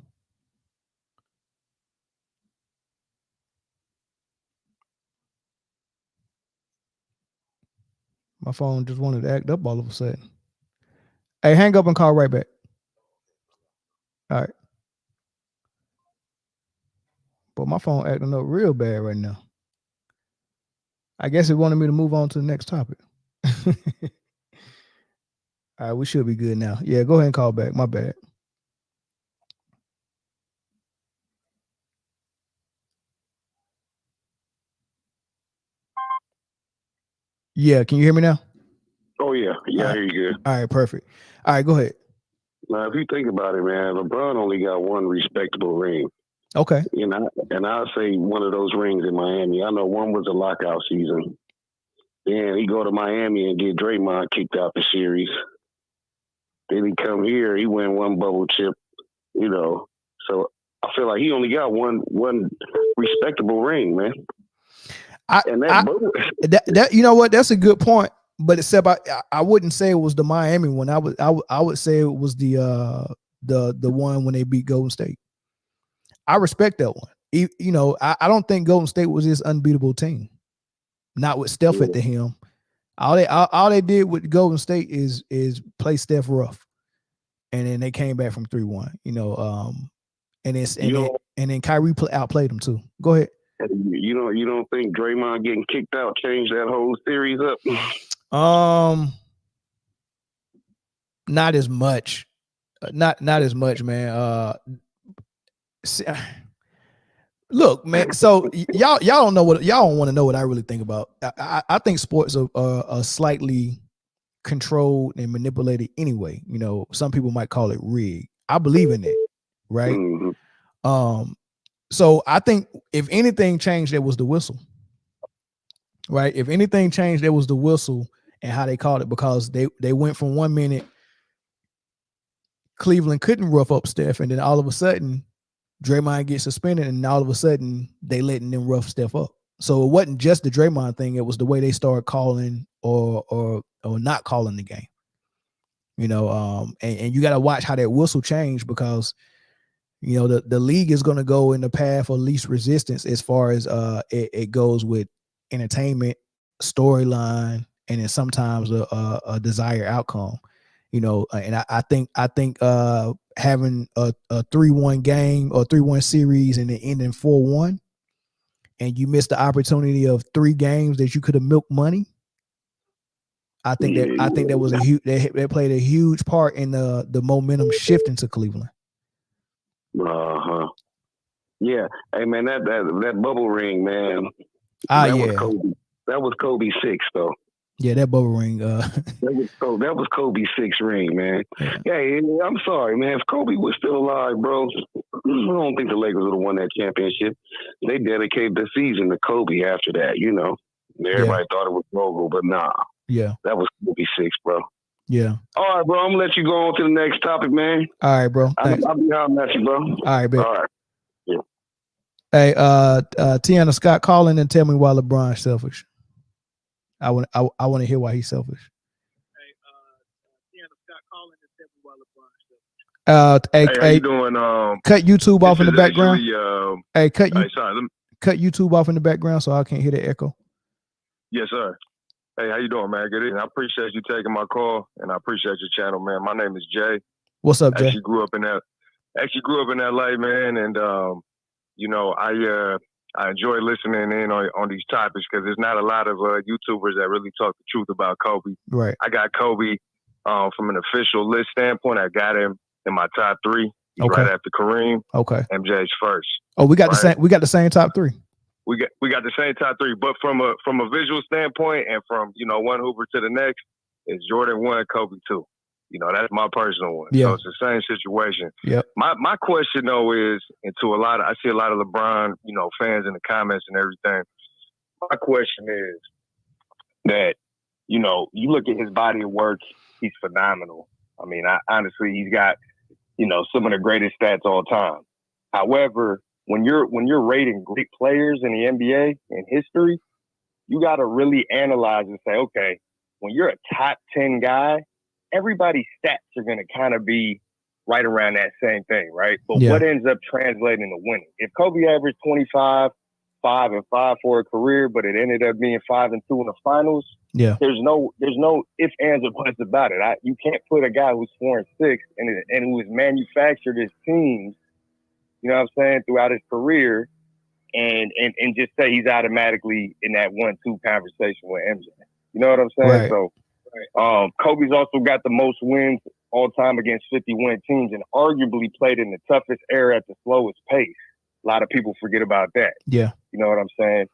My phone just wanted to act up all of a sudden. Hey, hang up and call right back. All right. But my phone acting up real bad right now. I guess it wanted me to move on to the next topic. All right, we should be good now. Yeah, go ahead and call back. My bad. Yeah, can you hear me now? Oh yeah, I hear you good. All right, perfect. All right, go ahead. Now, if you think about it, man, LeBron only got one respectable ring. Okay. You know, and I'll say one of those rings in Miami. I know one was a lockout season. Then he go to Miami and get Draymond kicked out the series. Then he come here, he win one bubble chip. You know, so I feel like he only got one respectable ring, man. That you know what? That's a good point. But except I wouldn't say it was the Miami one. I would say it was the one when they beat Golden State. I respect that one. You know, I don't think Golden State was this unbeatable team. Not with Steph at the helm. All they did with Golden State is play Steph rough, and then they came back from 3-1. You know, and then Kyrie outplayed them too. Go ahead. You don't think Draymond getting kicked out changed that whole series up? Not as much. Not as much, man. Look, man. So y'all don't know what y'all don't want to know what I really think about. I think sports are slightly controlled and manipulated anyway. You know, some people might call it rigged. I believe in it, right? Mm-hmm. So I think if anything changed, there was the whistle, right? If anything changed, there was the whistle and how they called it, because they went from 1 minute Cleveland couldn't rough up Steph, and then all of a sudden Draymond gets suspended, and all of a sudden they letting them rough Steph up. So it wasn't just the Draymond thing; it was the way they started calling or not calling the game. You know, and you got to watch how that whistle changed, because you know the league is going to go in the path of least resistance as far as it goes with entertainment, storyline, and then sometimes a desired outcome. You know, and I think having a 3-1 game or 3-1 series and then ending 4-1, and you missed the opportunity of 3 games that you could have milked money. I think that was a huge that played a huge part in the momentum shifting to Cleveland. Yeah. Hey man, that bubble ring, man. That was Kobe's 6th though. Yeah, that bubble ring. That was Kobe's 6th ring, man. Yeah, I'm sorry, man. If Kobe was still alive, bro, I don't think the Lakers would have won that championship. They dedicated the season to Kobe after that, you know. Everybody thought it was Vogel, but nah. Yeah. That was Kobe's 6th, bro. Yeah. All right, bro. I'm going to let you go on to the next topic, man. All right, bro. I'll be hollering at you, bro. All right, babe. All right. Yeah. Hey, Tiana Scott, call in and tell me why LeBron's selfish. I want to hear why he's selfish. Hey, Tiana Scott, call in and tell me why LeBron's selfish. How you doing? Cut YouTube off in the background. Actually, cut YouTube off in the background so I can't hear the echo. Yes, sir. Hey, how you doing, man? Good evening. I appreciate you taking my call, and I appreciate your channel, man. My name is Jay. What's up, Jay? Actually grew up in LA, man, and you know, I enjoy listening in on these topics because there's not a lot of YouTubers that really talk the truth about Kobe. Right. I got Kobe from an official list standpoint. I got him in my top 3, right after Kareem. Okay. MJ's first. Oh, we got the same. We got the same top 3. We got the same top 3, but from a visual standpoint and from, you know, one Hoover to the next, it's Jordan 1, Kobe 2. You know, that's my personal one. Yeah. So it's the same situation. Yep. My question though is, and to I see a lot of LeBron, you know, fans in the comments and everything. My question is that, you know, you look at his body of work, he's phenomenal. I mean, honestly, he's got, you know, some of the greatest stats all time. However, when you're rating great players in the NBA in history, you got to really analyze and say, okay, when you're a top 10 guy, everybody's stats are going to kind of be right around that same thing, right? But what ends up translating to winning? If Kobe averaged 25, 5 and 5 for a career, but it ended up being 5 and 2 in the finals, Yeah. There's no ifs, ands, or buts about it. You can't put a guy who's 4-6 and who has manufactured his teams, you know what I'm saying, throughout his career, and just say he's automatically in that 1-2 conversation with MJ. You know what I'm saying? Right. So Kobe's also got the most wins all time against 50-win teams, and arguably played in the toughest era at the slowest pace. A lot of people forget about that. Yeah. You know what I'm saying?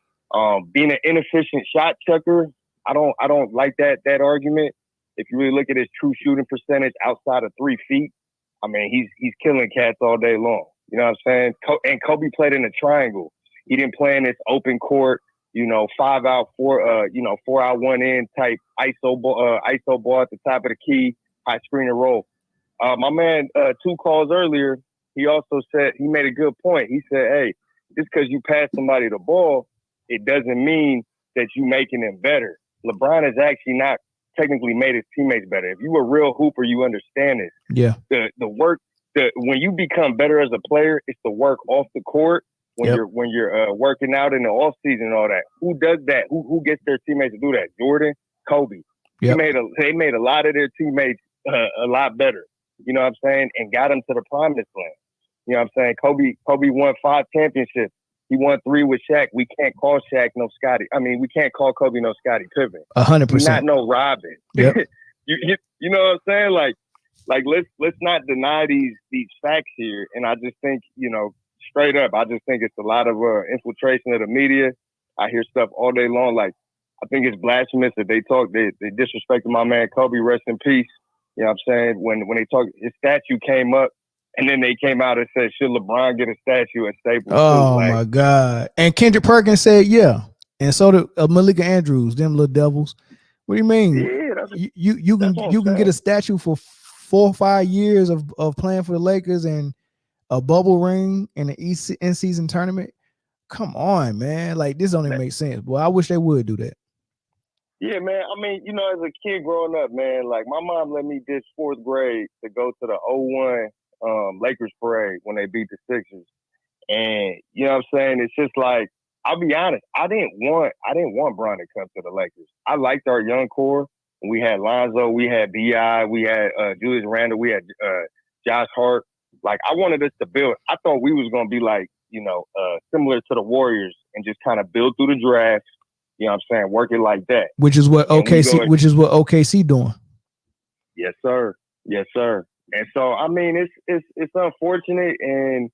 Being an inefficient shot chucker, I don't like that argument. If you really look at his true shooting percentage outside of 3 feet, I mean, he's killing cats all day long. You know what I'm saying? And Kobe played in a triangle. He didn't play in this open court, 5 out, 4 out, 1 in type ISO ball at the top of the key, high screen and roll. My man, 2 calls earlier, he also said, he made a good point. He said, hey, just because you pass somebody the ball, it doesn't mean that you making them better. LeBron has actually not technically made his teammates better. If you a real hooper, you understand this. Yeah. The work, when you become better as a player, it's the work off the court. When you're working out in the off season and all that. Who does that? Who gets their teammates to do that? Jordan, Kobe. Yep. They made a lot of their teammates a lot better. You know what I'm saying? And got them to the promised land. You know what I'm saying? Kobe won 5 championships. He won 3 with Shaq. We can't call Shaq no Scottie. I mean, we can't call Kobe no Scottie Pippen. 100%. He's not no Robin. Yep. you know what I'm saying? Like let's not deny these facts here. And I just think, straight up, I just think it's a lot of infiltration of the media. I hear stuff all day long. Like, I think it's blasphemous that they disrespected my man Kobe, rest in peace. You know what I'm saying? When they talk, his statue came up, and then they came out and said, should LeBron get a statue at Staples? Oh, my God. And Kendrick Perkins said, yeah. And so did Malika Andrews, them little devils. What do you mean? Yeah, you can get a statue for 4 or 5 years of playing for the Lakers and a bubble ring in the in-season tournament. Come on, man. Like, this don't even make sense. Boy, I wish they would do that. Yeah, man. I mean, as a kid growing up, man, like my mom let me ditch 4th grade to go to the 01 Lakers parade when they beat the Sixers. And you know what I'm saying? It's just like, I'll be honest, I didn't want Bron to come to the Lakers. I liked our young core. We had Lonzo, we had B.I., we had Julius Randle, we had Josh Hart. Like, I wanted us to build. I thought we was gonna be like, similar to the Warriors and just kind of build through the draft. You know what I'm saying? Work it like that. Which is what OKC doing. Yes, sir. Yes, sir. And so, I mean, it's unfortunate, and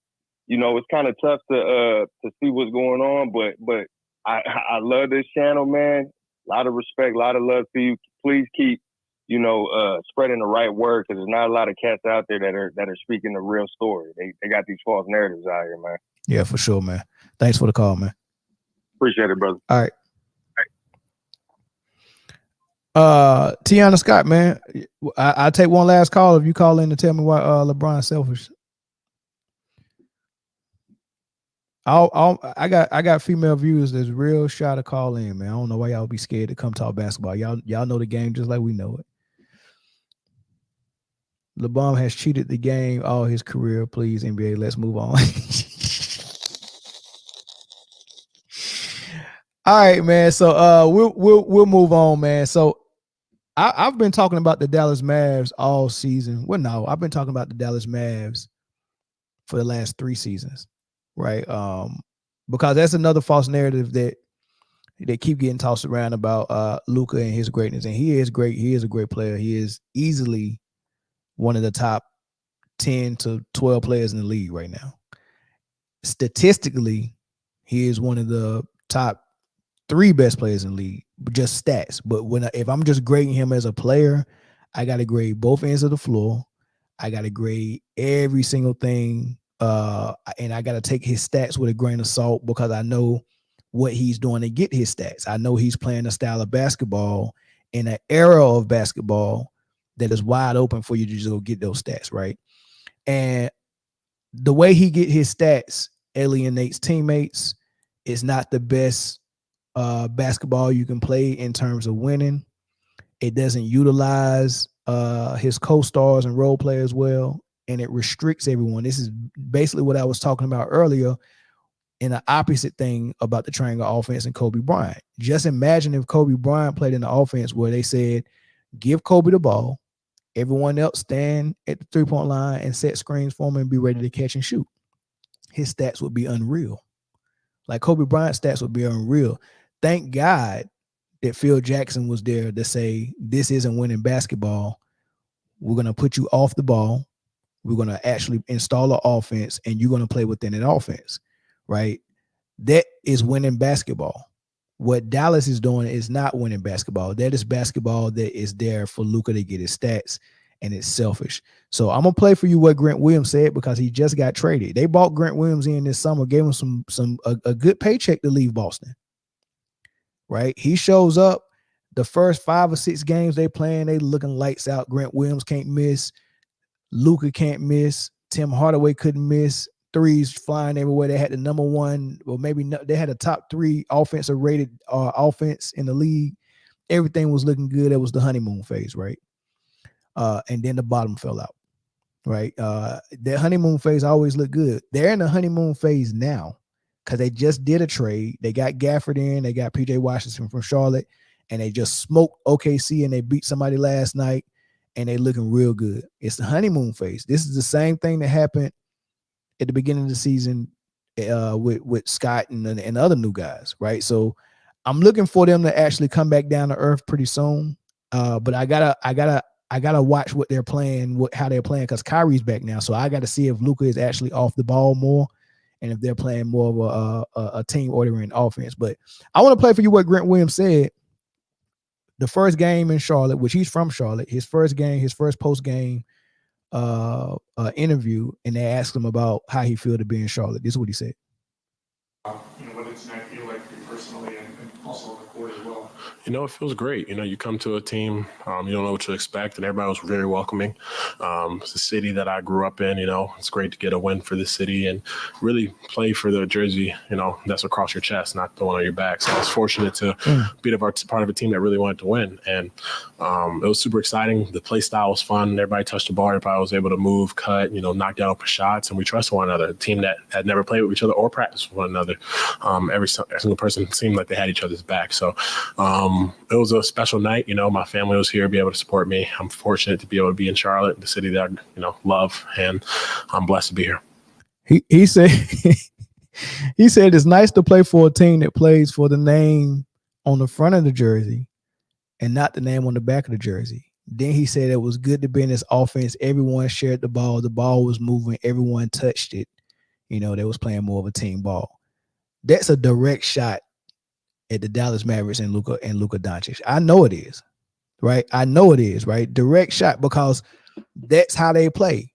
it's kind of tough to see what's going on. But I love this channel, man. A lot of respect, a lot of love to you. Please keep, spreading the right word, because there's not a lot of cats out there that are speaking the real story. They got these false narratives out here, man. Yeah, for sure, man. Thanks for the call, man. Appreciate it, brother. All right. Tiana Scott, man, I'll take one last call if you call in to tell me why LeBron's selfish. I got female viewers that's real shy to call in, man. I don't know why y'all be scared to come talk basketball. Y'all know the game just like we know it. LeBron has cheated the game all his career. Please, NBA, let's move on. All right, man. So we'll move on, man. So I've been talking about the Dallas Mavs all season. Well, no, I've been talking about the Dallas Mavs for the last 3 seasons, right? Because that's another false narrative that they keep getting tossed around about Luka and his greatness. And he is great. He is a great player. He is easily one of the top 10 to 12 players in the league right now. Statistically, he is one of the top 3 best players in the league, just stats. But if I'm just grading him as a player, I got to grade both ends of the floor. I got to grade every single thing. And I got to take his stats with a grain of salt, because I know what he's doing to get his stats. I know he's playing a style of basketball in an era of basketball that is wide open for you to just go get those stats, right? And the way he get his stats alienates teammates. It's not the best basketball you can play in terms of winning. It doesn't utilize his co-stars and role players well, and it restricts everyone. This is basically what I was talking about earlier and the opposite thing about the triangle offense and Kobe Bryant. Just imagine if Kobe Bryant played in the offense where they said, give Kobe the ball, everyone else stand at the 3-point line and set screens for him and be ready to catch and shoot. His stats would be unreal. Like Kobe Bryant's stats would be unreal. Thank God that Phil Jackson was there to say, this isn't winning basketball. We're going to put you off the ball. We're going to actually install an offense, and you're going to play within an offense, right? That is winning basketball. What Dallas is doing is not winning basketball. That is basketball that is there for Luka to get his stats, and it's selfish. So I'm going to play for you what Grant Williams said, because he just got traded. They bought Grant Williams in this summer, gave him a good paycheck to leave Boston, right? He shows up. The first 5 or 6 games they playing, they looking lights out. Grant Williams can't miss. Luka can't miss. Tim Hardaway couldn't miss. Threes flying everywhere. They had the number 1, or maybe they had a top 3 offensive rated offense in the league. Everything was looking good. It was the honeymoon phase, right? And then the bottom fell out, right? That honeymoon phase always looked good. They're in the honeymoon phase now because they just did a trade. They got Gafford in. They got PJ Washington from Charlotte. And they just smoked OKC, and they beat somebody last night, and they looking real good. It's the honeymoon phase. This is the same thing that happened at the beginning of the season with Scott and other new guys, right? So I'm looking for them to actually come back down to earth pretty soon. But I gotta watch what they're playing, how they're playing, because Kyrie's back now. So I got to see if Luka is actually off the ball more, and if they're playing more of a team ordering offense. But I want to play for you what Grant Williams said. The first game in Charlotte, which he's from Charlotte, his first post-game interview, and they asked him about how he feel to be in Charlotte. This is what he said. What did tonight feel like for you personally, and also on the court as well? It feels great. You come to a team, you don't know what to expect, and everybody was very welcoming. It's a city that I grew up in. It's great to get a win for the city and really play for the jersey, that's across your chest, not the one on your back. So I was fortunate to be part of a team that really wanted to win. And it was super exciting. The play style was fun. Everybody touched the ball. Everybody was able to move, cut, knock down open shots, and we trusted one another. A team that had never played with each other or practiced with one another. Every single person seemed like they had each other's back. So it was a special night. My family was here to be able to support me. I'm fortunate to be able to be in Charlotte, the city that I, love, and I'm blessed to be here. He said he said it's nice to play for a team that plays for the name on the front of the jersey and not the name on the back of the jersey. Then he said it was good to be in this offense. Everyone shared the ball. The ball was moving. Everyone touched it. They was playing more of a team ball. That's a direct shot at the Dallas Mavericks and Luka Doncic. I know it is, right? I know it is, right? Direct shot, because that's how they play.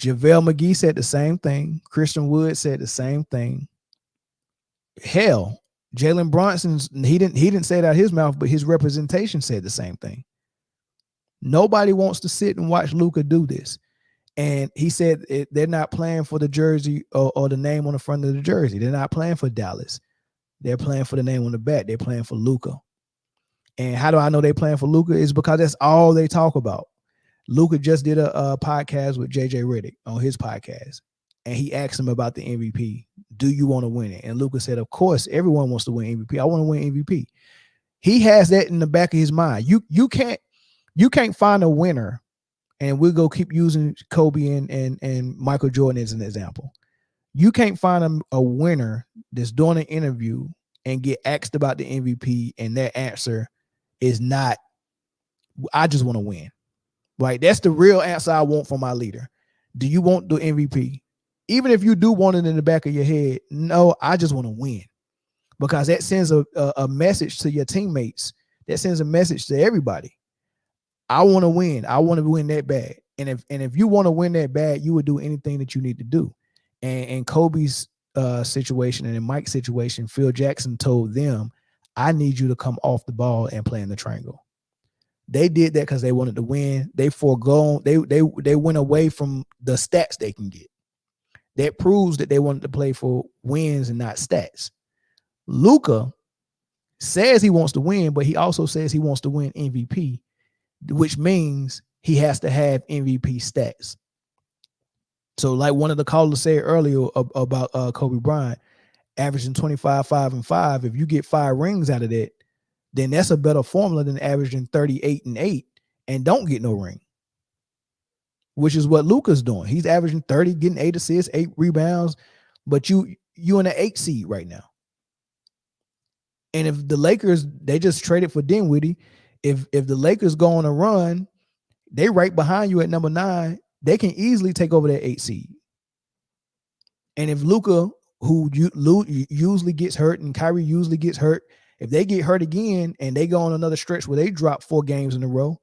JaVale McGee said the same thing. Christian Wood said the same thing. Hell, Jalen Brunson, he didn't say it out of his mouth, but his representation said the same thing. Nobody wants to sit and watch Luka do this. And he said they're not playing for the jersey or the name on the front of the jersey. They're not playing for Dallas. They're playing for the name on the back. They're playing for Luka. And how do I know they're playing for Luka? Is because that's all they talk about. Luka just did a podcast with JJ Redick on his podcast. And he asked him about the MVP. Do you want to win it? And Luka said, of course, everyone wants to win MVP. I want to win MVP. He has that in the back of his mind. You can't find a winner. And we'll go keep using Kobe and Michael Jordan as an example. You can't find a winner that's doing an interview and get asked about the MVP, and their answer is not, I just want to win. Right? That's the real answer I want from my leader. Do you want the MVP? Even if you do want it in the back of your head, no, I just want to win. Because that sends a message to your teammates. That sends a message to everybody. I want to win. I want to win that bad. And if you want to win that bad, you would do anything that you need to do. And in Kobe's situation and in Mike's situation, Phil Jackson told them, I need you to come off the ball and play in the triangle. They did that because they wanted to win. They went away from the stats they can get. That proves that they wanted to play for wins and not stats. Luka says he wants to win, but he also says he wants to win MVP, which means he has to have MVP stats. So like one of the callers said earlier about Kobe Bryant, averaging 25, 5, and 5. If you get 5 rings out of that, then that's a better formula than averaging 38 and 8 and don't get no ring, which is what Luka's doing. He's averaging 30, getting 8 assists, 8 rebounds, but you in an 8 seed right now. And if the Lakers, they just traded for Dinwiddie, if the Lakers go on a run, they right behind you at number 9, they can easily take over that 8 seed. And if Luka, who usually gets hurt, and Kyrie usually gets hurt, if they get hurt again and they go on another stretch where they drop 4 games in a row,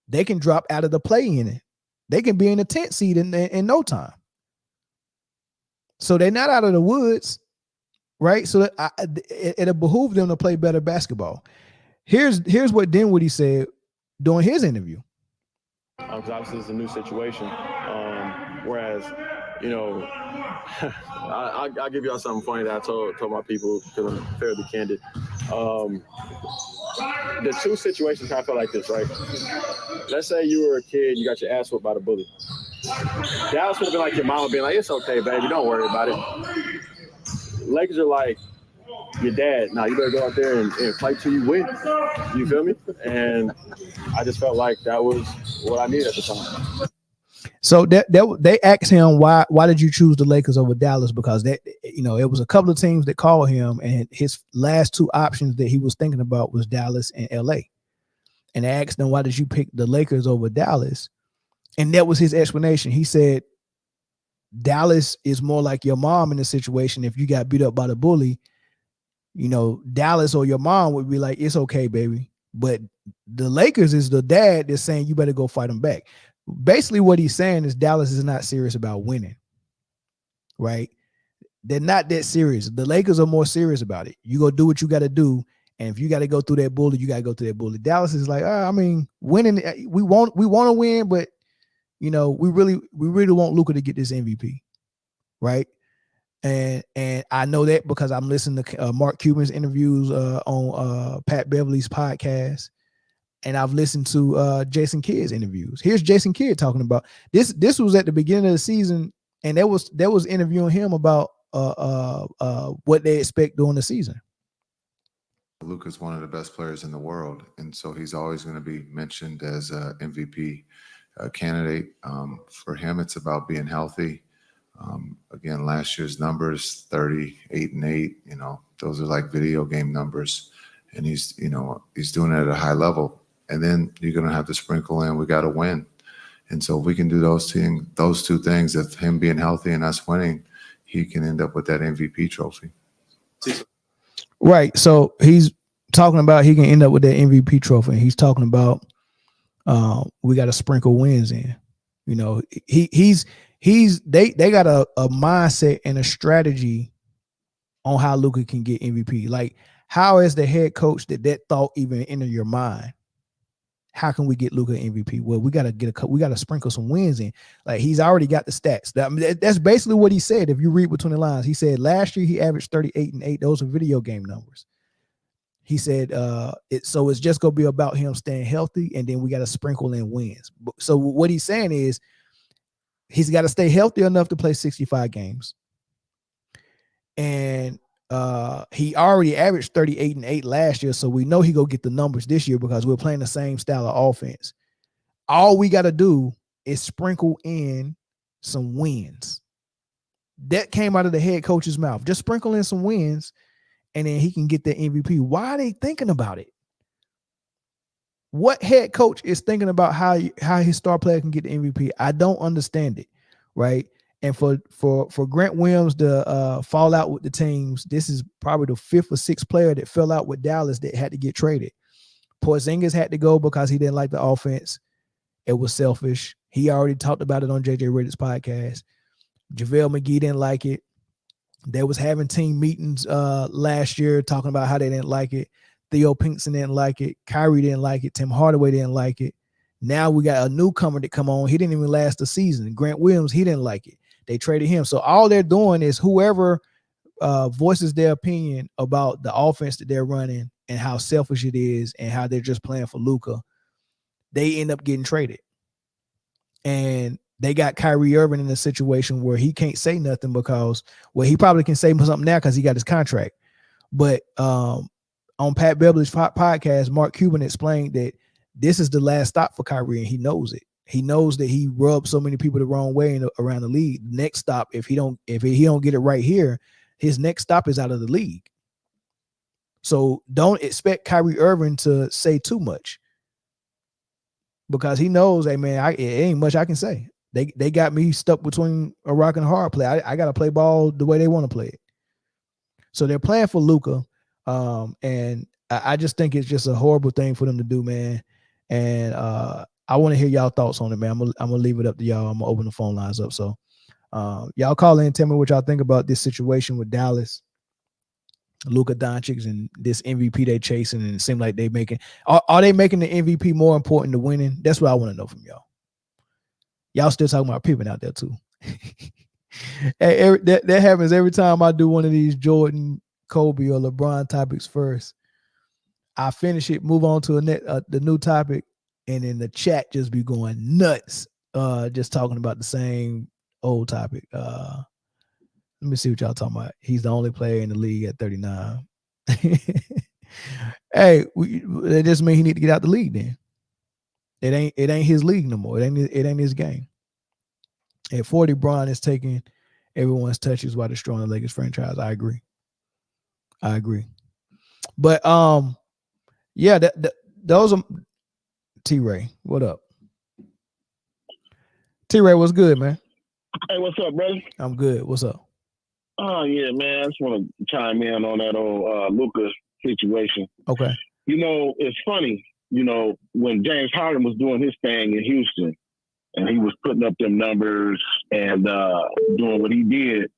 they can drop out of the play-in. They can be in the 10th seed in no time. So they're not out of the woods, right? So it'll behoove them to play better basketball. Here's what Dinwiddie said during his interview. Because obviously it's a new situation. Whereas, you know, I'll give y'all something funny that I told my people because I'm fairly candid. The 2 situations kind of felt like this, right? Let's say you were a kid, you got your ass whooped by the bully. Dallas would have been like your mama being like, it's okay, baby, don't worry about it. Lakers are like, your dad, now you better go out there and fight till you win. You feel me? And I just felt like that was what I needed at the time. So they asked him why did you choose the Lakers over Dallas, because that, you know, it was a couple of teams that called him, and his last 2 options that he was thinking about was Dallas and LA. And they asked him, why did you pick the Lakers over Dallas? And that was his explanation. He said Dallas is more like your mom in the situation. If you got beat up by the bully, you know, Dallas or your mom would be like, it's okay, baby. But the Lakers is the dad that's saying you better go fight them back. Basically what he's saying is Dallas is not serious about winning, right? They're not that serious. The Lakers are more serious about it. You go do what you got to do. And if you got to go through that bully, you got to go through that bully. Dallas is like, I mean, winning, we want to win, but you know, we really want Luka to get this MVP, right? And I know that because I'm listening to Mark Cuban's interviews on Pat Beverly's podcast, and I've listened to Jason Kidd's interviews. Here's Jason Kidd talking about this. This was at the beginning of the season, and that was interviewing him about what they expect during the season. Luka's one of the best players in the world, and so he's always going to be mentioned as a MVP candidate. For him, it's about being healthy. Again, last year's numbers, 38 and 8, you know, those are like video game numbers, and he's doing it at a high level. And then you're going to have to sprinkle in, we got to win. And so if we can do those 2 things, of him being healthy and us winning, he can end up with that MVP trophy. Right. So he's talking about he can end up with that MVP trophy. And he's talking about we got to sprinkle wins in. You know, they got a mindset and a strategy on how Luka can get MVP. Like, how as the head coach did that thought even enter your mind? How can we get Luka MVP? Well, we got to sprinkle some wins in. Like, he's already got the stats. That's basically what he said. If you read between the lines, he said last year he averaged 38 and 8. Those are video game numbers. He said so it's just gonna be about him staying healthy, and then we got to sprinkle in wins. So what he's saying is he's got to stay healthy enough to play 65 games, and he already averaged 38 and 8 last year, so we know he go get the numbers this year because we're playing the same style of offense. All we got to do is sprinkle in some wins. That came out of the head coach's mouth. Just sprinkle in some wins, and then he can get the MVP. Why are they thinking about it? What head coach is thinking about how his star player can get the MVP? I don't understand it, right? And for Grant Williams to fall out with the teams, this is probably the 5th or 6th player that fell out with Dallas that had to get traded. Porzingis had to go because he didn't like the offense. It was selfish. He already talked about it on JJ Redick's podcast. JaVale McGee didn't like it. They was having team meetings last year talking about how they didn't like it. Theo Pinkston didn't like it. Kyrie didn't like it. Tim Hardaway didn't like it. Now we got a newcomer that come on. He didn't even last the season. Grant Williams, he didn't like it. They traded him. So all they're doing is whoever voices their opinion about the offense that they're running and how selfish it is and how they're just playing for Luka, they end up getting traded. And they got Kyrie Irving in a situation where he can't say nothing because, well, he probably can say something now because he got his contract. But on Pat Beverly's podcast, Mark Cuban explained that this is the last stop for Kyrie, and he knows it. He knows that he rubbed so many people the wrong way around the league. Next stop, if he don't get it right here, his next stop is out of the league. So don't expect Kyrie Irving to say too much, because he knows, hey man, it ain't much I can say. They got me stuck between a rock and a hard play. I got to play ball the way they want to play it. So they're playing for Luka, and I just think it's just a horrible thing for them to do, man. And I want to hear y'all thoughts on it, man. I'm gonna leave it up to y'all. I'm gonna open the phone lines up. So y'all call in and tell me what y'all think about this situation with Dallas, Luka Doncic, and this MVP they chasing. And it seems like they making are they making the MVP more important to winning? That's what I want to know from y'all. Y'all still talking about Pippen out there too. Hey, that happens every time I do one of these Jordan, Kobe, or LeBron topics first. I finish it, move on to the new topic, and then the chat just be going nuts, just talking about the same old topic. Let me see what y'all talking about. He's the only player in the league at 39. Hey, that just mean he need to get out the league then. It ain't his league no more. It ain't his game. At 40, Bron is taking everyone's touches while destroying the Lakers franchise. I agree. But yeah, those are T-Ray. What up? T-Ray, what's good, man? Hey, what's up, brother? I'm good. What's up? Oh yeah, man. I just want to chime in on that old Luka situation. Okay. You know, it's funny. You know, when James Harden was doing his thing in Houston, and he was putting up them numbers and doing what he did,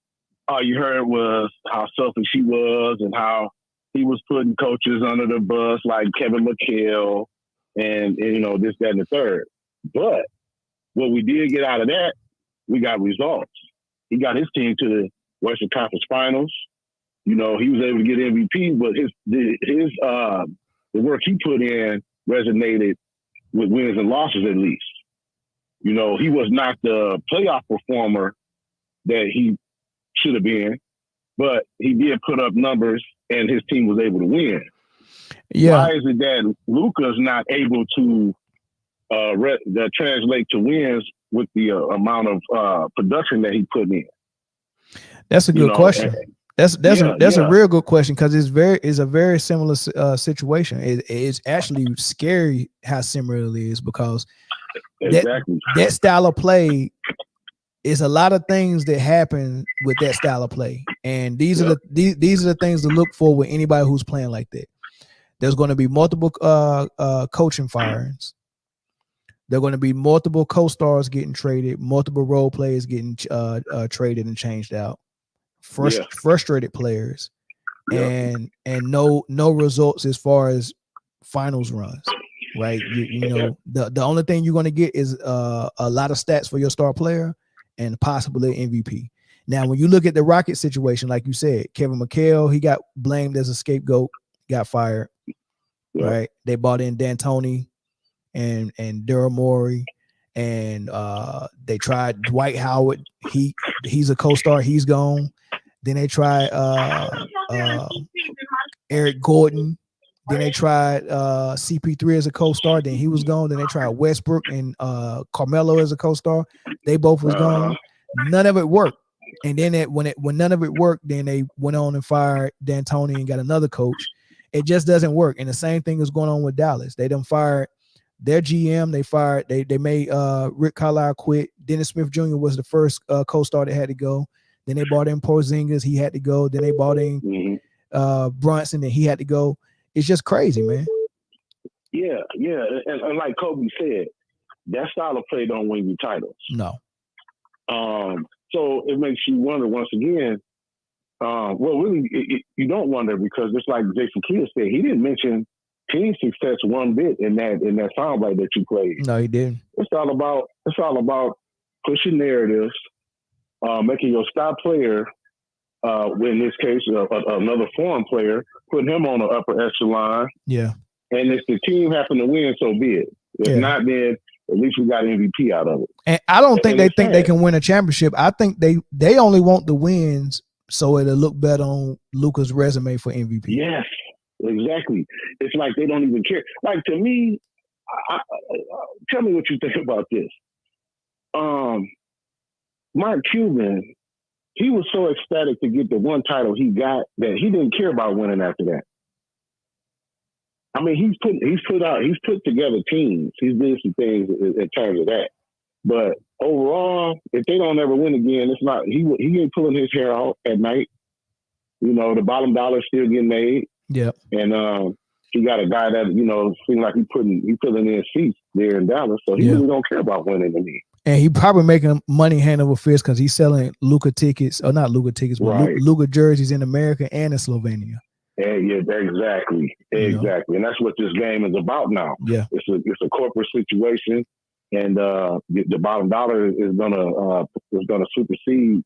all you heard was how selfish he was and how he was putting coaches under the bus like Kevin McHale and you know, this, that, and the third. But what we did get out of that, we got results. He got his team to the Western Conference Finals. You know, he was able to get MVP, but the work he put in resonated with wins and losses at least. You know, he was not the playoff performer that he should have been, but he did put up numbers and his team was able to win. Yeah. Why is it that Luka's not able to translate to wins with the amount of production that he put in? That's a good question. That's a real good question, because it's a very similar situation. It's actually scary how similar it is, because that style of play is a lot of things that happen with that style of play, and these are the things to look for with anybody who's playing like that. There's going to be multiple coaching firings. There are going to be multiple co-stars getting traded, multiple role players getting traded and changed out. Frustrated players, and no results as far as finals runs, right? You know, the only thing you're going to get is a lot of stats for your star player and possibly MVP. Now, when you look at the Rockets situation, like you said, Kevin McHale, he got blamed as a scapegoat, got fired, right? They brought in D'Antoni and Daryl Morey, and they tried Dwight Howard. He's a co-star, he's gone. Then they tried Eric Gordon. Then they tried CP3 as a co-star. Then he was gone. Then they tried Westbrook and Carmelo as a co-star. They both was gone. None of it worked. And then when none of it worked, then they went on and fired D'Antoni and got another coach. It just doesn't work. And the same thing is going on with Dallas. They done fired their GM. They made Rick Carlisle quit. Dennis Smith Jr. was the first co-star that had to go. Then they brought in Porzingis, he had to go. Then they brought in Brunson, and he had to go. It's just crazy, man. Yeah. And like Kobe said, that style of play don't win you titles. No. So it makes you wonder once again. Well, really, you don't wonder, because just like Jason Kidd said, he didn't mention team success one bit in that soundbite that you played. No, he didn't. It's all about pushing narratives. Making your star player, in this case, another foreign player, putting him on the upper echelon. Yeah. And if the team happen to win, so be it. If not, then At least we got MVP out of it. And I don't think And they it's think they sad. can win a championship. I think they only want the wins so it'll look better on Luka's resume for MVP. Yes, exactly. It's like they don't even care. Like, to me, tell me what you think about this. Mark Cuban, he was so ecstatic to get the one title he got that he didn't care about winning after that. I mean, he's put together teams. He's did some things in terms of that. But overall, if they don't ever win again, it's not he ain't pulling his hair out at night. You know, the bottom dollar still getting made. Yep. And he got a guy that, you know, seems like he putting in seats there in Dallas, so he really don't care about winning the league. And he probably making money hand over fist because he's selling Luka tickets, or not Luka tickets, but Right. Luka jerseys in America and in Slovenia. Yeah, exactly. And that's what this game is about now. Yeah. It's a corporate situation, and the bottom dollar is gonna supersede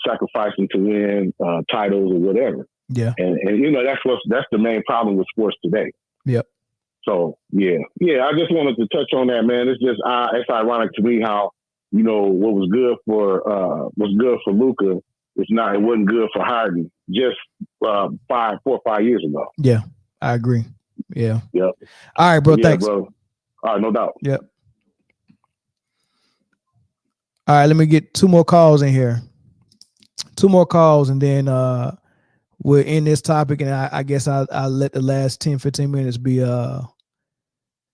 sacrificing to win titles or whatever. Yeah. And you know that's the main problem with sports today. Yep. So yeah. I just wanted to touch on that, man. It's just it's ironic to me how, you know, what was good for Luka it wasn't good for Harden just 4 or 5 years ago. Yeah, I agree. Yeah. Yep. All right, bro. Yeah, Thanks. bro. All right, no doubt. Yep. All right, let me get 2 more calls in here. 2 more calls, and then we're in this topic, and I guess I'll let the last 10, 15 minutes be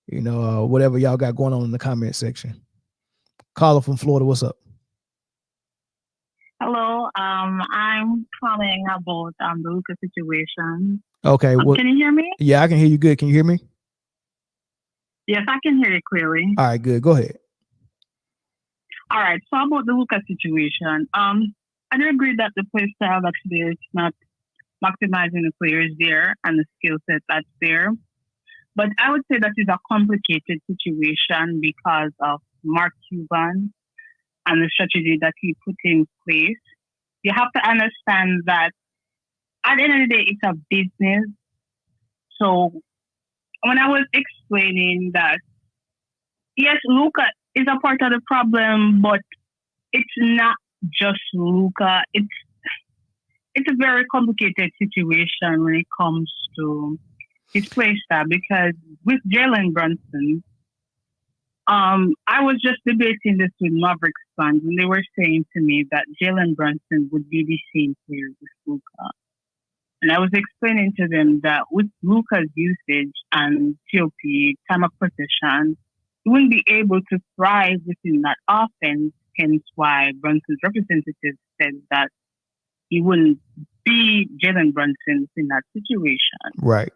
whatever y'all got going on in the comment section. Caller from Florida, what's up? Hello, I'm calling about the Luka situation. Okay. Well, can you hear me? Yeah, I can hear you good. Can you hear me? Yes, I can hear you clearly. All right, good. Go ahead. All right, so about the Luka situation, I do agree that the play style that's there is not maximizing the players there and the skill set that's there. But I would say that is a complicated situation because of Mark Cuban and the strategy that he put in place. You have to understand that at the end of the day, it's a business. So when I was explaining that, yes, Luka is a part of the problem, but it's not just Luka. It's a very complicated situation when it comes to his play style, because with Jalen Brunson, I was just debating this with Mavericks fans, and they were saying to me that Jalen Brunson would be the same player with Luka. And I was explaining to them that with Luka's usage and TOP, time of possession, he wouldn't be able to thrive within that offense, hence why Brunson's representative said that he wouldn't be Jalen Brunson in that situation. Right.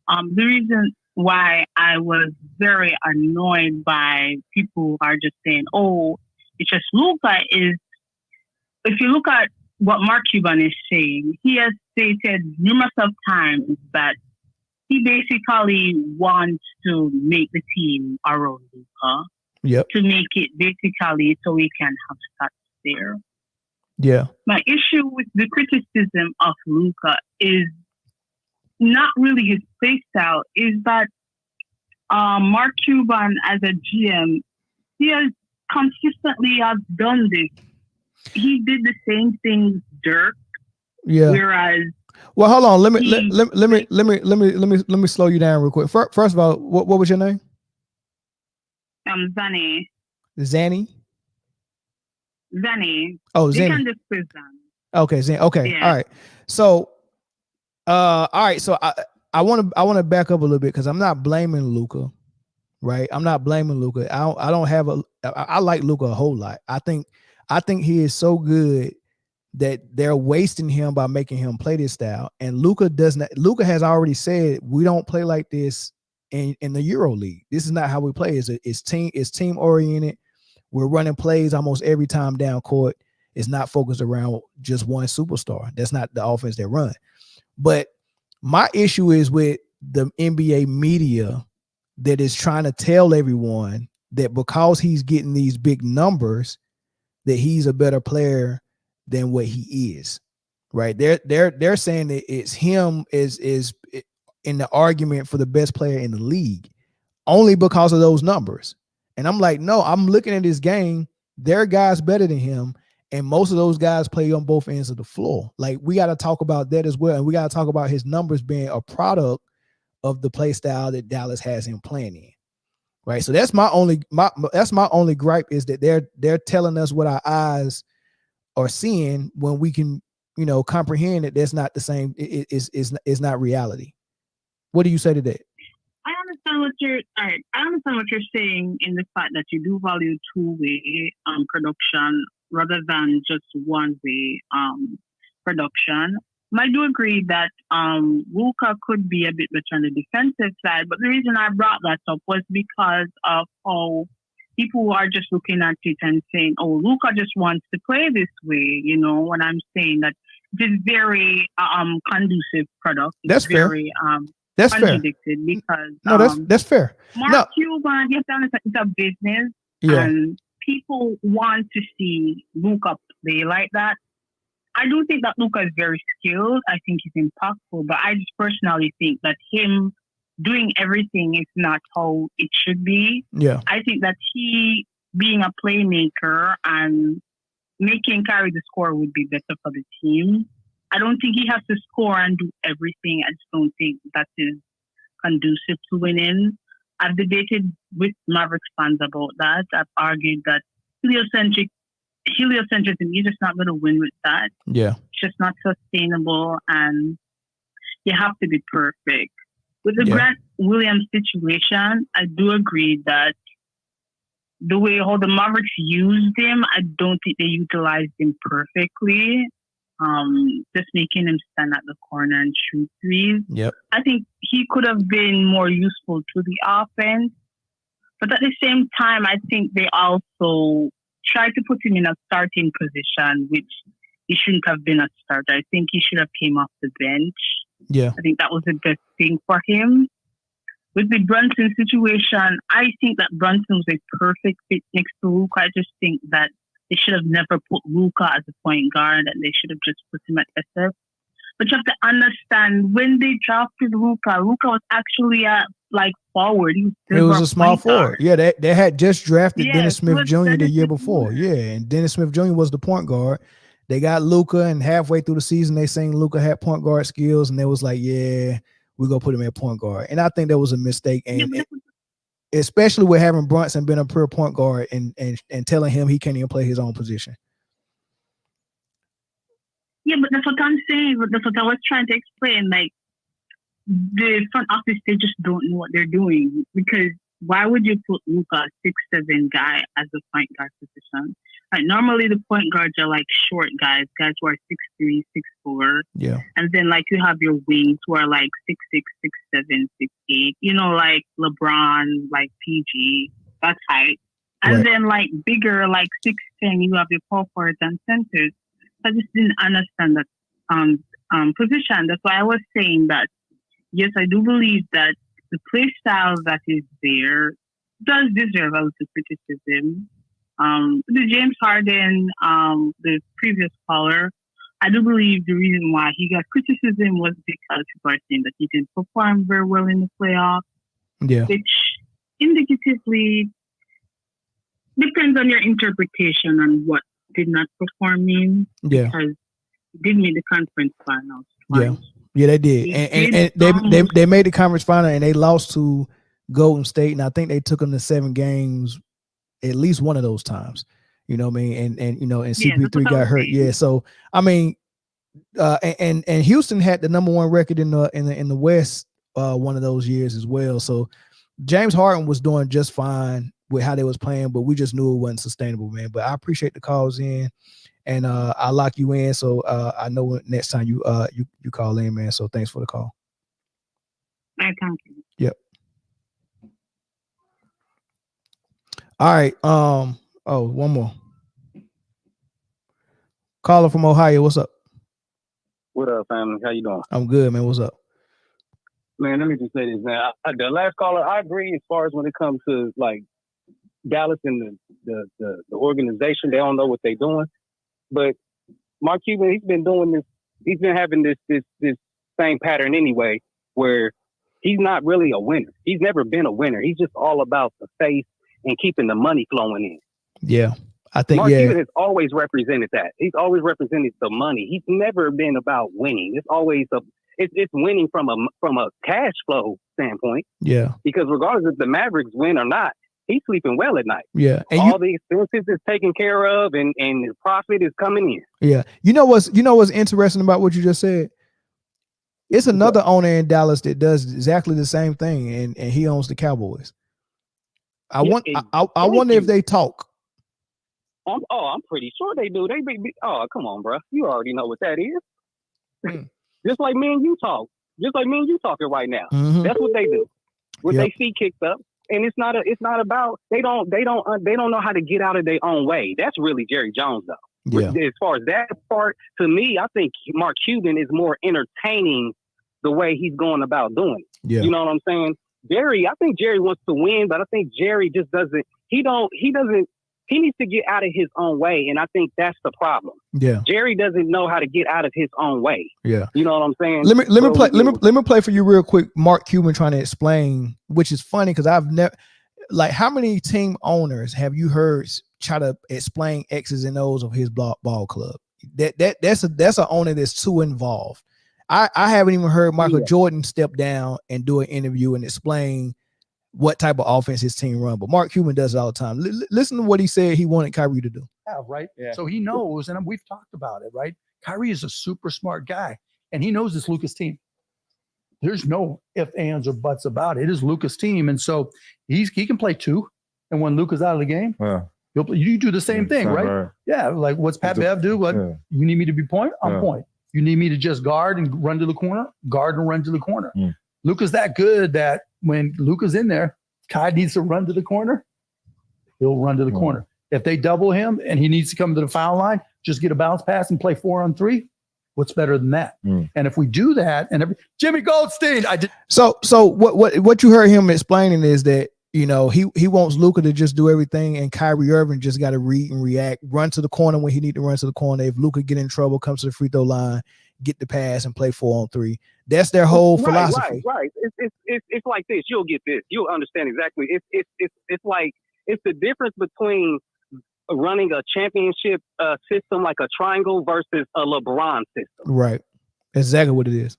The reason why I was very annoyed by people who are just saying, oh, it's just Luka is, if you look at what Mark Cuban is saying, he has stated numerous of times that he basically wants to make the team around Luka. Yep. To make it basically so we can have stats there. Yeah. My issue with the criticism of Luka is not really his play style, is that Mark Cuban as a GM, he has consistently done this. He did the same thing with Dirk. Yeah. Whereas, well, hold on. Let me slow you down real quick. First of all, what was your name? Zanny. Zanny. Zanny. Oh, You Zanny. can just put Zanny. Okay, Zanny. Okay. Yeah. All right. So, all right. So I want to back up a little bit because I'm not blaming Luka, right? I'm not blaming Luka. I like Luka a whole lot. I think he is so good that they're wasting him by making him play this style. And Luka has already said we don't play like this in the Euro League. This is not how we play. It's team oriented. We're running plays almost every time down court. It's not focused around just one superstar. That's not the offense they run. But my issue is with the NBA media that is trying to tell everyone that because he's getting these big numbers, that he's a better player than what he is. Right? They're saying that it's him is in the argument for the best player in the league only because of those numbers. And I'm like, no, I'm looking at this game. There are guys better than him. And most of those guys play on both ends of the floor. Like, we got to talk about that as well. And we got to talk about his numbers being a product of the play style that Dallas has him playing in. Right. So that's my only gripe, is that they're telling us what our eyes are seeing when we can, comprehend that that's not the same. It's not reality. What do you say to that? I understand what you're saying in the fact that you do value two-way production rather than just one-way production. I do agree that Luka could be a bit better on the defensive side, but the reason I brought that up was because of how people are just looking at it and saying, "Oh, Luka just wants to play this way." When I'm saying that it is very conducive product. That's fair. Very, that's contradicted fair. Because no, that's fair. Mark Cuban, you have to understand, it's a business, and people want to see Luka play like that. I do think that Luka is very skilled. I think he's impactful, but I just personally think that him doing everything is not how it should be. Yeah. I think that he being a playmaker and making carry the score would be better for the team. I don't think he has to score and do everything. I just don't think that is conducive to winning. I've debated with Mavericks fans about that. I've argued that heliocentrism, you're just not going to win with that. Yeah. It's just not sustainable, and you have to be perfect. With the Grant Williams situation, I do agree that the way how the Mavericks used him, I don't think they utilized him perfectly. Just making him stand at the corner and shoot threes. Yep. I think he could have been more useful to the offense. But at the same time, I think they also tried to put him in a starting position, which he shouldn't have been a starter. I think he should have came off the bench. Yeah. I think that was the best thing for him. With the Brunson situation, I think that Brunson was a perfect fit next to Luka. I just think that they should have never put Luka as a point guard, and they should have just put him at SF. But you have to understand, when they drafted Luka was actually a forward. He was a small forward. Yeah, they had just drafted Dennis Smith Jr. the year before. Jr. Yeah, and Dennis Smith Jr. was the point guard. They got Luka, and halfway through the season, they seen Luka had point guard skills, and they was like, yeah, we're going to put him at point guard. And I think that was a mistake. And especially with having Brunson been a pure point guard and telling him he can't even play his own position. Yeah, but that's what I'm saying. That's what I was trying to explain. Like, the front office, they just don't know what they're doing. Because why would you put Luka, 6'7" guy, as a point guard position? Like, normally the point guards are like short guys who are 6'3", 6'4". Yeah. And then you have your wings who are like 6'6", 6'7", 6'8". Like LeBron, like PG, that's height. And then bigger, 6'10", you have your power forwards and centers. I just didn't understand that position. That's why I was saying that, yes, I do believe that the play style that is there does deserve a little criticism. The James Harden, the previous caller, I do believe the reason why he got criticism was because people are saying that he didn't perform very well in the playoffs. Yeah. Which indicatively depends on your interpretation on what did not perform means. Yeah. Because he did make the conference finals twice. Yeah, they did. And they made the conference final, and they lost to Golden State, and I think they took them to 7 games at least one of those times. You know what I mean? And CP3 got hurt. Yeah. So I mean, and Houston had the number 1 record in the West one of those years as well. So James Harden was doing just fine with how they was playing, but we just knew it wasn't sustainable, man. But I appreciate the calls in, and I lock you in, so I know next time you call in, man. So thanks for the call. Thank you. Yep. All right. One more. Caller from Ohio. What's up? What up, family? How you doing? I'm good, man. What's up? Man, let me just say this, man. The last caller, I agree as far as when it comes to Dallas and the organization. They don't know what they're doing. But Mark Cuban, he's been doing this. He's been having this same pattern anyway, where he's not really a winner. He's never been a winner. He's just all about the face and keeping the money flowing in. Yeah. I think, Mark yeah. Cuban has always represented that. He's always represented the money. He's never been about winning. It's always it's winning from a cash flow standpoint. Yeah. Because regardless if the Mavericks win or not, he's sleeping well at night. Yeah. And all the expenses is taken care of, and the profit is coming in. Yeah. You know what's interesting about what you just said? It's another owner in Dallas that does exactly the same thing, and he owns the Cowboys. I wonder if they talk. I'm pretty sure they do. Oh, come on, bro. You already know what that is. Just like me and you talk. Just like me and you talking right now. Mm-hmm. That's what they do. When they see kicked up, and it's not about they don't know how to get out of their own way. That's really Jerry Jones though. Yeah. As far as that part, to me, I think Mark Cuban is more entertaining the way he's going about doing it. Yeah. You know what I'm saying? I think Jerry wants to win, but I think Jerry just doesn't. He needs to get out of his own way, and I think that's the problem. Yeah. Jerry doesn't know how to get out of his own way. Yeah. You know what I'm saying? Let me play for you real quick. Mark Cuban trying to explain, which is funny because I've never, like, how many team owners have you heard try to explain X's and O's of his ball club? That's an owner that's too involved. I haven't even heard Michael Jordan step down and do an interview and explain what type of offense his team run. But Mark Cuban does it all the time. Listen to what he said he wanted Kyrie to do. Right? Yeah. So he knows, and we've talked about it, right? Kyrie is a super smart guy, and he knows this Luka's team. There's no ifs, ands, or buts about it. It is Luka's team, and so he can play two, and when Luka's out of the game, you do the same thing, right? Yeah, like what's Pat Bev do? What you need me to be point? I'm point. You need me to just guard and run to the corner? Guard and run to the corner. Luka's that good that when Luka's in there, Kai needs to run to the corner, he'll run to the corner. If they double him and he needs to come to the foul line, just get a bounce pass and play 4-on-3. What's better than that? And if we do that, and Jimmy Goldstein, I did. So what you heard him explaining is that, you know, he wants Luka to just do everything, and Kyrie Irving just got to read and react, run to the corner when he need to run to the corner. If Luka get in trouble, comes to the free throw line, get the pass and play 4-on-3. That's their whole philosophy. Right. It's like this. You'll get this. You'll understand exactly. It's like it's the difference between running a championship system like a triangle versus a LeBron system. Right. Exactly what it is.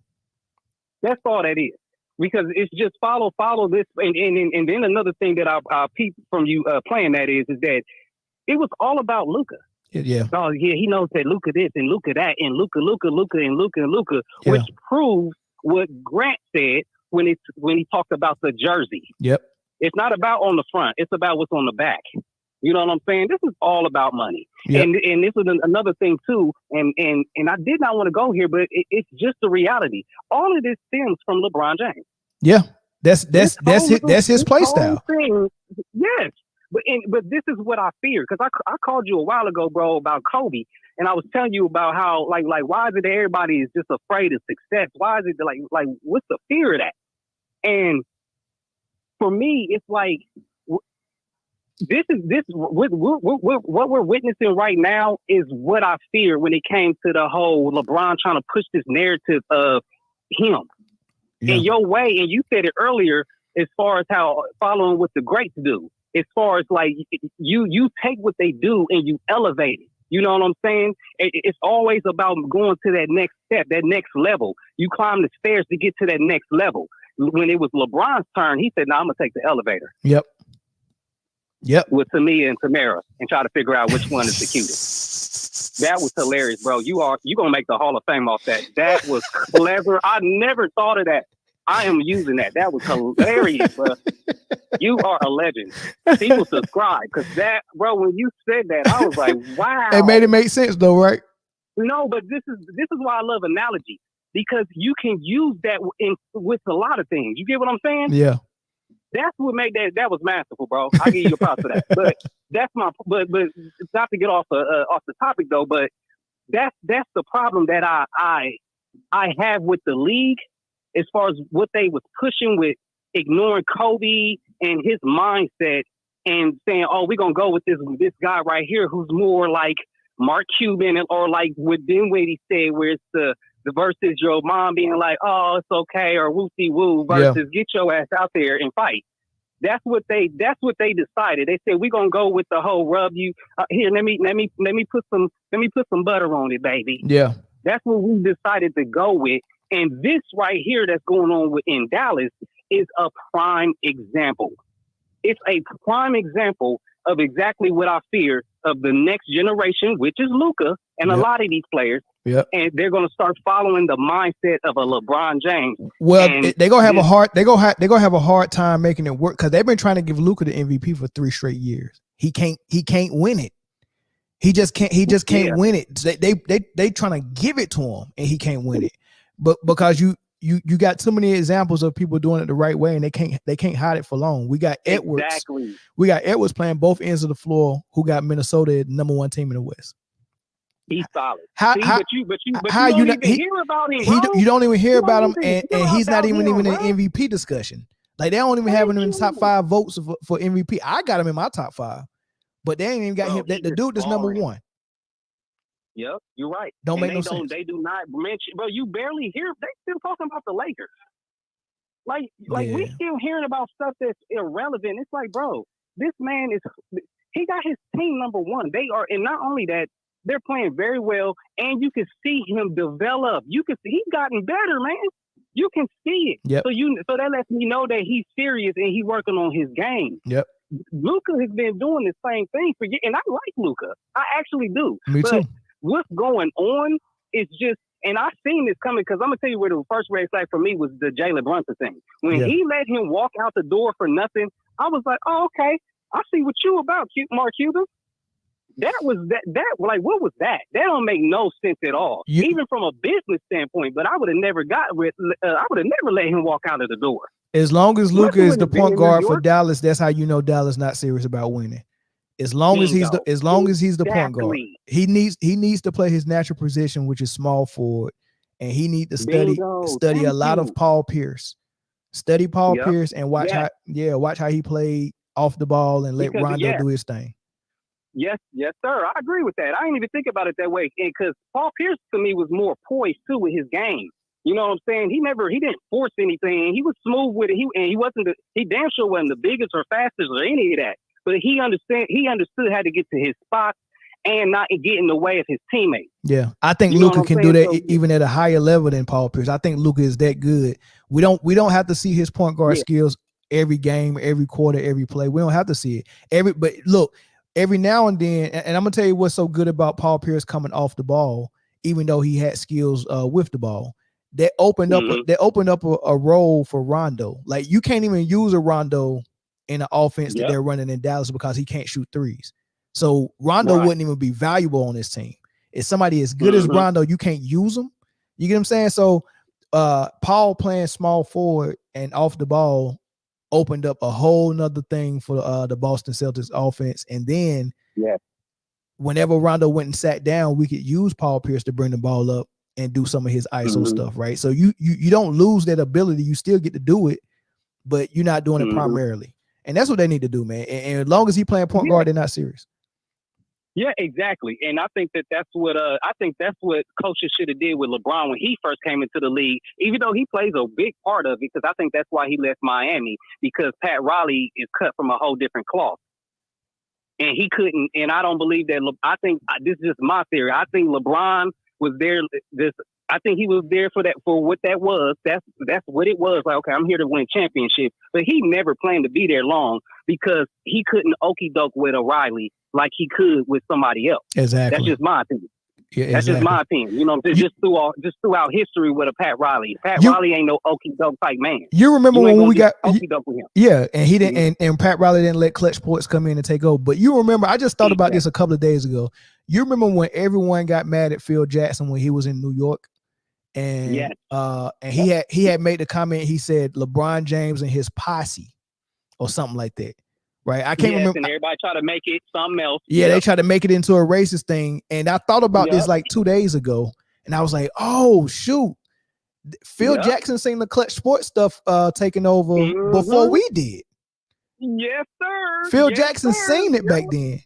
That's all that is. Because it's just follow this, and then another thing that I peep from you playing that is that it was all about Luka. Yeah. Oh yeah, he knows that Luka this and Luka that and Luka, which proves what Grant said when he talked about the jersey. Yep. It's not about on the front; it's about what's on the back. You know what I'm saying? This is all about money. Yep. And this is another thing too. And I did not want to go here, but it's just the reality. All of this stems from LeBron James. Yeah, that's his play style. Yes, but this is what I fear, because I called you a while ago, bro, about Kobe, and I was telling you about how like why is it that everybody is just afraid of success? Why is it like what's the fear of that? And for me, it's like. What we're witnessing right now is what I fear when it came to the whole LeBron trying to push this narrative of him in your way. And you said it earlier, as far as how following what the greats do, as far as like you take what they do and you elevate it. You know what I'm saying? It's always about going to that next step, that next level. You climb the stairs to get to that next level. When it was LeBron's turn, he said, "No, I'm gonna take the elevator." Yep. With Tamia and Tamara and try to figure out which one is the cutest. That was hilarious, bro. You gonna make the Hall of Fame off that. That was clever. I never thought of that. I am using that. That was hilarious, bro. You are a legend. People subscribe because that, bro. When you said that, I was like, wow. It made it make sense though, right? No, but this is why I love analogy, because you can use that with a lot of things. You get what I'm saying? Yeah. That's what made that was masterful, bro. I give you a props for that. But that's but it's not to get off the topic though. But that's the problem that I have with the league, as far as what they was pushing with ignoring Kobe and his mindset and saying, "Oh, we're gonna go with this guy right here who's more like Mark Cuban," or like what Dinwiddie said, where it's the versus your mom being like, "Oh, it's okay," or "whoopsie woo," versus get your ass out there and fight. That's what they decided. They said we're gonna go with the whole rub you here. Let me put some butter on it, baby. Yeah. That's what we decided to go with. And this right here that's going on in Dallas is a prime example. It's a prime example of exactly what I fear of the next generation, which is Luka and a lot of these players. Yep. And they're going to start following the mindset of a LeBron James. Well, And they're gonna have a hard time making it work because they've been trying to give Luka the MVP for 3 straight years. He can't win it. He just can't win it. They trying to give it to him and he can't win it. But because you got too many examples of people doing it the right way and they can't hide it for long. We got Edwards. Exactly. We got Edwards playing both ends of the floor, who got Minnesota #1 team in the West. He's solid. But you don't even hear about him. You don't even hear about him, even and hear he's not about even him, in the bro. MVP discussion. Like they don't even have him in the top 5 votes for MVP. I got him in my top 5, but they ain't even got him. The dude that's #1. Yep, you're right. Don't And make no sense. They do not mention, bro. You barely hear. They still talking about the Lakers. Like we still hearing about stuff that's irrelevant. It's like, bro, this man he got his team #1. They are, and not only that, they're playing very well, and you can see him develop. You can see he's gotten better, man. You can see it. Yep. So that lets me know that he's serious and he's working on his game. Yep. Luka has been doing the same thing for years, and I like Luka. I actually do. Me but too. What's going on is just, and I seen this coming because I'm gonna tell you where the first red flag for me was the Jalen Brunson thing. When he let him walk out the door for nothing, I was like, oh, okay, I see what you about, Mark Cuban. That like, what was that? That don't make no sense at all, even from a business standpoint. But I would have never let him walk out of the door. As long as Luka is the point guard for York. Dallas, that's how you know Dallas not serious about winning. As long as he's the point guard, he needs to play his natural position, which is small forward, and he needs to study a lot of Paul Pierce. Study Paul Pierce and watch how he played off the ball and let Rondo do his thing. Yes, sir. I agree with that. I didn't even think about it that way. And because Paul Pierce to me was more poised too with his game. You know what I'm saying? He didn't force anything. He was smooth with it. He damn sure wasn't the biggest or fastest or any of that. But he understood how to get to his spot and not get in the way of his teammates. Yeah, I think Luka can do that even at a higher level than Paul Pierce. I think Luka is that good. We don't have to see his point guard skills every game, every quarter, every play. We don't have to see it but look. Every now and then, and I'm gonna tell you what's so good about Paul Pierce coming off the ball, even though he had skills with the ball, that opened up a role for Rondo. Like you can't even use a Rondo in an offense that they're running in Dallas because he can't shoot threes. So Rondo wouldn't even be valuable on this team. If somebody as good as Rondo, you can't use him. You get what I'm saying? So Paul playing small forward and off the ball opened up a whole nother thing for the Boston Celtics offense. And then whenever Rondo went and sat down, we could use Paul Pierce to bring the ball up and do some of his ISO stuff, right? So you don't lose that ability. You still get to do it, but you're not doing it primarily. And that's what they need to do, man. And as long as he playing point guard, they're not serious. Yeah, exactly. And I think that's what coaches should have did with LeBron when he first came into the league, even though he plays a big part of it, because I think that's why he left Miami, because Pat Riley is cut from a whole different cloth. And he couldn't, and I don't believe that. I think this is just my theory. I think LeBron was there. I think he was there for what that was. That's what it was. Like, okay, I'm here to win championship. But he never planned to be there long because he couldn't okie doke with a Riley like he could with somebody else. Exactly. That's just my opinion. Yeah, that's just my opinion. You know, just throughout history with a Pat Riley. Riley ain't no okie doke type man. You remember when we got okie doke with him? Yeah, and he didn't, and Pat Riley didn't let clutch sports come in and take over. But you remember, I just thought about this a couple of days ago. You remember when everyone got mad at Phil Jackson when he was in New York, and he had made the comment. He said LeBron James and his posse, or something like that. Right, I can't remember. And everybody try to make it something else. Yeah, they tried to make it into a racist thing, and I thought about this like 2 days ago, and I was like, "Oh shoot, Phil Jackson seen the clutch sports stuff taking over before we did." Yes, sir. Phil Jackson seen it back then.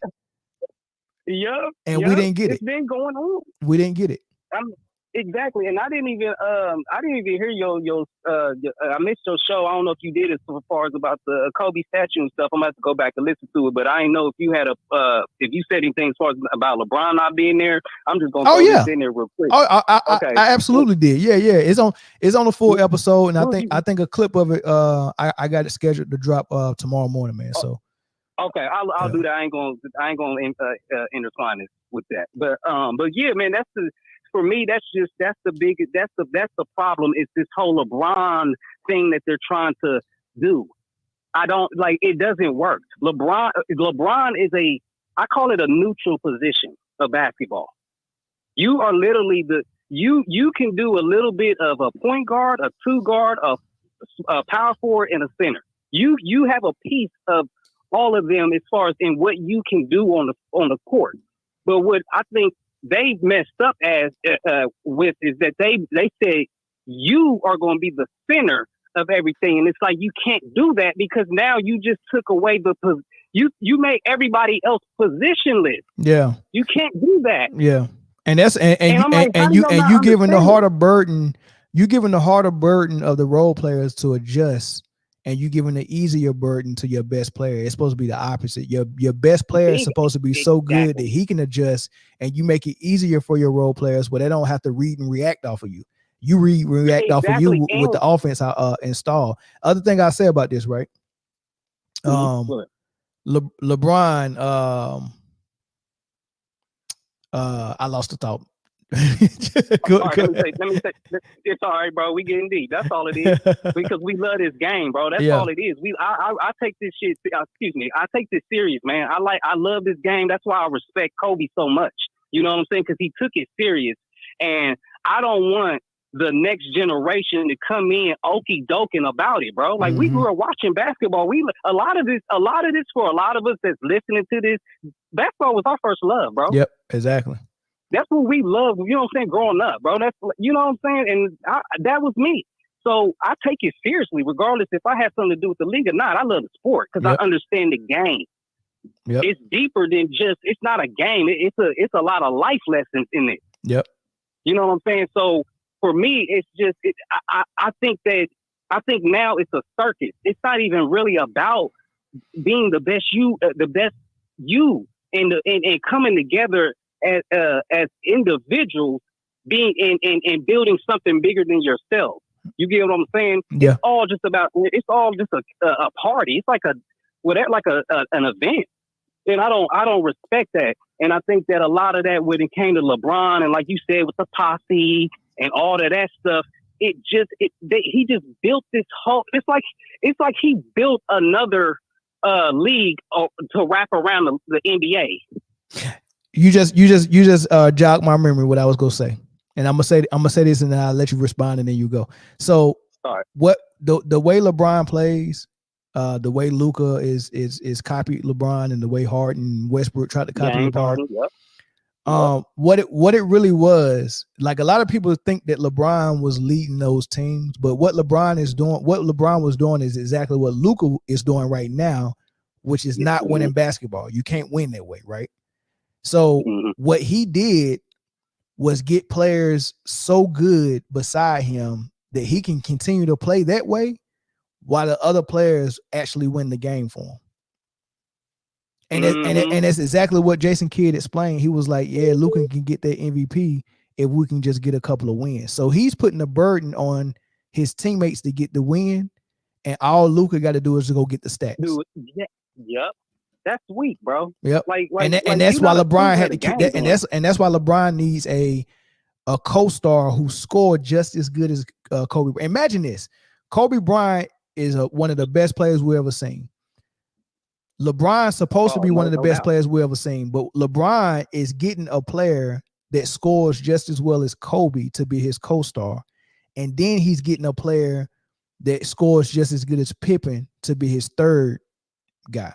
Yep. And we didn't get it. It's been going on. We didn't get it. Exactly, and I didn't even hear your I missed your show. I don't know if you did it so far as about the Kobe statue and stuff. I'm gonna have to go back and listen to it, but I didn't know if you had if you said anything as far as about LeBron not being there. I'm just gonna throw this in there real quick. I absolutely did. Yeah. It's on a full episode, and I think a clip of it. I got it scheduled to drop tomorrow morning, man. So okay, I'll do that. I ain't gonna intertwine this with that, but yeah, man, for me, that's the problem is this whole LeBron thing that they're trying to do. I don't like, it doesn't work. LeBron is I call it a neutral position of basketball. You are literally you can do a little bit of a point guard, a two guard, a power forward, and a center. You have a piece of all of them as far as in what you can do on the court. But what I think they messed up with is that they said you are going to be the center of everything, and it's like you can't do that because now you just took away you made everybody else positionless. Yeah, you can't do that. Yeah, and that's you giving the harder burden. You giving the harder burden of the role players to adjust, and you giving the easier burden to your best player. It's supposed to be the opposite. Your best player is supposed to be so good that he can adjust, and you make it easier for your role players where they don't have to read and react off of you. You react off of you with the offense install. Other thing I say about this, right? LeBron, I lost the thought. Let me say, it's all right, bro. We getting deep. That's all it is. Because we love this game, bro. That's all it is. I take this shit. Excuse me. I take this serious, man. I love this game. That's why I respect Kobe so much. You know what I'm saying? Because he took it serious, and I don't want the next generation to come in okey doking about it, bro. Like we grew up watching basketball. A lot of this for a lot of us that's listening to this, basketball was our first love, bro. Yep, exactly. That's what we love, you know what I'm saying, growing up, bro. That's, you know what I'm saying? And that was me. So I take it seriously, regardless if I have something to do with the league or not. I love the sport because I understand the game. Yep. It's deeper than just, it's not a game. It's a lot of life lessons in it. Yep. You know what I'm saying? So for me, it's just, I think now it's a circus. It's not even really about being the best you, and coming together as individuals, being in building something bigger than yourself. You get what I'm saying? Yeah. It's all just a party. It's like an event. And I don't respect that. And I think that a lot of that when it came to LeBron and like you said with the posse and all of that stuff, he just built this whole. It's like he built another league to wrap around the NBA. You just jogged my memory what I was gonna say, and I'm gonna say this, and then I'll let you respond, and then you go. So, what the way LeBron plays, the way Luka is copied LeBron, and the way Harden and Westbrook tried to copy LeBron. What it really was, like a lot of people think that LeBron was leading those teams, but what LeBron was doing is exactly what Luka is doing right now, which is not winning basketball. You can't win that way, right? So what he did was get players so good beside him that he can continue to play that way while the other players actually win the game for him. And that's exactly what Jason Kidd explained. He was like, yeah, Luka can get that MVP if we can just get a couple of wins. So he's putting a burden on his teammates to get the win, and all Luka got to do is to go get the stats. Yep. That's weak, bro. Yep. And that's why LeBron had to keep that, and that's why LeBron needs a co-star who scored just as good as Kobe. Imagine this: Kobe Bryant is one of the best players we ever seen. LeBron's supposed to be one of the best players we ever seen, but LeBron is getting a player that scores just as well as Kobe to be his co-star, and then he's getting a player that scores just as good as Pippen to be his third guy.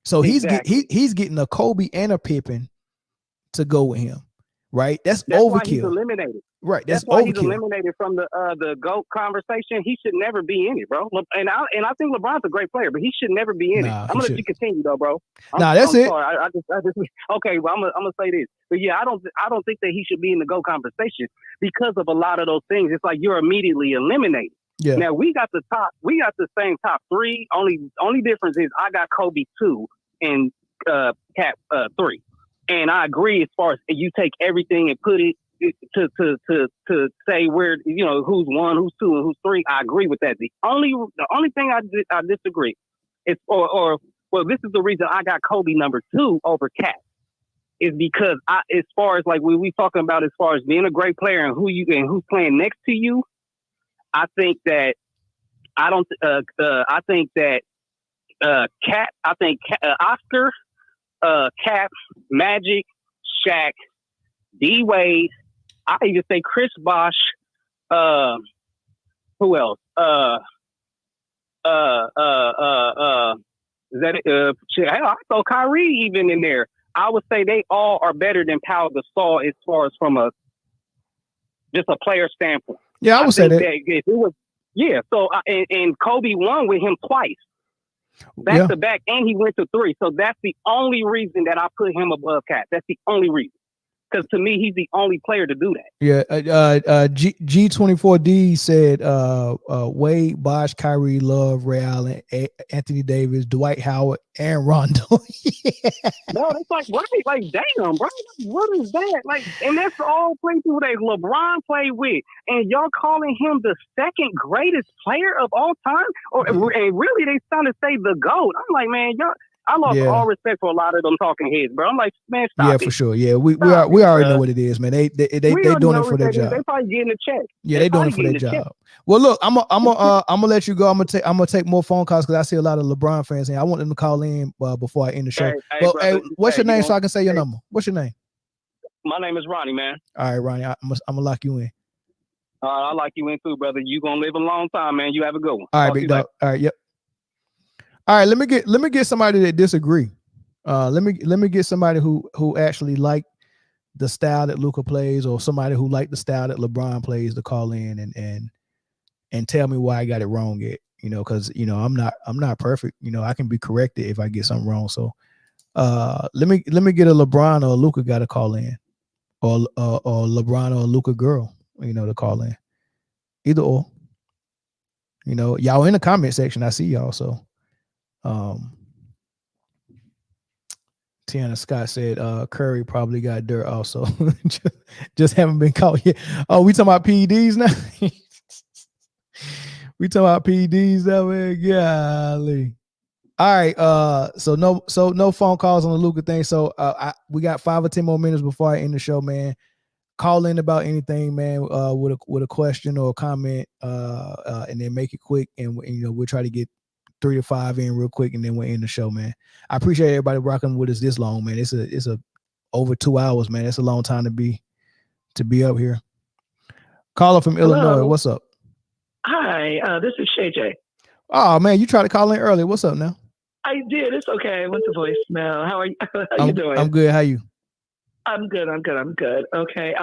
So he's getting a Kobe and a Pippen to go with him. right? That's why he's overkill. eliminated. Right, that's why he's overkill. eliminated from the GOAT conversation. He should never be in it, bro. And I think LeBron's a great player, but he should never be in it. Nah, I'm he gonna let should. you continue though, bro. That's I'm it. Sorry. I just okay. Well, I'm gonna say this, but yeah, I don't think that he should be in the GOAT conversation because of a lot of those things. It's like you're immediately eliminated. Yeah. Now we got the same top three. Only difference is I got Kobe 2 and Cat 3, and I agree as far as you take everything and put it to say where who's 1, who's 2, and who's 3. I agree with that. The only thing I disagree is well, this is the reason I got Kobe number 2 over Cat is because as far as like we talking about as far as being a great player and who's playing next to you. I think that Cat. I think Oscar, Cap, Magic, Shaq, D Wade. I even say Chris Bosh. Who else? Is that it? I throw Kyrie even in there. I would say they all are better than Pau Gasol as far as from just a player standpoint. Yeah, I would say that. If it was, yeah. So and Kobe won with him twice, back to back, and he went to 3. So that's the only reason that I put him above Cat. That's the only reason. Because to me, he's the only player to do that. Yeah, G24D said Wade, Bosh, Kyrie, Love, Ray Allen, Anthony Davis, Dwight Howard, and Rondo. No, it's like damn, bro, what is that? Like, and that's all played through that LeBron played with, and y'all calling him the second greatest player of all time, and really they started to say the GOAT. I'm like, man, y'all. I lost all respect for a lot of them talking heads, bro. I'm like, man, stop it. For sure. Yeah, we already know what it is, man. They doing it for their job. They probably getting a check. Yeah, they doing it for their job. Well, look, I'm gonna let you go. I'm gonna take more phone calls because I see a lot of LeBron fans here. I want them to call in before I end the show. Hey, what's your name so I can say your number? What's your name? My name is Ronnie, man. All right, Ronnie. I'm gonna lock you in. I like you in too, brother. You gonna live a long time, man. You have a good one. All right, big dog. All right, yep. All right, let me get somebody that disagree. Let me get somebody who actually like the style that Luka plays, or somebody who like the style that LeBron plays to call in and tell me why I got it wrong yet. Because I'm not perfect. I can be corrected if I get something wrong. So let me get a LeBron or a Luka guy to call in, or LeBron or a Luka girl, to call in. Either or. Y'all in the comment section. I see y'all. So. Tiana Scott said Curry probably got dirt also. just haven't been caught yet. Oh, we talking about PEDs now? We talking about PEDs now, man. Golly. All right. So no phone calls on the Luka thing. So we got 5 or 10 more minutes before I end the show, man. Call in about anything, man, with a question or a comment, and then make it quick, and we'll try to get 3 to 5 in real quick, and then we'll end the show, man. I appreciate everybody rocking with us this long, man. It's a over 2 hours, man. That's a long time to be up here. Caller from Illinois, what's up? Hi, this is Shay J. Oh man, you tried to call in earlier. What's up now? I did. It's okay. I went to voicemail. How are you? How you doing? I'm good. How you? I'm good. Okay.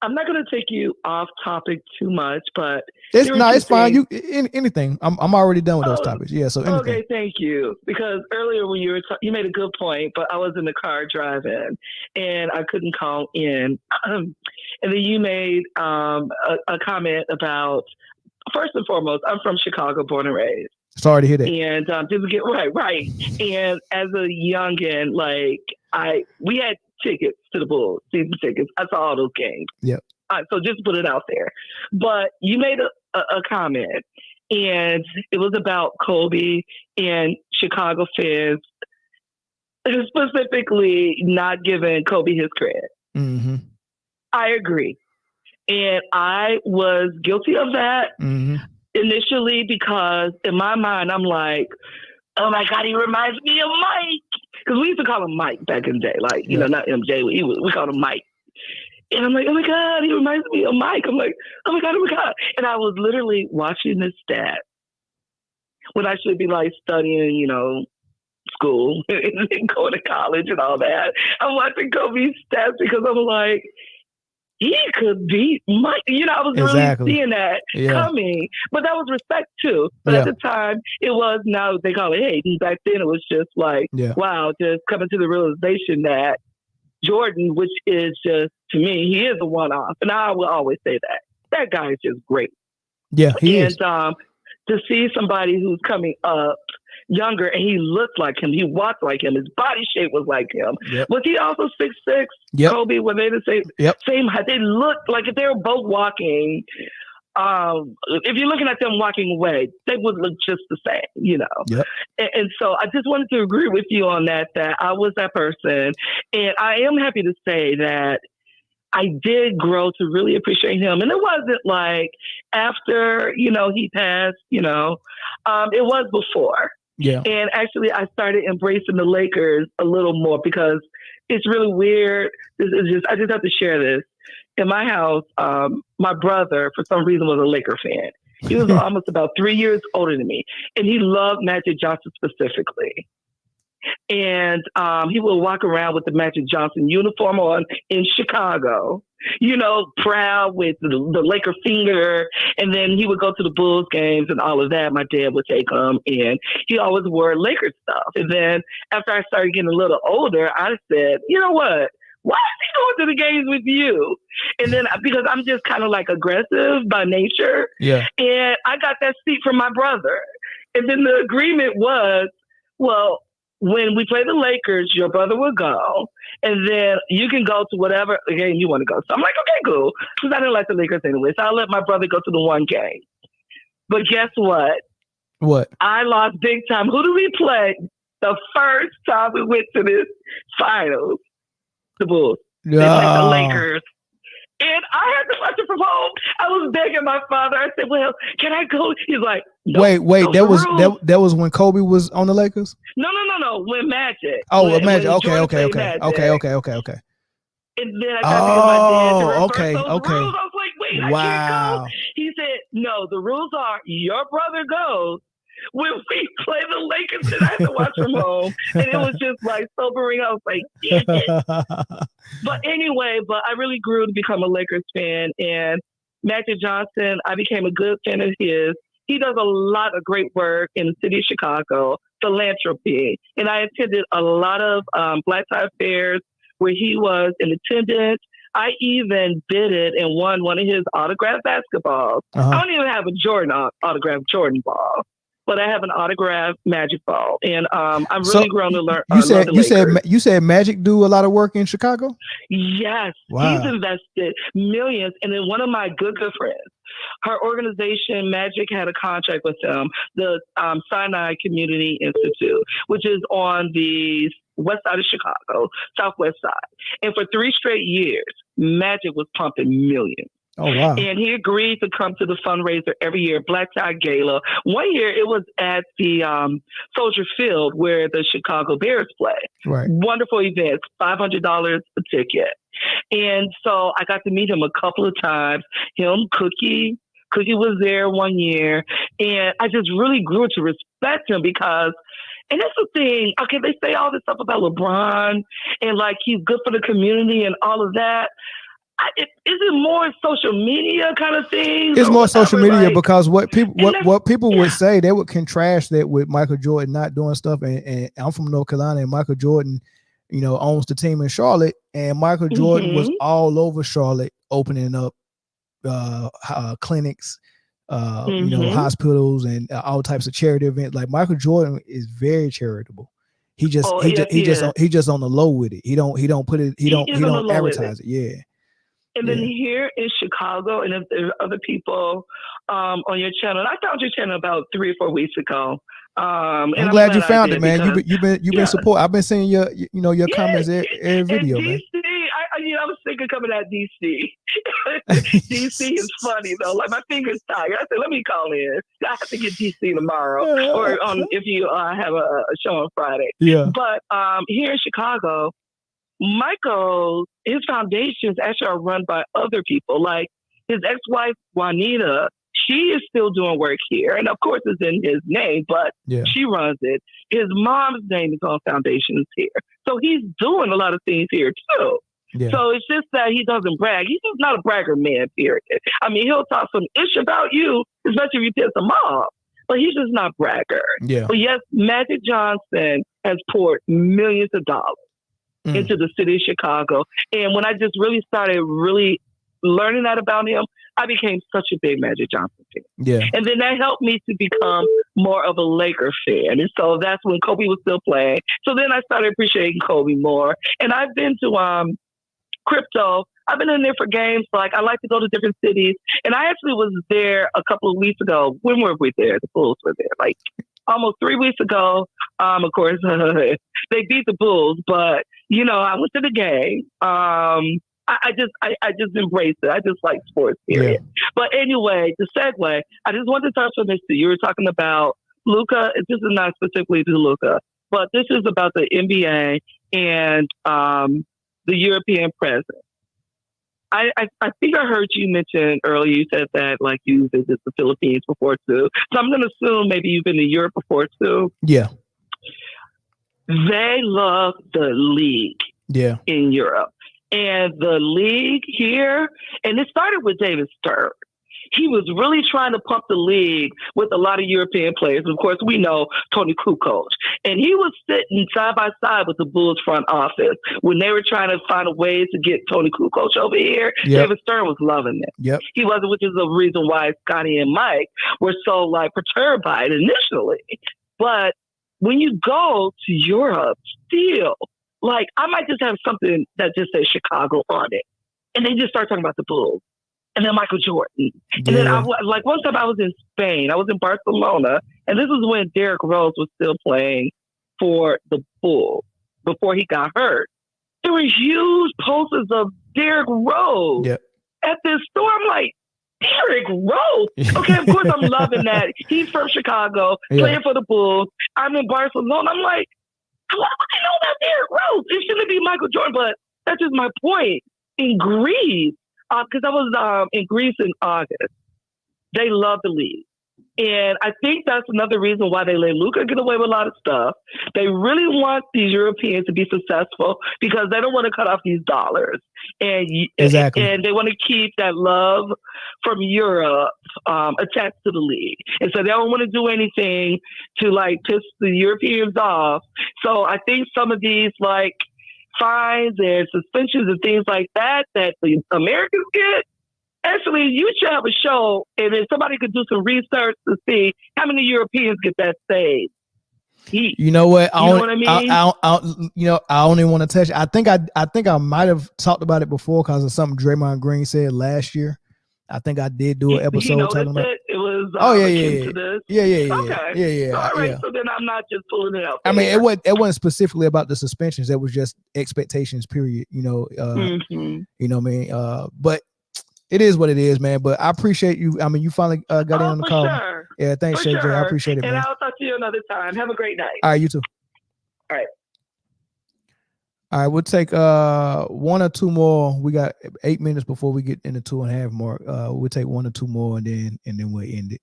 I'm not going to take you off topic too much, but it's fine. You anything. I'm already done with those topics. Yeah. So anything. Okay, thank you. Because earlier when you made a good point, but I was in the car driving and I couldn't call in, and then you made a comment about, first and foremost, I'm from Chicago, born and raised. Sorry to hear that. And didn't get right. And as a youngin, we had tickets to the Bulls, season tickets. I saw all those games. Yep. So just put it out there. But you made a comment, and it was about Kobe and Chicago fans specifically not giving Kobe his credit. Mm-hmm. I agree. And I was guilty of that initially because in my mind, I'm like, oh my God, he reminds me of Mike. Because we used to call him Mike back in the day. Not MJ. We called him Mike. And I'm like, oh my God, he reminds me of Mike. I'm like, oh my God. And I was literally watching this stat when I should be studying, school and going to college and all that. I'm watching Kobe's stats because I'm like, he could beat Mike. You know, I was Exactly. really seeing that coming. But that was respect too. But at the time, it was, now they call it hate. And back then, it was just like, wow, just coming to the realization that Jordan, which is just, to me, he is a one-off. And I will always say that. That guy is just great. Yeah, he is. To see somebody who's coming up younger and he looked like him, he walked like him, his body shape was like him. Was he also 6'6"? Kobe, were they the same height? They looked like if they were both walking, if you're looking at them walking away, they would look just the same, you know. And so I just wanted to agree with you on that I was that person. And I am happy to say that I did grow to really appreciate him. And it wasn't like after, you know, he passed, you know, it was before. And actually I started embracing the Lakers a little more because it's really weird. I just have to share this. In my house, my brother, for some reason, was a Laker fan. He was almost about 3 years older than me. And he loved Magic Johnson specifically. And he would walk around with the Magic Johnson uniform on in Chicago, you know, proud with the Laker finger. And then he would go to the Bulls games and all of that. My dad would take him, and he always wore Laker stuff. And then after I started getting a little older, I said, you know what? Why is he going to the games with you? And then because I'm just kind of like aggressive by nature. And I got that seat from my brother. And then the agreement was, well, when we play the Lakers, your brother will go, and then you can go to whatever game you want to go. So I'm like, okay, cool. Because I didn't like the Lakers anyway. So I'll let my brother go to the one game. But guess what? What? I lost big time. Who do we play the first time we went to this finals? The Bulls. They played the Lakers. And I had to watch it from home. I was begging my father. I said, well, can I go? He's like, no, wait, that was when Kobe was on the Lakers? No. When Magic. Oh, when Magic. Jordan Okay. played Magic. Okay. And then I got to get my dad to reverse okay. those rules. I was like, wait, I can't go. He said, no, the rules are your brother goes when we play the Lakers, and I had to watch from home. And it was just like sobering. I was like, damn it. But anyway, I really grew to become a Lakers fan. And Magic Johnson, I became a good fan of his. He does a lot of great work in the city of Chicago, philanthropy. And I attended a lot of black tie fairs where he was in attendance. I even bidded and won one of his autographed basketballs. I don't even have a Jordan autographed Jordan ball, but I have an autographed Magic ball. And I'm really grown to learn. You said Magic do a lot of work in Chicago? Yes. Wow. He's invested millions. And then one of my good friends, her organization, Magic, had a contract with them, the Sinai Community Institute, which is on the west side of Chicago, southwest side. And for 3 straight years, Magic was pumping millions. Oh, wow. And he agreed to come to the fundraiser every year, Black Tie Gala. One year it was at the Soldier Field where the Chicago Bears play. Right. Wonderful events, $500 a ticket. And so I got to meet him a couple of times. Cookie was there one year. And I just really grew to respect him because, and that's the thing, okay, they say all this stuff about LeBron and like he's good for the community and all of that. Is it more social media kind of thing? It's more social media because what people would say, they would contrast that with Michael Jordan not doing stuff. And I'm from North Carolina, and Michael Jordan, you know, owns the team in Charlotte, and Michael Jordan was all over Charlotte, opening up clinics, you know, hospitals, and all types of charity events. Like Michael Jordan is very charitable. He just on the low with it. He don't put it. He don't advertise it. Yeah. And then here in Chicago, and if there are other people on your channel, and I found your channel about 3 or 4 weeks ago. I'm glad you found it, man. You've been support. I've been seeing your comments every video, man. I was thinking coming out DC. DC is funny though. Like my finger's tired. I said, let me call in. I have to get DC tomorrow, or if you have a show on Friday. Yeah. But here in Chicago, his foundations actually are run by other people. Like his ex-wife, Juanita, she is still doing work here. And of course it's in his name, but she runs it. His mom's name is on foundations here. So he's doing a lot of things here too. Yeah. So it's just that he doesn't brag. He's just not a bragger man, period. I mean, he'll talk some ish about you, especially if you piss him off, but he's just not bragger. Yeah. But yes, Magic Johnson has poured millions of dollars into the city of Chicago. And when I just really started learning that about him, I became such a big Magic Johnson fan. Yeah. And then that helped me to become more of a Laker fan. And so that's when Kobe was still playing. So then I started appreciating Kobe more. And I've been to crypto. I've been in there for games. Like, I like to go to different cities. And I actually was there a couple of weeks ago. When were we there? The Bulls were there. Like almost 3 weeks ago. Of course, they beat the Bulls. But, you know, I went to the game. I just embrace it. I just like sports, period. Yeah. But anyway, the segue, I just want to touch on this too. You were talking about Luka. This is not specifically to Luka, but this is about the NBA and the European presence. I think I heard you mention earlier, you said that like you visited the Philippines before too. So I'm going to assume maybe you've been to Europe before too. Yeah. They love the league in Europe. And the league here, and it started with David Stern. He was really trying to pump the league with a lot of European players. Of course, we know Tony Kukoc. And he was sitting side by side with the Bulls front office when they were trying to find a way to get Tony Kukoc over here. Yep. David Stern was loving it. Yep. He wasn't, which is the reason why Scotty and Mike were so like perturbed by it initially. But when you go to Europe, still, like, I might just have something that just says Chicago on it. And they just start talking about the Bulls. And then Michael Jordan. And then, like, one time I was in Spain. I was in Barcelona. And this was when Derrick Rose was still playing for the Bulls before he got hurt. There were huge posters of Derrick Rose at this store. I'm like, Derrick Rose? Okay, of course I'm loving that. He's from Chicago, playing for the Bulls. I'm in Barcelona. I'm like, what do I know about Derrick Rose? It shouldn't be Michael Jordan, but that's just my point. In Greece, because I was in Greece in August, they love the league. And I think that's another reason why they let Luka get away with a lot of stuff. They really want these Europeans to be successful because they don't want to cut off these dollars. And and they want to keep that love from Europe attached to the league. And so they don't want to do anything to like piss the Europeans off. So I think some of these like fines and suspensions and things like that the Americans get, actually, you should have a show, and then somebody could do some research to see how many Europeans get that saved. You know what? You know what I mean? I don't even want to touch it. I think I might have talked about it before because of something Draymond Green said last year. I think I did do an episode talking about it. It was Yeah. Okay. All right. So then I'm not just pulling it out. I mean, it wasn't specifically about the suspensions. It was just expectations. Period. You know. You know what I mean. But it is what it is, man. But I appreciate you. I mean, you finally got in on the call. Sure. Yeah, thanks, Shay. I appreciate it, man. And I'll talk to you another time. Have a great night. All right, you too. All right. All right, we'll take one or two more. We got 8 minutes before we get in the 2.5 mark. We'll take one or two more and then we'll end it.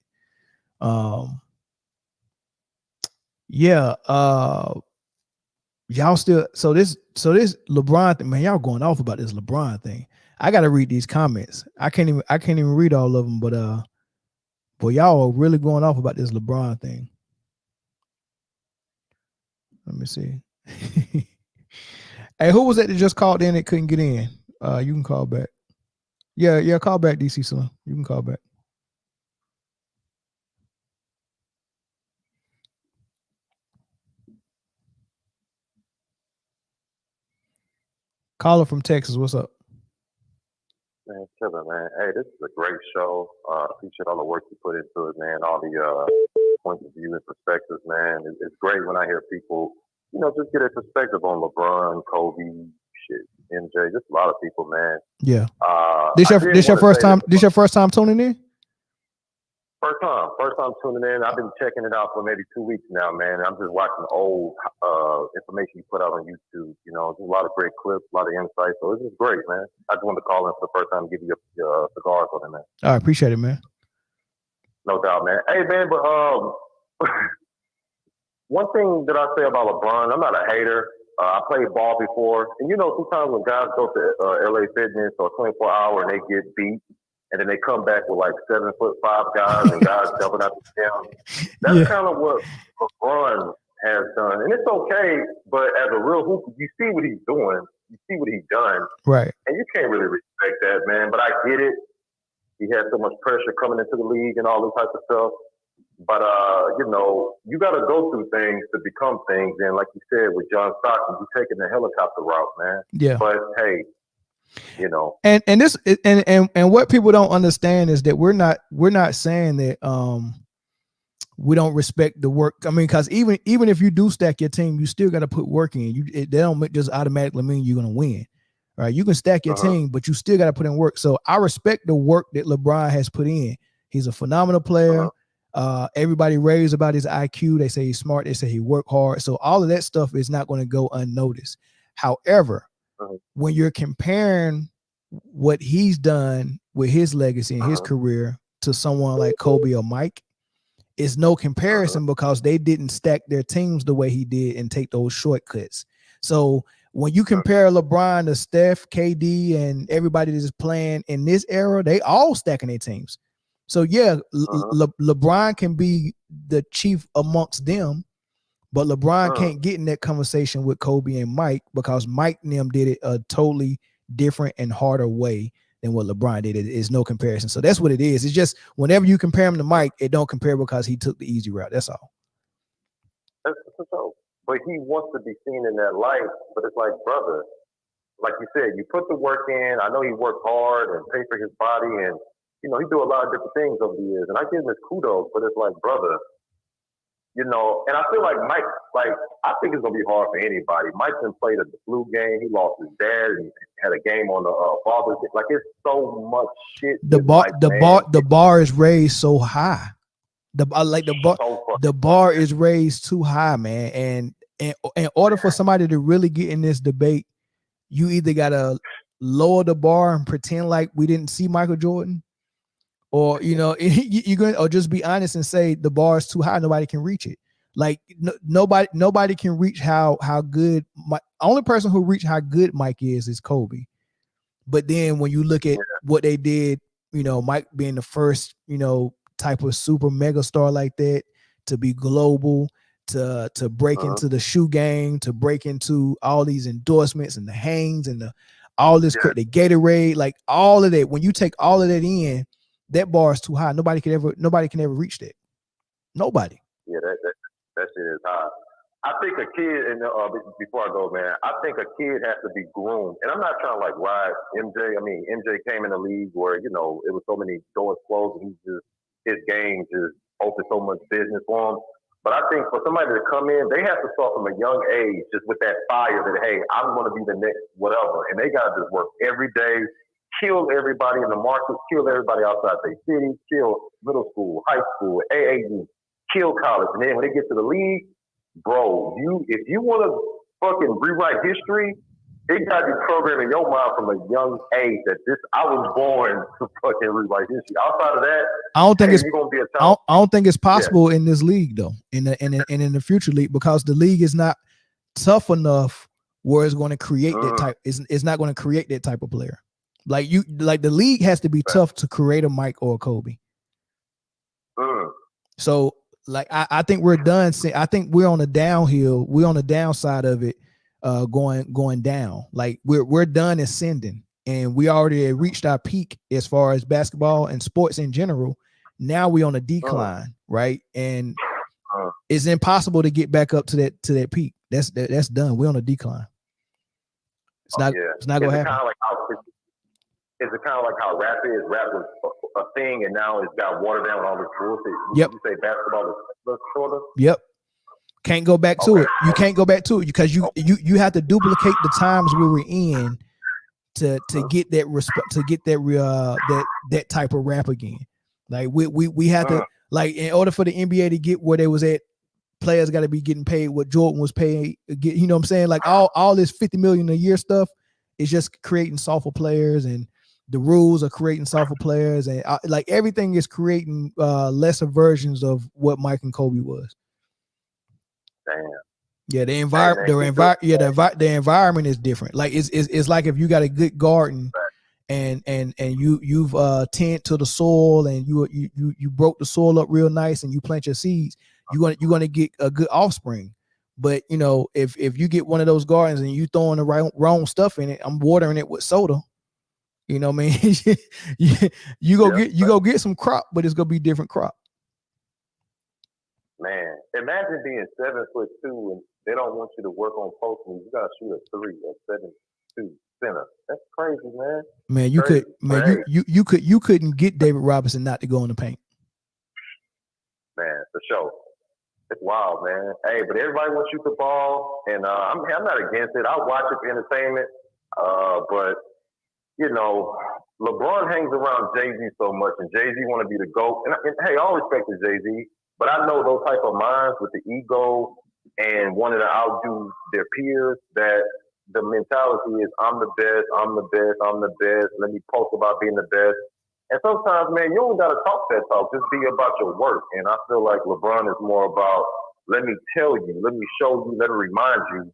Y'all still so this LeBron thing, man, y'all going off about this LeBron thing. I gotta read these comments. I can't even read all of them, but boy, y'all are really going off about this LeBron thing. Let me see. Hey, who was that just called in that couldn't get in? You can call back. Yeah, call back, DC Slim. You can call back. Caller from Texas, what's up? Man, chilling, man. Hey, this is a great show. Appreciate all the work you put into it, man. All the points of view and perspectives, man. It's great when I hear people, just get a perspective on LeBron, Kobe, MJ, just a lot of people, man. Yeah. This your first time? This your first time tuning in? First time tuning in. I've been checking it out for maybe 2 weeks now, man. I'm just watching old information you put out on YouTube. There's a lot of great clips, a lot of insights. So it's just great, man. I just wanted to call in for the first time and give you your cigars on it, man. All right, appreciate it, man. No doubt, man. Hey, man, but one thing that I say about LeBron, I'm not a hater. I played ball before, and sometimes when guys go to LA Fitness or 24 Hour and they get beat, and then they come back with like 7'5" guys and guys jumping out the gym. That's kind of what LeBron has done, and it's okay. But as a real hooper, you see what he's doing, you see what he's done, right? And you can't really respect that, man. But I get it. He had so much pressure coming into the league and all this type of stuff. But, you got to go through things to become things. And like you said, with John Stockton, he's taking the helicopter route, man. Yeah. But, hey, And this and what people don't understand is that we're not saying that we don't respect the work. I mean, because even if you do stack your team, you still got to put work in. They don't just automatically mean you're going to win. Right? You can stack your team, but you still got to put in work. So I respect the work that LeBron has put in. He's a phenomenal player. Everybody raves about his IQ. They say he's smart. They say he worked hard. So all of that stuff is not going to go unnoticed. However, when you're comparing what he's done with his legacy and his career to someone like Kobe or Mike, it's no comparison because they didn't stack their teams the way he did and take those shortcuts. So when you compare LeBron to Steph, KD, and everybody that is playing in this era, they all stacking their teams. So yeah, LeBron can be the chief amongst them, but LeBron can't get in that conversation with Kobe and Mike because Mike and them did it a totally different and harder way than what LeBron did. It is no comparison. So that's what it is. It's just whenever you compare him to Mike, it don't compare because he took the easy route. That's all. That's so. But he wants to be seen in that light. But it's like, brother, like you said, you put the work in. I know he worked hard and paid for his body, and he do a lot of different things over the years. And I give him his kudos, but it's like, brother, and I feel like Mike, I think it's gonna be hard for anybody. Mike's been played at the flu game. He lost his dad and had a game on the Father's Day. Like, it's so much shit. The bar is raised so high. The bar is raised too high, man. And in order for somebody to really get in this debate, you either gotta lower the bar and pretend like we didn't see Michael Jordan, or you're going, or just be honest and say the bar is too high, nobody can reach it. Like nobody can reach how good only person who reached how good Mike is Kobe. But then when you look at what they did, Mike being the first, type of super mega star like that, to be global, to break into the shoe game, to break into all these endorsements and the Hanes and all this the Gatorade, like all of that. When you take all of that in, that bar is too high. Nobody can ever reach that. Nobody. Yeah, that shit is high. I think a kid, and before I go, man, I think a kid has to be groomed. And I'm not trying to ride MJ. I mean, MJ came in the league where, it was so many doors closed and his game just opened so much business for him. But I think for somebody to come in, they have to start from a young age, just with that fire that, hey, I'm going to be the next whatever. And they got to just work every day, kill everybody in the market, kill everybody outside their city, kill middle school, high school, AAU, kill college. And then when they get to the league, bro, if you want to fucking rewrite history, it got to be programmed in your mind from a young age that I was born to fucking rewrite history. Outside of that, I don't think I don't think it's possible in this league though, in the future league, because the league is not tough enough where it's going to create that type. It's not going to create that type of player. Like the league has to be tough to create a Mike or a Kobe. So I think we're done. I think we're on the downhill. We're on the downside of it. Going down. Like we're done ascending, and we already reached our peak as far as basketball and sports in general. Now we're on a decline, right? And it's impossible to get back up to that peak. That's done. We're on a decline. It's not gonna happen. Is it kind of like how rap is? Rap was a thing, and now it's got watered down with all this bullshit. Yep. You say basketball is shorter? Yep. Can't go back to it. You can't go back to it because you have to duplicate the times we were in to get that respect, to get that type of rap again. Like we have to, like, in order for the NBA to get where they was at, players got to be getting paid what Jordan was paid. You know what I'm saying? Like all this $50 million a year stuff is just creating software players, and the rules are creating software players, and like everything is creating lesser versions of what Mike and Kobe was. Damn. Yeah, the environment is different. Like it's like if you got a good garden and you've tend to the soil and you broke the soil up real nice and you plant your seeds, you're gonna get a good offspring. But you know, if you get one of those gardens and you throwing the wrong stuff in it, I'm watering it with soda. You know what I mean? you go get some crop, but it's gonna be different crop. Man, imagine being 7'2" and they don't want you to work on post moves. You gotta shoot a 3 at 7'2" center. That's crazy, man. Man, you Crazy. could, man, you couldn't get David Robinson not to go in the paint. Man, for sure. It's wild, man. Hey, but everybody wants to shoot the ball, and I'm not against it. I'll watch it for entertainment. But you know, LeBron hangs around Jay-Z so much, and Jay-Z want to be the GOAT. And hey, all respect to Jay-Z, but I know those type of minds with the ego and wanting to outdo their peers, that the mentality is, I'm the best, I'm the best, I'm the best. Let me post about being the best. And sometimes, man, you don't got to talk that talk. Just be about your work. And I feel like LeBron is more about, let me tell you, let me show you, let me remind you.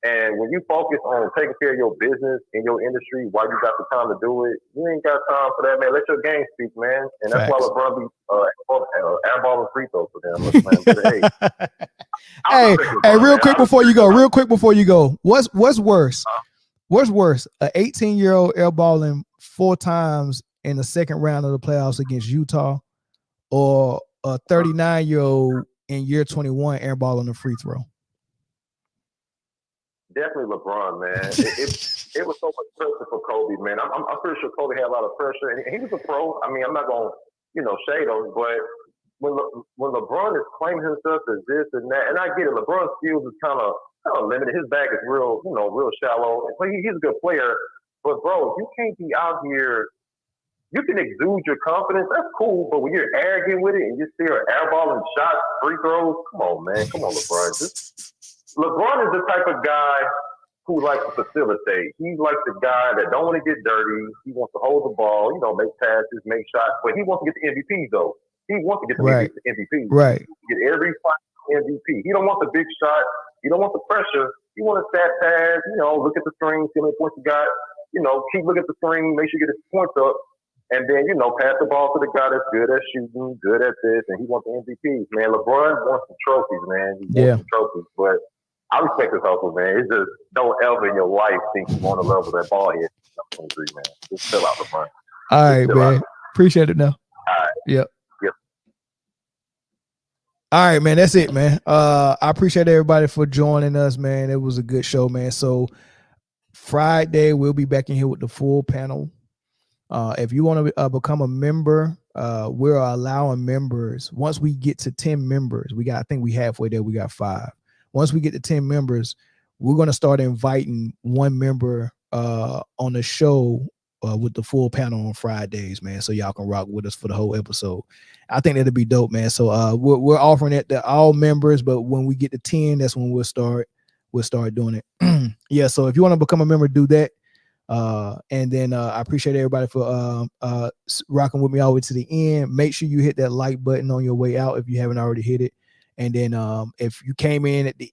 And when you focus on taking care of your business in your industry while you got the time to do it, you ain't got time for that, man. Let your game speak, man. And that's why LeBron be airballing free throws for them. Hey, real quick before you go, what's worse? What's worse? An 18-year-old airballing 4 times in the second round of the playoffs against Utah, or a 39-year-old in year 21 airballing a free throw? Definitely LeBron, man. It was so much pressure for Kobe, man. I'm pretty sure Kobe had a lot of pressure, and he was a pro. I mean, I'm not gonna, shade him, but when LeBron is claiming himself as this and that, and I get it, LeBron's skills is kind of limited. His bag is real shallow. But he's a good player, but bro, you can't be out here. You can exude your confidence, that's cool, but when you're arrogant with it and you're still airballing shots, free throws, come on, man. Come on, LeBron. LeBron is the type of guy who likes to facilitate. He's like the guy that don't want to get dirty. He wants to hold the ball, make passes, make shots, but he wants to get the MVP, though. He wants to get the MVP. Right. Get every MVP. He don't want the big shot. He don't want the pressure. He wants a stat pass, look at the string, see how many points you got, keep looking at the string, make sure you get his points up. And then, pass the ball to the guy that's good at shooting, good at this, and he wants the MVP. Man, LeBron wants the trophies, man. He wants the trophies. But I respect his hustle, man. It's just, don't ever in your life think you want to level that ball here. I'm 23, man. Just chill out, LeBron. All right, man. Appreciate it now. All right. Yep. All right, man. That's it, man. I appreciate everybody for joining us, man. It was a good show, man. So Friday, we'll be back in here with the full panel. If you want to become a member, we're allowing members. Once we get to 10 members, I think we halfway there. We got 5. Once we get to 10 members, we're going to start inviting one member on the show with the full panel on Fridays, man. So y'all can rock with us for the whole episode. I think that'll be dope, man. So we're offering it to all members, but when we get to 10, that's when we'll start doing it. Yeah. So if you want to become a member, do that. And then I appreciate everybody for rocking with me all the way to the end. Make sure you hit that like button on your way out if you haven't already hit it. And then if you came in at the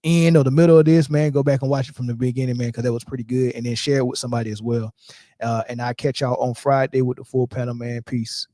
end or the middle of this, man, go back and watch it from the beginning, man, because that was pretty good. And then share it with somebody as well. And I'll catch y'all on Friday with the full panel, man. Peace.